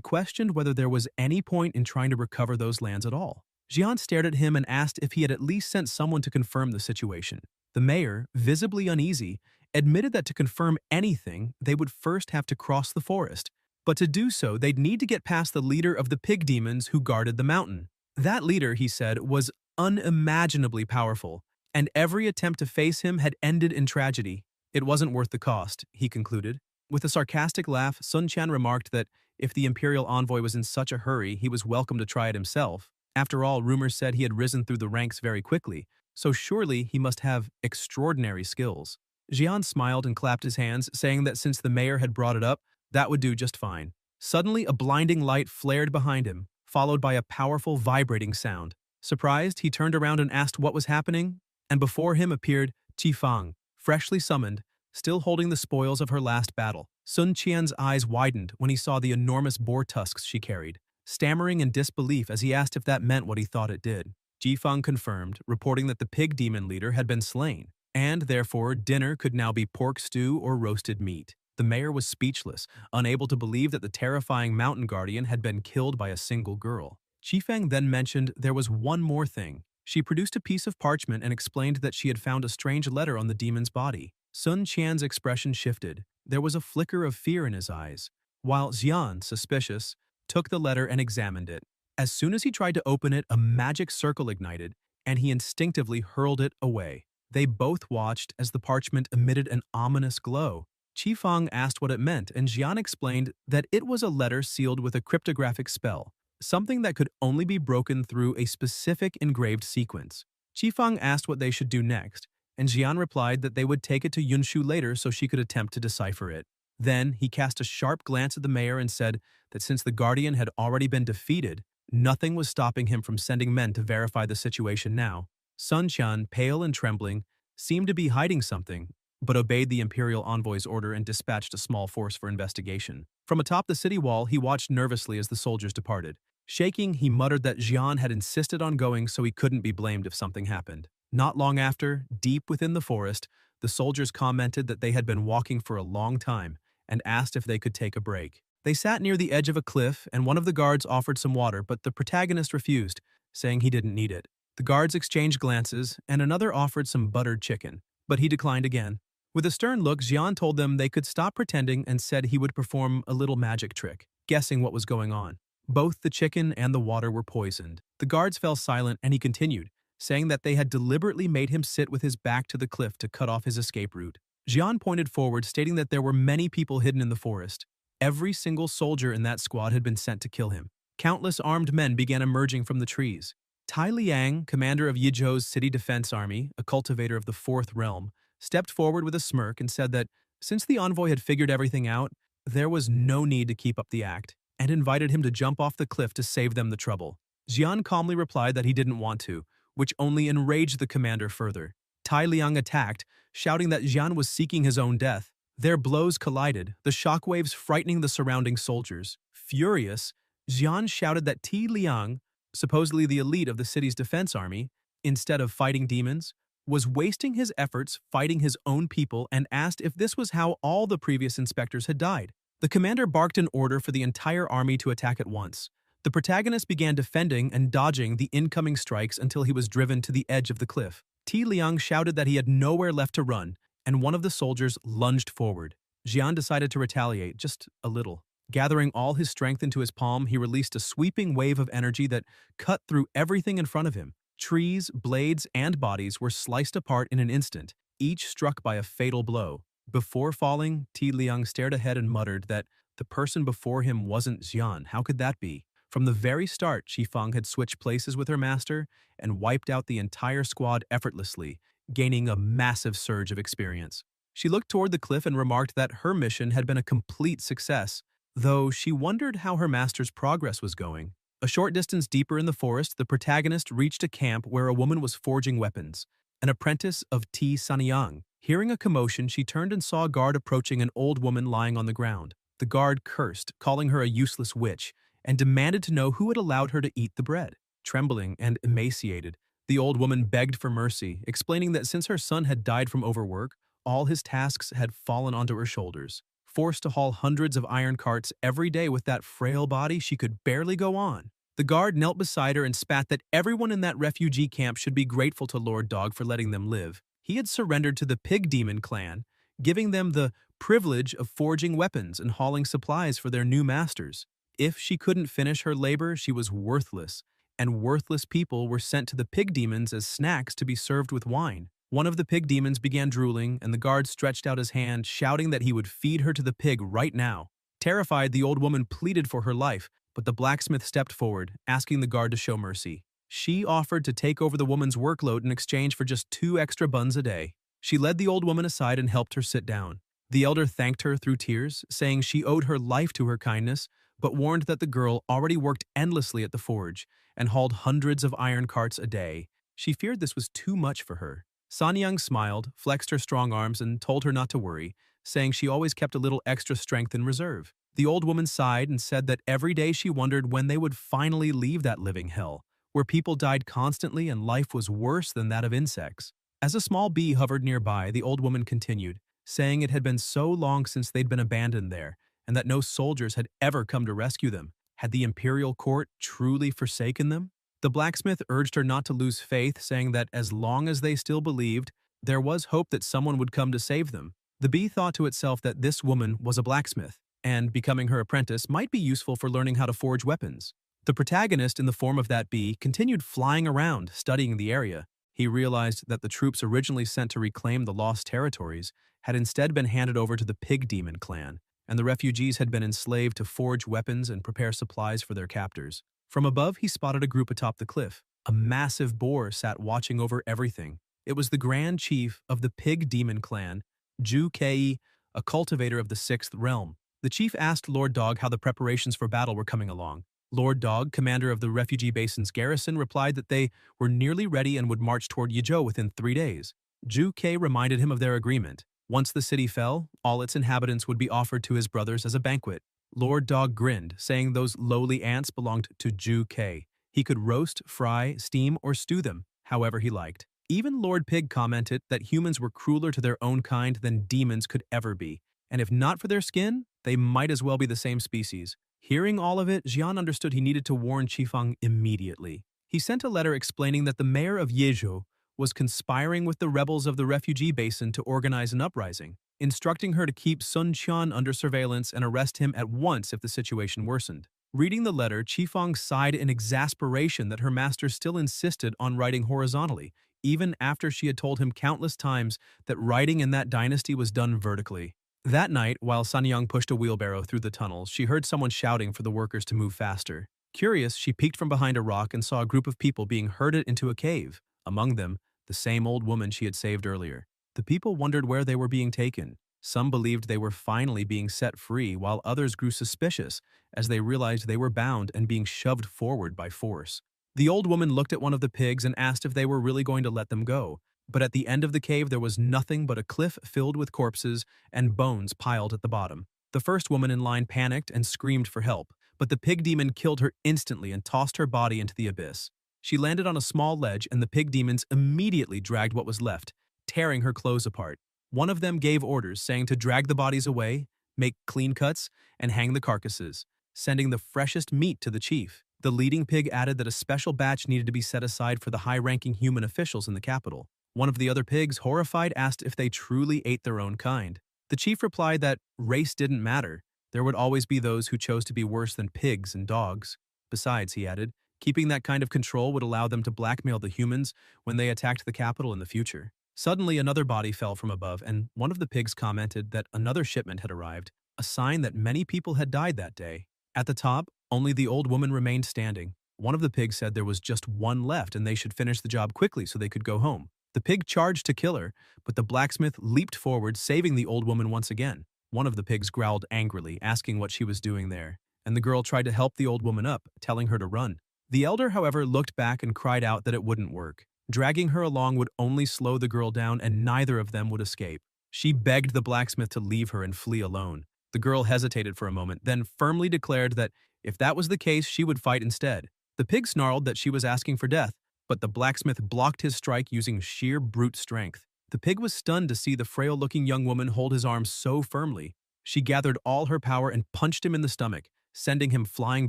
Speaker 1: questioned whether there was any point in trying to recover those lands at all. Jian stared at him and asked if he had at least sent someone to confirm the situation. The mayor, visibly uneasy, admitted that to confirm anything, they would first have to cross the forest. But to do so, they'd need to get past the leader of the pig demons who guarded the mountain. That leader, he said, was unimaginably powerful, and every attempt to face him had ended in tragedy. It wasn't worth the cost, he concluded. With a sarcastic laugh, Sun Qian remarked that if the imperial envoy was in such a hurry, he was welcome to try it himself. After all, rumors said he had risen through the ranks very quickly, so surely he must have extraordinary skills. Jian smiled and clapped his hands, saying that since the mayor had brought it up, that would do just fine. Suddenly, a blinding light flared behind him, followed by a powerful vibrating sound. Surprised, he turned around and asked what was happening, and before him appeared Qifeng, freshly summoned, still holding the spoils of her last battle. Sun Qian's eyes widened when he saw the enormous boar tusks she carried, stammering in disbelief as he asked if that meant what he thought it did. Qifeng confirmed, reporting that the pig demon leader had been slain, and therefore dinner could now be pork stew or roasted meat. The mayor was speechless, unable to believe that the terrifying mountain guardian had been killed by a single girl. Qifeng then mentioned there was one more thing. She produced a piece of parchment and explained that she had found a strange letter on the demon's body. Sun Qian's expression shifted. There was a flicker of fear in his eyes, while Jian, suspicious, took the letter and examined it. As soon as he tried to open it, a magic circle ignited, and he instinctively hurled it away. They both watched as the parchment emitted an ominous glow. Qifeng asked what it meant, and Jian explained that it was a letter sealed with a cryptographic spell, something that could only be broken through a specific engraved sequence. Qifeng asked what they should do next, and Jian replied that they would take it to Yunshu later so she could attempt to decipher it. Then he cast a sharp glance at the mayor and said that since the Guardian had already been defeated, nothing was stopping him from sending men to verify the situation now. Sun Qian, pale and trembling, seemed to be hiding something, but obeyed the imperial envoy's order and dispatched a small force for investigation. From atop the city wall, he watched nervously as the soldiers departed. Shaking, he muttered that Jian had insisted on going so he couldn't be blamed if something happened. Not long after, deep within the forest, the soldiers commented that they had been walking for a long time and asked if they could take a break. They sat near the edge of a cliff, and one of the guards offered some water, but the protagonist refused, saying he didn't need it. The guards exchanged glances, and another offered some buttered chicken, but he declined again. With a stern look, Jian told them they could stop pretending and said he would perform a little magic trick, guessing what was going on. Both the chicken and the water were poisoned. The guards fell silent, and he continued, saying that they had deliberately made him sit with his back to the cliff to cut off his escape route. Jian pointed forward, stating that there were many people hidden in the forest. Every single soldier in that squad had been sent to kill him. Countless armed men began emerging from the trees. Tai Liang, commander of Yizhou's city defense army, a cultivator of the Fourth Realm, stepped forward with a smirk and said that, since the envoy had figured everything out, there was no need to keep up the act, and invited him to jump off the cliff to save them the trouble. Jian calmly replied that he didn't want to, which only enraged the commander further. Tai Liang attacked, shouting that Jian was seeking his own death. Their blows collided, the shockwaves frightening the surrounding soldiers. Furious, Jian shouted that Tai Liang, supposedly the elite of the city's defense army, instead of fighting demons, was wasting his efforts fighting his own people, and asked if this was how all the previous inspectors had died. The commander barked an order for the entire army to attack at once. The protagonist began defending and dodging the incoming strikes until he was driven to the edge of the cliff. Tai Liang shouted that he had nowhere left to run, and one of the soldiers lunged forward. Jian decided to retaliate, just a little. Gathering all his strength into his palm, he released a sweeping wave of energy that cut through everything in front of him. Trees, blades, and bodies were sliced apart in an instant, each struck by a fatal blow. Before falling, Tai Liang stared ahead and muttered that the person before him wasn't Jian. How could that be? From the very start, Qifeng had switched places with her master and wiped out the entire squad effortlessly, gaining a massive surge of experience. She looked toward the cliff and remarked that her mission had been a complete success, though she wondered how her master's progress was going. A short distance deeper in the forest, the protagonist reached a camp where a woman was forging weapons, an apprentice of Ti Sanyang. Hearing a commotion, she turned and saw a guard approaching an old woman lying on the ground. The guard cursed, calling her a useless witch, and demanded to know who had allowed her to eat the bread. Trembling and emaciated, the old woman begged for mercy, explaining that since her son had died from overwork, all his tasks had fallen onto her shoulders. Forced to haul hundreds of iron carts every day with that frail body, she could barely go on. The guard knelt beside her and spat that everyone in that refugee camp should be grateful to Lord Dog for letting them live. He had surrendered to the Pig Demon clan, giving them the privilege of forging weapons and hauling supplies for their new masters. If she couldn't finish her labor, she was worthless, and worthless people were sent to the pig demons as snacks to be served with wine. One of the pig demons began drooling, and the guard stretched out his hand, shouting that he would feed her to the pig right now. Terrified, the old woman pleaded for her life, but the blacksmith stepped forward, asking the guard to show mercy. She offered to take over the woman's workload in exchange for just 2 extra buns a day. She led the old woman aside and helped her sit down. The elder thanked her through tears, saying she owed her life to her kindness, but warned that the girl already worked endlessly at the forge and hauled hundreds of iron carts a day. She feared this was too much for her. Sanyang smiled, flexed her strong arms, and told her not to worry, saying she always kept a little extra strength in reserve. The old woman sighed and said that every day she wondered when they would finally leave that living hell, where people died constantly and life was worse than that of insects. As a small bee hovered nearby, the old woman continued, saying it had been so long since they'd been abandoned there, and that no soldiers had ever come to rescue them. Had the imperial court truly forsaken them? The blacksmith urged her not to lose faith, saying that as long as they still believed, there was hope that someone would come to save them. The bee thought to itself that this woman was a blacksmith, and becoming her apprentice might be useful for learning how to forge weapons. The protagonist, in the form of that bee, continued flying around, studying the area. He realized that the troops originally sent to reclaim the lost territories had instead been handed over to the Pig Demon clan, and the refugees had been enslaved to forge weapons and prepare supplies for their captors. From above, he spotted a group atop the cliff. A massive boar sat watching over everything. It was the Grand Chief of the Pig Demon clan, Zhu Kei, a cultivator of the Sixth Realm. The chief asked Lord Dog how the preparations for battle were coming along. Lord Dog, commander of the refugee basin's garrison, replied that they were nearly ready and would march toward Yizhou within 3 days. Zhu Kei reminded him of their agreement. Once the city fell, all its inhabitants would be offered to his brothers as a banquet. Lord Dog grinned, saying those lowly ants belonged to Zhu Kei. He could roast, fry, steam, or stew them, however he liked. Even Lord Pig commented that humans were crueler to their own kind than demons could ever be, and if not for their skin, they might as well be the same species. Hearing all of it, Jian understood he needed to warn Qifeng immediately. He sent a letter explaining that the mayor of Yizhou was conspiring with the rebels of the refugee basin to organize an uprising, instructing her to keep Sun Qian under surveillance and arrest him at once if the situation worsened. Reading the letter, Qifeng sighed in exasperation that her master still insisted on writing horizontally, even after she had told him countless times that writing in that dynasty was done vertically. That night, while Sanyang pushed a wheelbarrow through the tunnels, she heard someone shouting for the workers to move faster. Curious, she peeked from behind a rock and saw a group of people being herded into a cave. Among them, the same old woman she had saved earlier. The people wondered where they were being taken. Some believed they were finally being set free, while others grew suspicious as they realized they were bound and being shoved forward by force. The old woman looked at one of the pigs and asked if they were really going to let them go. But at the end of the cave there was nothing but a cliff filled with corpses and bones piled at the bottom. The first woman in line panicked and screamed for help, but the pig demon killed her instantly and tossed her body into the abyss. She landed on a small ledge and the pig demons immediately dragged what was left, tearing her clothes apart. One of them gave orders saying to drag the bodies away, make clean cuts, and hang the carcasses, sending the freshest meat to the chief. The leading pig added that a special batch needed to be set aside for the high-ranking human officials in the capital. One of the other pigs, horrified, asked if they truly ate their own kind. The chief replied that race didn't matter. There would always be those who chose to be worse than pigs and dogs. Besides, he added, keeping that kind of control would allow them to blackmail the humans when they attacked the capital in the future. Suddenly, another body fell from above, and one of the pigs commented that another shipment had arrived, a sign that many people had died that day. At the top, only the old woman remained standing. One of the pigs said there was just one left and they should finish the job quickly so they could go home. The pig charged to kill her, but the blacksmith leaped forward, saving the old woman once again. One of the pigs growled angrily, asking what she was doing there, and the girl tried to help the old woman up, telling her to run. The elder, however, looked back and cried out that it wouldn't work. Dragging her along would only slow the girl down and neither of them would escape. She begged the blacksmith to leave her and flee alone. The girl hesitated for a moment, then firmly declared that if that was the case, she would fight instead. The pig snarled that she was asking for death, but the blacksmith blocked his strike using sheer brute strength. The pig was stunned to see the frail-looking young woman hold his arm so firmly. She gathered all her power and punched him in the stomach, sending him flying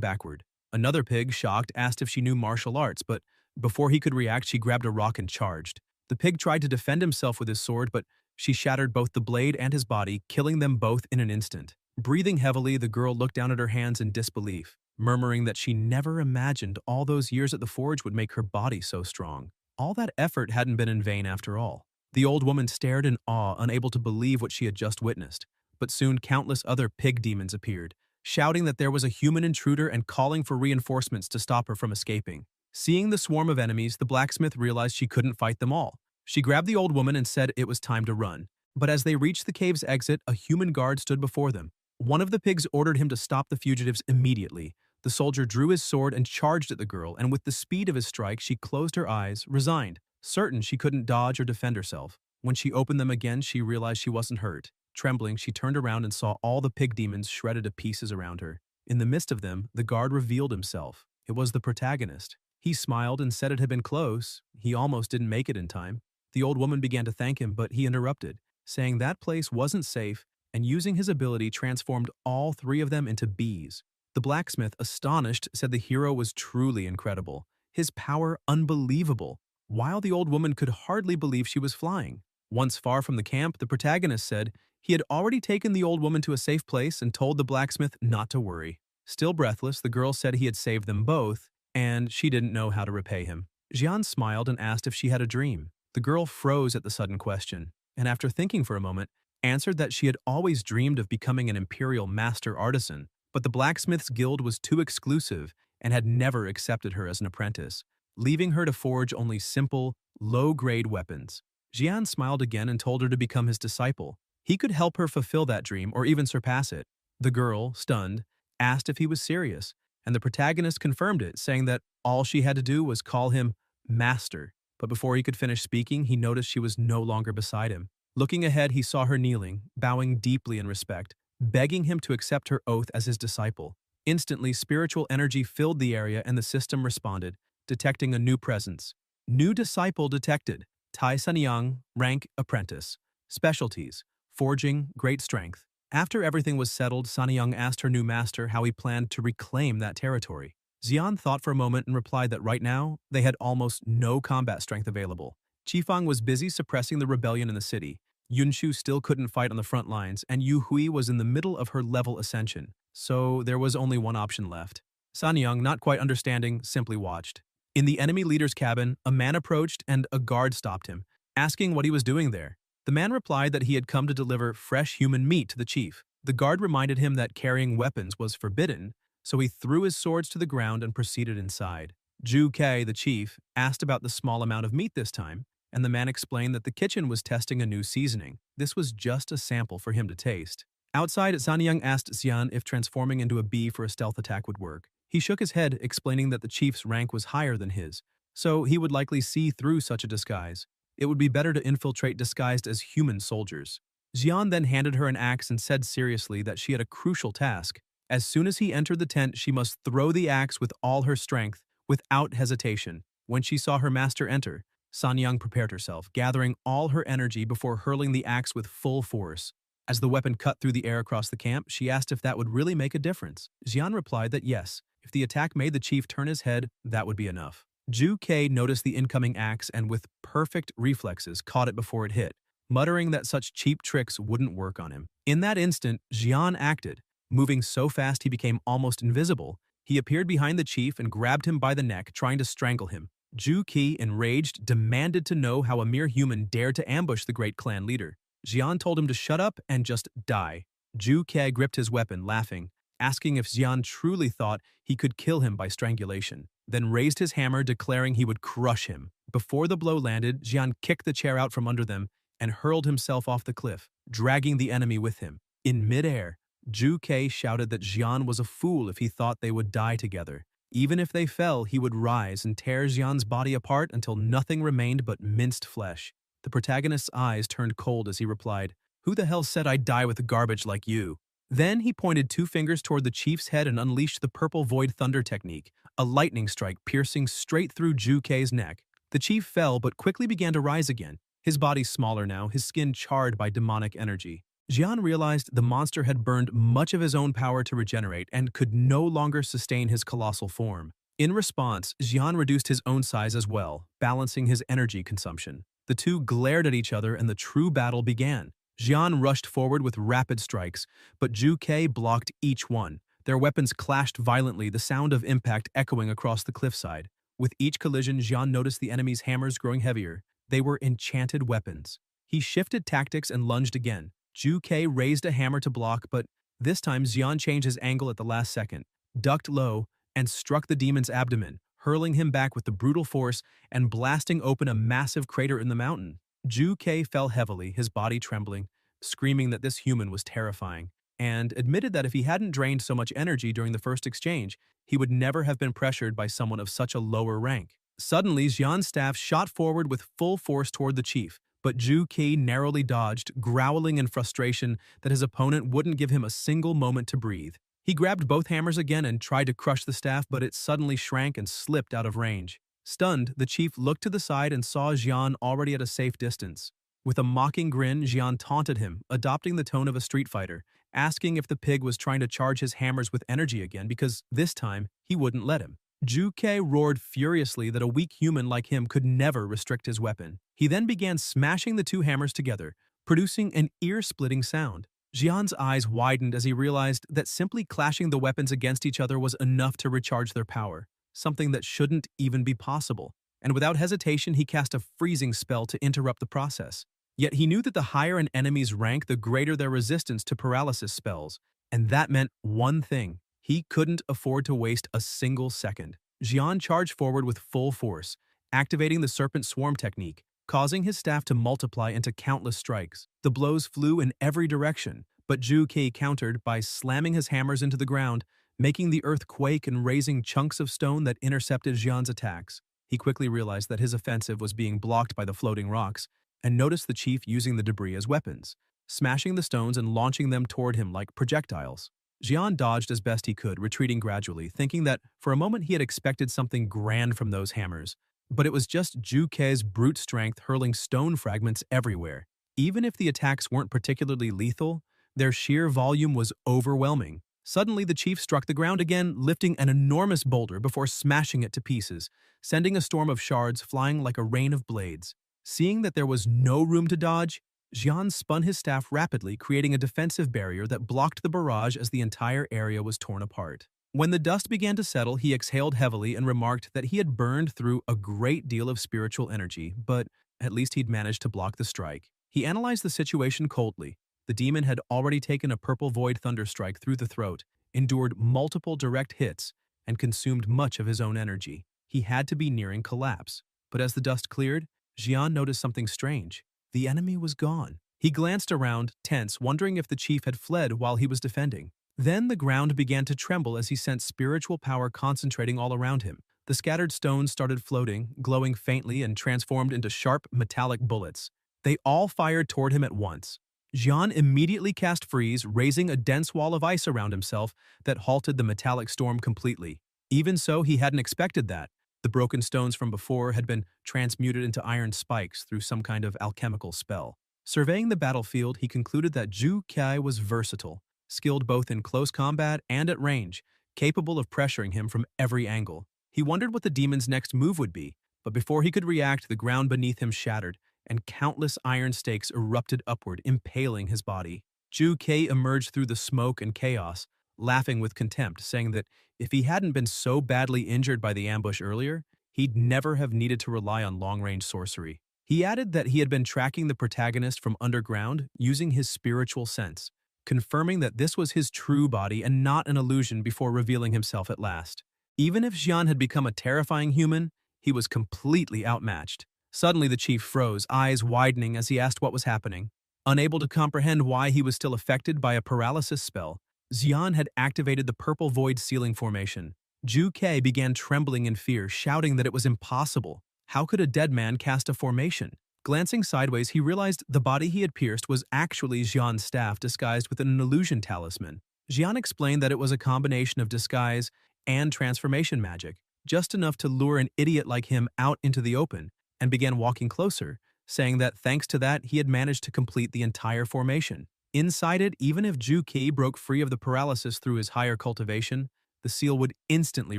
Speaker 1: backward. Another pig, shocked, asked if she knew martial arts, but before he could react, she grabbed a rock and charged. The pig tried to defend himself with his sword, but she shattered both the blade and his body, killing them both in an instant. Breathing heavily, the girl looked down at her hands in disbelief, murmuring that she never imagined all those years at the forge would make her body so strong. All that effort hadn't been in vain after all. The old woman stared in awe, unable to believe what she had just witnessed. But soon countless other pig demons appeared, shouting that there was a human intruder and calling for reinforcements to stop her from escaping. Seeing the swarm of enemies, the blacksmith realized she couldn't fight them all. She grabbed the old woman and said it was time to run. But as they reached the cave's exit, a human guard stood before them. One of the pigs ordered him to stop the fugitives immediately. The soldier drew his sword and charged at the girl, and with the speed of his strike, she closed her eyes, resigned, certain she couldn't dodge or defend herself. When she opened them again, she realized she wasn't hurt. Trembling, she turned around and saw all the pig demons shredded to pieces around her. In the midst of them, the guard revealed himself. It was the protagonist. He smiled and said it had been close. He almost didn't make it in time. The old woman began to thank him, but he interrupted, saying that place wasn't safe, and using his ability transformed all three of them into bees. The blacksmith, astonished, said the hero was truly incredible, his power unbelievable, while the old woman could hardly believe she was flying. Once far from the camp, the protagonist said he had already taken the old woman to a safe place and told the blacksmith not to worry. Still breathless, the girl said he had saved them both, and she didn't know how to repay him. Jian smiled and asked if she had a dream. The girl froze at the sudden question, and after thinking for a moment, answered that she had always dreamed of becoming an imperial master artisan, but the blacksmith's guild was too exclusive and had never accepted her as an apprentice, leaving her to forge only simple, low-grade weapons. Jian smiled again and told her to become his disciple. He could help her fulfill that dream or even surpass it. The girl, stunned, asked if he was serious, and the protagonist confirmed it, saying that all she had to do was call him Master. But before he could finish speaking, he noticed she was no longer beside him. Looking ahead, he saw her kneeling, bowing deeply in respect, begging him to accept her oath as his disciple. Instantly, spiritual energy filled the area and the system responded, detecting a new presence. New disciple detected. Tai Sanyang, rank apprentice. Specialties: forging, great strength. After everything was settled, Sanyang asked her new master how he planned to reclaim that territory. Xian thought for a moment and replied that right now, they had almost no combat strength available. Qifeng was busy suppressing the rebellion in the city. Yunshu still couldn't fight on the front lines, and Yu Hui was in the middle of her level ascension, so there was only one option left. Sanyang, not quite understanding, simply watched. In the enemy leader's cabin, a man approached and a guard stopped him, asking what he was doing there. The man replied that he had come to deliver fresh human meat to the chief. The guard reminded him that carrying weapons was forbidden, so he threw his swords to the ground and proceeded inside. Ju Kei, the chief, asked about the small amount of meat this time, and the man explained that the kitchen was testing a new seasoning. This was just a sample for him to taste. Outside, Sanyang asked Xian if transforming into a bee for a stealth attack would work. He shook his head, explaining that the chief's rank was higher than his, so he would likely see through such a disguise. It would be better to infiltrate disguised as human soldiers. Xian then handed her an axe and said seriously that she had a crucial task. As soon as he entered the tent, she must throw the axe with all her strength, without hesitation. When she saw her master enter, Sanyang prepared herself, gathering all her energy before hurling the axe with full force. As the weapon cut through the air across the camp, she asked if that would really make a difference. Xian replied that yes, if the attack made the chief turn his head, that would be enough. Ju Kei noticed the incoming axe and with perfect reflexes caught it before it hit, muttering that such cheap tricks wouldn't work on him. In that instant, Xian acted. Moving so fast he became almost invisible, he appeared behind the chief and grabbed him by the neck, trying to strangle him. Ju Kei, enraged, demanded to know how a mere human dared to ambush the great clan leader. Xian told him to shut up and just die. Ju Kei gripped his weapon, laughing, asking if Xian truly thought he could kill him by strangulation, then raised his hammer, declaring he would crush him. Before the blow landed, Xian kicked the chair out from under them and hurled himself off the cliff, dragging the enemy with him. In midair, Ju Kei shouted that Xian was a fool if he thought they would die together. Even if they fell, he would rise and tear Xian's body apart until nothing remained but minced flesh. The protagonist's eyes turned cold as he replied, "Who the hell said I'd die with garbage like you?" Then he pointed two fingers toward the chief's head and unleashed the purple void thunder technique, a lightning strike piercing straight through Ju Kei's neck. The chief fell but quickly began to rise again, his body smaller now, his skin charred by demonic energy. Xian realized the monster had burned much of his own power to regenerate and could no longer sustain his colossal form. In response, Xian reduced his own size as well, balancing his energy consumption. The two glared at each other and the true battle began. Xian rushed forward with rapid strikes, but Ju Kei blocked each one. Their weapons clashed violently, the sound of impact echoing across the cliffside. With each collision, Xian noticed the enemy's hammers growing heavier. They were enchanted weapons. He shifted tactics and lunged again. Ju Kei raised a hammer to block, but this time Xian changed his angle at the last second, ducked low, and struck the demon's abdomen, hurling him back with the brutal force and blasting open a massive crater in the mountain. Ju Kei fell heavily, his body trembling, screaming that this human was terrifying, and admitted that if he hadn't drained so much energy during the first exchange, he would never have been pressured by someone of such a lower rank. Suddenly, Xian's staff shot forward with full force toward the chief, but Ju Kei narrowly dodged, growling in frustration that his opponent wouldn't give him a single moment to breathe. He grabbed both hammers again and tried to crush the staff, but it suddenly shrank and slipped out of range. Stunned, the chief looked to the side and saw Xian already at a safe distance. With a mocking grin, Xian taunted him, adopting the tone of a street fighter, asking if the pig was trying to charge his hammers with energy again because, this time, he wouldn't let him. Ju Kei roared furiously that a weak human like him could never restrict his weapon. He then began smashing the two hammers together, producing an ear-splitting sound. Xian's eyes widened as he realized that simply clashing the weapons against each other was enough to recharge their power, something that shouldn't even be possible. And without hesitation, he cast a freezing spell to interrupt the process. Yet he knew that the higher an enemy's rank, the greater their resistance to paralysis spells. And that meant one thing. He couldn't afford to waste a single second. Xian charged forward with full force, activating the serpent swarm technique, causing his staff to multiply into countless strikes. The blows flew in every direction, but Ju Kei countered by slamming his hammers into the ground, making the earth quake and raising chunks of stone that intercepted Xian's attacks. He quickly realized that his offensive was being blocked by the floating rocks, and noticed the chief using the debris as weapons, smashing the stones and launching them toward him like projectiles. Xian dodged as best he could, retreating gradually, thinking that for a moment he had expected something grand from those hammers. But it was just Ju Kei's brute strength hurling stone fragments everywhere. Even if the attacks weren't particularly lethal, their sheer volume was overwhelming. Suddenly, the chief struck the ground again, lifting an enormous boulder before smashing it to pieces, sending a storm of shards flying like a rain of blades. Seeing that there was no room to dodge, Xian spun his staff rapidly, creating a defensive barrier that blocked the barrage as the entire area was torn apart. When the dust began to settle, he exhaled heavily and remarked that he had burned through a great deal of spiritual energy, but at least he'd managed to block the strike. He analyzed the situation coldly. The demon had already taken a purple void thunderstrike through the throat, endured multiple direct hits, and consumed much of his own energy. He had to be nearing collapse. But as the dust cleared, Jian noticed something strange. The enemy was gone. He glanced around, tense, wondering if the chief had fled while he was defending. Then the ground began to tremble as he sensed spiritual power concentrating all around him. The scattered stones started floating, glowing faintly and transformed into sharp, metallic bullets. They all fired toward him at once. Jian immediately cast freeze, raising a dense wall of ice around himself that halted the metallic storm completely. Even so, he hadn't expected that. The broken stones from before had been transmuted into iron spikes through some kind of alchemical spell. Surveying the battlefield, he concluded that Zhu Kai was versatile, skilled both in close combat and at range, capable of pressuring him from every angle. He wondered what the demon's next move would be, but before he could react, the ground beneath him shattered, and countless iron stakes erupted upward, impaling his body. Zhu Kai emerged through the smoke and chaos, laughing with contempt, saying that if he hadn't been so badly injured by the ambush earlier, he'd never have needed to rely on long-range sorcery. He added that he had been tracking the protagonist from underground using his spiritual sense, confirming that this was his true body and not an illusion before revealing himself at last. Even if Jian had become a terrifying human, he was completely outmatched. Suddenly the chief froze, eyes widening as he asked what was happening. Unable to comprehend why he was still affected by a paralysis spell, Jian had activated the purple void ceiling formation. Zhu Kai began trembling in fear, shouting that it was impossible. How could a dead man cast a formation? Glancing sideways, he realized the body he had pierced was actually Jian's staff disguised with an illusion talisman. Jian explained that it was a combination of disguise and transformation magic, just enough to lure an idiot like him out into the open, and began walking closer, saying that thanks to that he had managed to complete the entire formation. Inside it, even if Zhu Kai broke free of the paralysis through his higher cultivation, the seal would instantly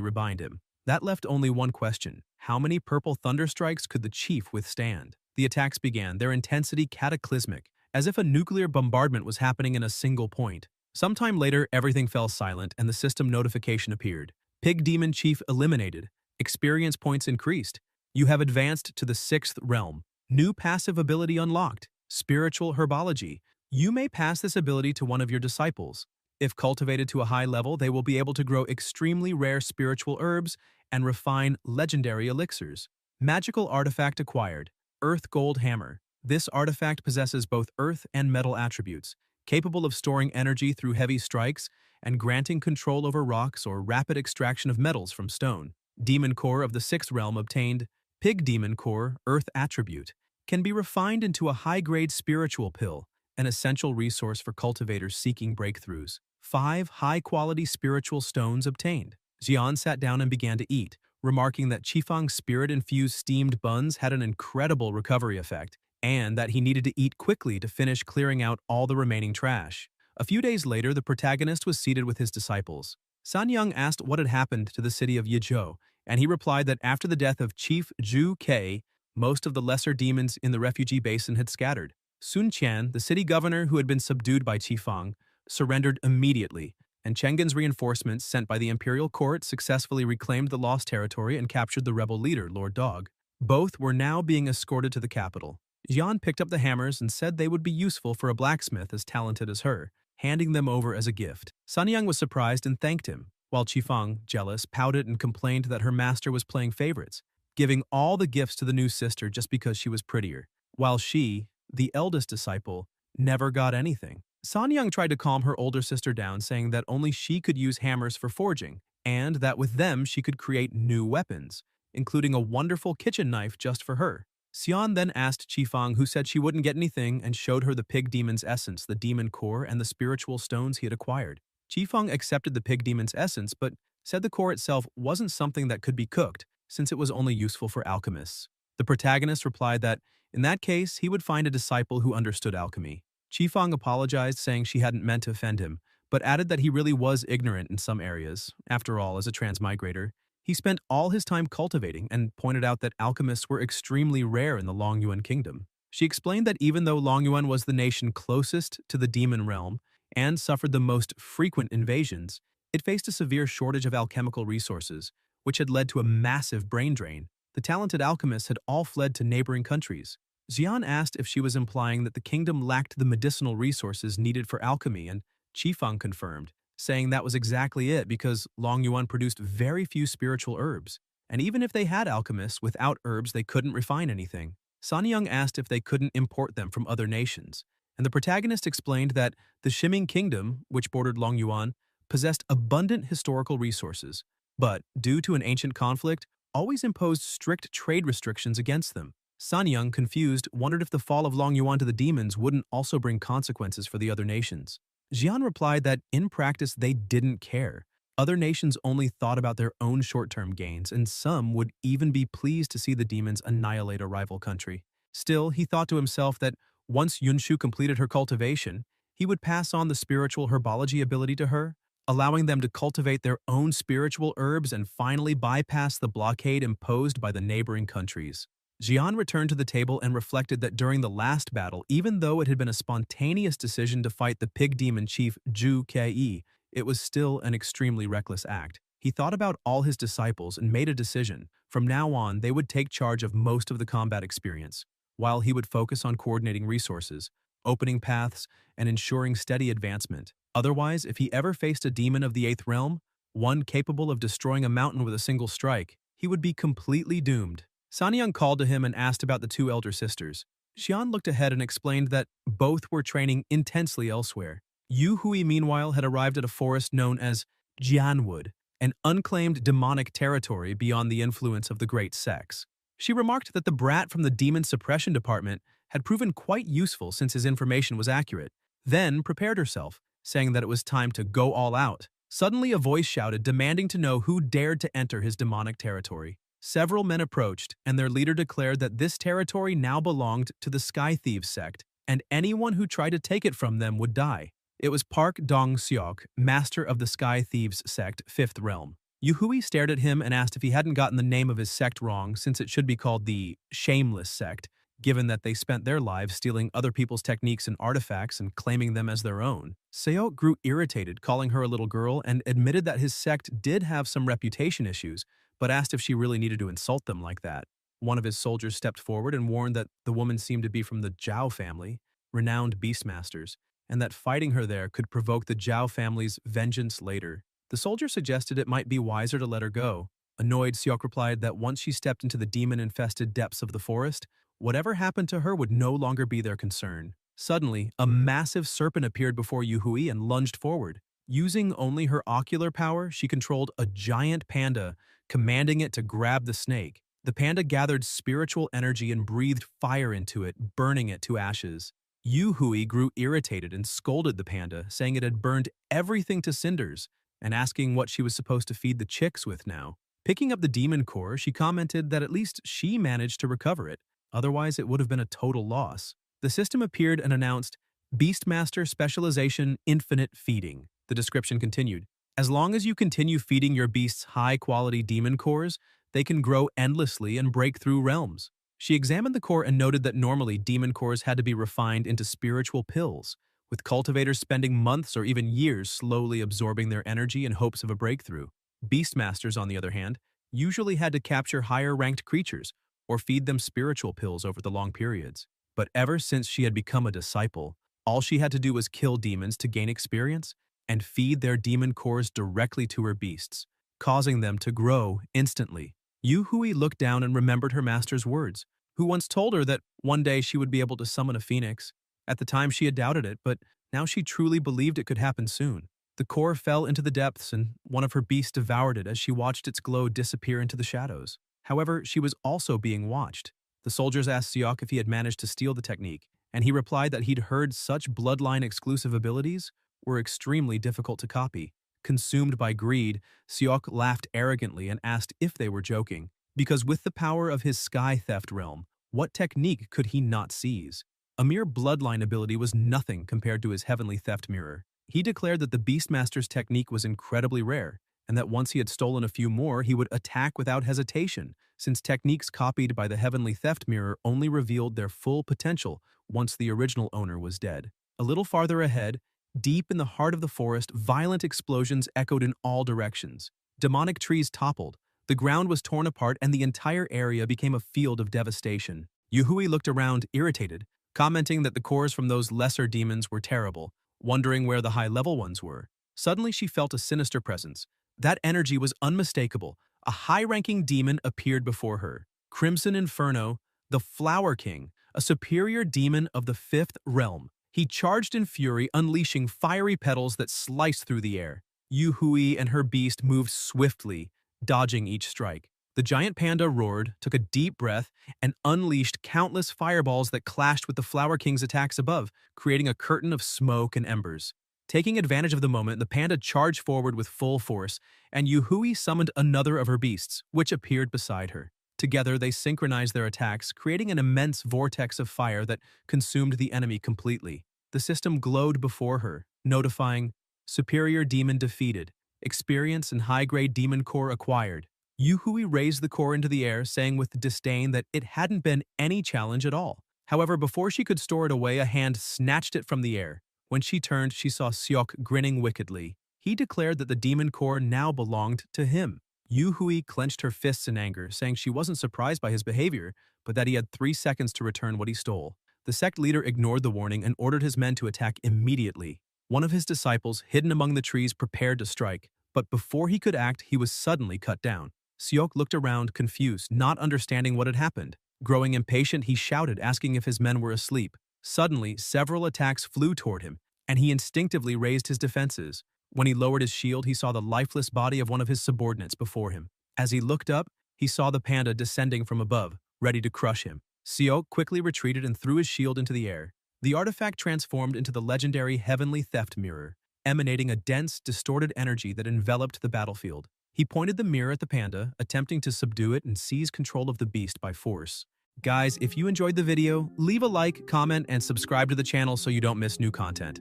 Speaker 1: rebind him. That left only one question: how many purple thunderstrikes could the chief withstand? The attacks began, their intensity cataclysmic, as if a nuclear bombardment was happening in a single point. Sometime later, everything fell silent and the system notification appeared. Pig Demon Chief eliminated. Experience points increased. You have advanced to the 6th realm. New passive ability unlocked. Spiritual Herbology. You may pass this ability to one of your disciples. If cultivated to a high level, they will be able to grow extremely rare spiritual herbs and refine legendary elixirs. Magical Artifact acquired. Earth Gold Hammer. This artifact possesses both earth and metal attributes, capable of storing energy through heavy strikes and granting control over rocks or rapid extraction of metals from stone. Demon Core of the 6th realm obtained. Pig Demon Core, Earth Attribute, can be refined into a high-grade spiritual pill, an essential resource for cultivators seeking breakthroughs. 5 high-quality spiritual stones obtained. Jian sat down and began to eat, remarking that Qifang's spirit-infused steamed buns had an incredible recovery effect, and that he needed to eat quickly to finish clearing out all the remaining trash. A few days later, the protagonist was seated with his disciples. Sanyang asked what had happened to the city of Yizhou, and he replied that after the death of Chief Zhu Kai, most of the lesser demons in the refugee basin had scattered. Sun Qian, the city governor who had been subdued by Qifang, surrendered immediately, and Chenggen's reinforcements sent by the imperial court successfully reclaimed the lost territory and captured the rebel leader, Lord Dog. Both were now being escorted to the capital. Jian picked up the hammers and said they would be useful for a blacksmith as talented as her, handing them over as a gift. Sanyang was surprised and thanked him, while Qifang, jealous, pouted and complained that her master was playing favorites, giving all the gifts to the new sister just because she was prettier, while she, the eldest disciple, never got anything. Sanyang tried to calm her older sister down, saying that only she could use hammers for forging, and that with them she could create new weapons, including a wonderful kitchen knife just for her. Xian then asked Qifang, who said she wouldn't get anything, and showed her the pig demon's essence, the demon core, and the spiritual stones he had acquired. Qifang accepted the pig demon's essence, but said the core itself wasn't something that could be cooked, since it was only useful for alchemists. The protagonist replied that, in that case, he would find a disciple who understood alchemy. Qifang apologized, saying she hadn't meant to offend him, but added that he really was ignorant in some areas. After all, as a transmigrator, he spent all his time cultivating and pointed out that alchemists were extremely rare in the Longyuan kingdom. She explained that even though Longyuan was the nation closest to the demon realm and suffered the most frequent invasions, It faced a severe shortage of alchemical resources, which had led to a massive brain drain. The talented alchemists had all fled to neighboring countries. Xian asked if she was implying that the kingdom lacked the medicinal resources needed for alchemy, and Qifeng confirmed, saying that was exactly it because Long Yuan produced very few spiritual herbs. And even if they had alchemists, without herbs they couldn't refine anything. Sanyang asked if they couldn't import them from other nations, and the protagonist explained that the Shiming Kingdom, which bordered Long Yuan, possessed abundant historical resources, but, due to an ancient conflict, always imposed strict trade restrictions against them. Sanyang, confused, wondered if the fall of Long Yuan to the demons wouldn't also bring consequences for the other nations. Jian replied that, in practice, they didn't care. Other nations only thought about their own short-term gains, and some would even be pleased to see the demons annihilate a rival country. Still, he thought to himself that once Yunshu completed her cultivation, he would pass on the spiritual herbology ability to her, allowing them to cultivate their own spiritual herbs and finally bypass the blockade imposed by the neighboring countries. Jian returned to the table and reflected that during the last battle, even though it had been a spontaneous decision to fight the pig demon chief Zhu Kei, it was still an extremely reckless act. He thought about all his disciples and made a decision. From now on, they would take charge of most of the combat experience, while he would focus on coordinating resources, opening paths, and ensuring steady advancement. Otherwise, if he ever faced a demon of the Eighth Realm, one capable of destroying a mountain with a single strike, he would be completely doomed. Sanyang called to him and asked about the two elder sisters. Xian looked ahead and explained that both were training intensely elsewhere. Yu Hui, meanwhile, had arrived at a forest known as Jianwood, an unclaimed demonic territory beyond the influence of the Great Sex. She remarked that the brat from the Demon Suppression Department had proven quite useful since his information was accurate, then prepared herself, saying that it was time to go all out. Suddenly a voice shouted, demanding to know who dared to enter his demonic territory. Several men approached, and their leader declared that this territory now belonged to the Sky Thieves sect, and anyone who tried to take it from them would die. It was Park Dong-seok, master of the Sky Thieves sect, Fifth Realm. Yu Hui stared at him and asked if he hadn't gotten the name of his sect wrong, since it should be called the Shameless sect, given that they spent their lives stealing other people's techniques and artifacts and claiming them as their own. Seok grew irritated, calling her a little girl, and admitted that his sect did have some reputation issues, but asked if she really needed to insult them like that. One of his soldiers stepped forward and warned that the woman seemed to be from the Zhao family, renowned beastmasters, and that fighting her there could provoke the Zhao family's vengeance later. The soldier suggested it might be wiser to let her go. Annoyed, Seok replied that once she stepped into the demon-infested depths of the forest, whatever happened to her would no longer be their concern. Suddenly, a massive serpent appeared before Yu Hui and lunged forward. Using only her ocular power, she controlled a giant panda, commanding it to grab the snake. The panda gathered spiritual energy and breathed fire into it, burning it to ashes. Yu Hui grew irritated and scolded the panda, saying it had burned everything to cinders, and asking what she was supposed to feed the chicks with now. Picking up the demon core, she commented that at least she managed to recover it, otherwise it would have been a total loss. The system appeared and announced, Beastmaster Specialization Infinite Feeding. The description continued, as long as you continue feeding your beasts high-quality demon cores, they can grow endlessly and break through realms. She examined the core and noted that normally demon cores had to be refined into spiritual pills, with cultivators spending months or even years slowly absorbing their energy in hopes of a breakthrough. Beastmasters, on the other hand, usually had to capture higher-ranked creatures or feed them spiritual pills over the long periods. But ever since she had become a disciple, all she had to do was kill demons to gain experience and feed their demon cores directly to her beasts, causing them to grow instantly. Yu Hui looked down and remembered her master's words, who once told her that one day she would be able to summon a phoenix. At the time she had doubted it, but now she truly believed it could happen soon. The core fell into the depths and one of her beasts devoured it as she watched its glow disappear into the shadows. However, she was also being watched. The soldiers asked Seok if he had managed to steal the technique, and he replied that he'd heard such bloodline-exclusive abilities were extremely difficult to copy. Consumed by greed, Seok laughed arrogantly and asked if they were joking, because with the power of his sky theft realm, what technique could he not seize? A mere bloodline ability was nothing compared to his heavenly theft mirror. He declared that the Beastmaster's technique was incredibly rare, and that once he had stolen a few more, he would attack without hesitation, since techniques copied by the heavenly theft mirror only revealed their full potential once the original owner was dead. A little farther ahead, Deep in the heart of the forest, violent explosions echoed in all directions. Demonic trees toppled, the ground was torn apart, and the entire area became a field of devastation. Yuhui looked around, irritated, commenting that the cores from those lesser demons were terrible, wondering where the high-level ones were. Suddenly she felt a sinister presence. That energy was unmistakable. A high-ranking demon appeared before her. Crimson Inferno, the Flower King, a superior demon of the fifth realm. He charged in fury, unleashing fiery petals that sliced through the air. Yuhui and her beast moved swiftly, dodging each strike. The giant panda roared, took a deep breath, and unleashed countless fireballs that clashed with the Flower King's attacks above, creating a curtain of smoke and embers. Taking advantage of the moment, the panda charged forward with full force, and Yuhui summoned another of her beasts, which appeared beside her. Together, they synchronized their attacks, creating an immense vortex of fire that consumed the enemy completely. The system glowed before her, notifying, "Superior Demon defeated. Experience and high-grade demon core acquired." Yuhui raised the core into the air, saying with disdain that it hadn't been any challenge at all. However, before she could store it away, a hand snatched it from the air. When she turned, she saw Seok grinning wickedly. He declared that the demon core now belonged to him. Yuhui clenched her fists in anger, saying she wasn't surprised by his behavior, but that he had 3 seconds to return what he stole. The sect leader ignored the warning and ordered his men to attack immediately. One of his disciples, hidden among the trees, prepared to strike, but before he could act, he was suddenly cut down. Seok looked around, confused, not understanding what had happened. Growing impatient, he shouted, asking if his men were asleep. Suddenly, several attacks flew toward him, and he instinctively raised his defenses. When he lowered his shield, he saw the lifeless body of one of his subordinates before him. As he looked up, he saw the panda descending from above, ready to crush him. Seok quickly retreated and threw his shield into the air. The artifact transformed into the legendary Heavenly Theft Mirror, emanating a dense, distorted energy that enveloped the battlefield. He pointed the mirror at the panda, attempting to subdue it and seize control of the beast by force. Guys, if you enjoyed the video, leave a like, comment, and subscribe to the channel so you don't miss new content.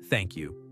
Speaker 1: Thank you.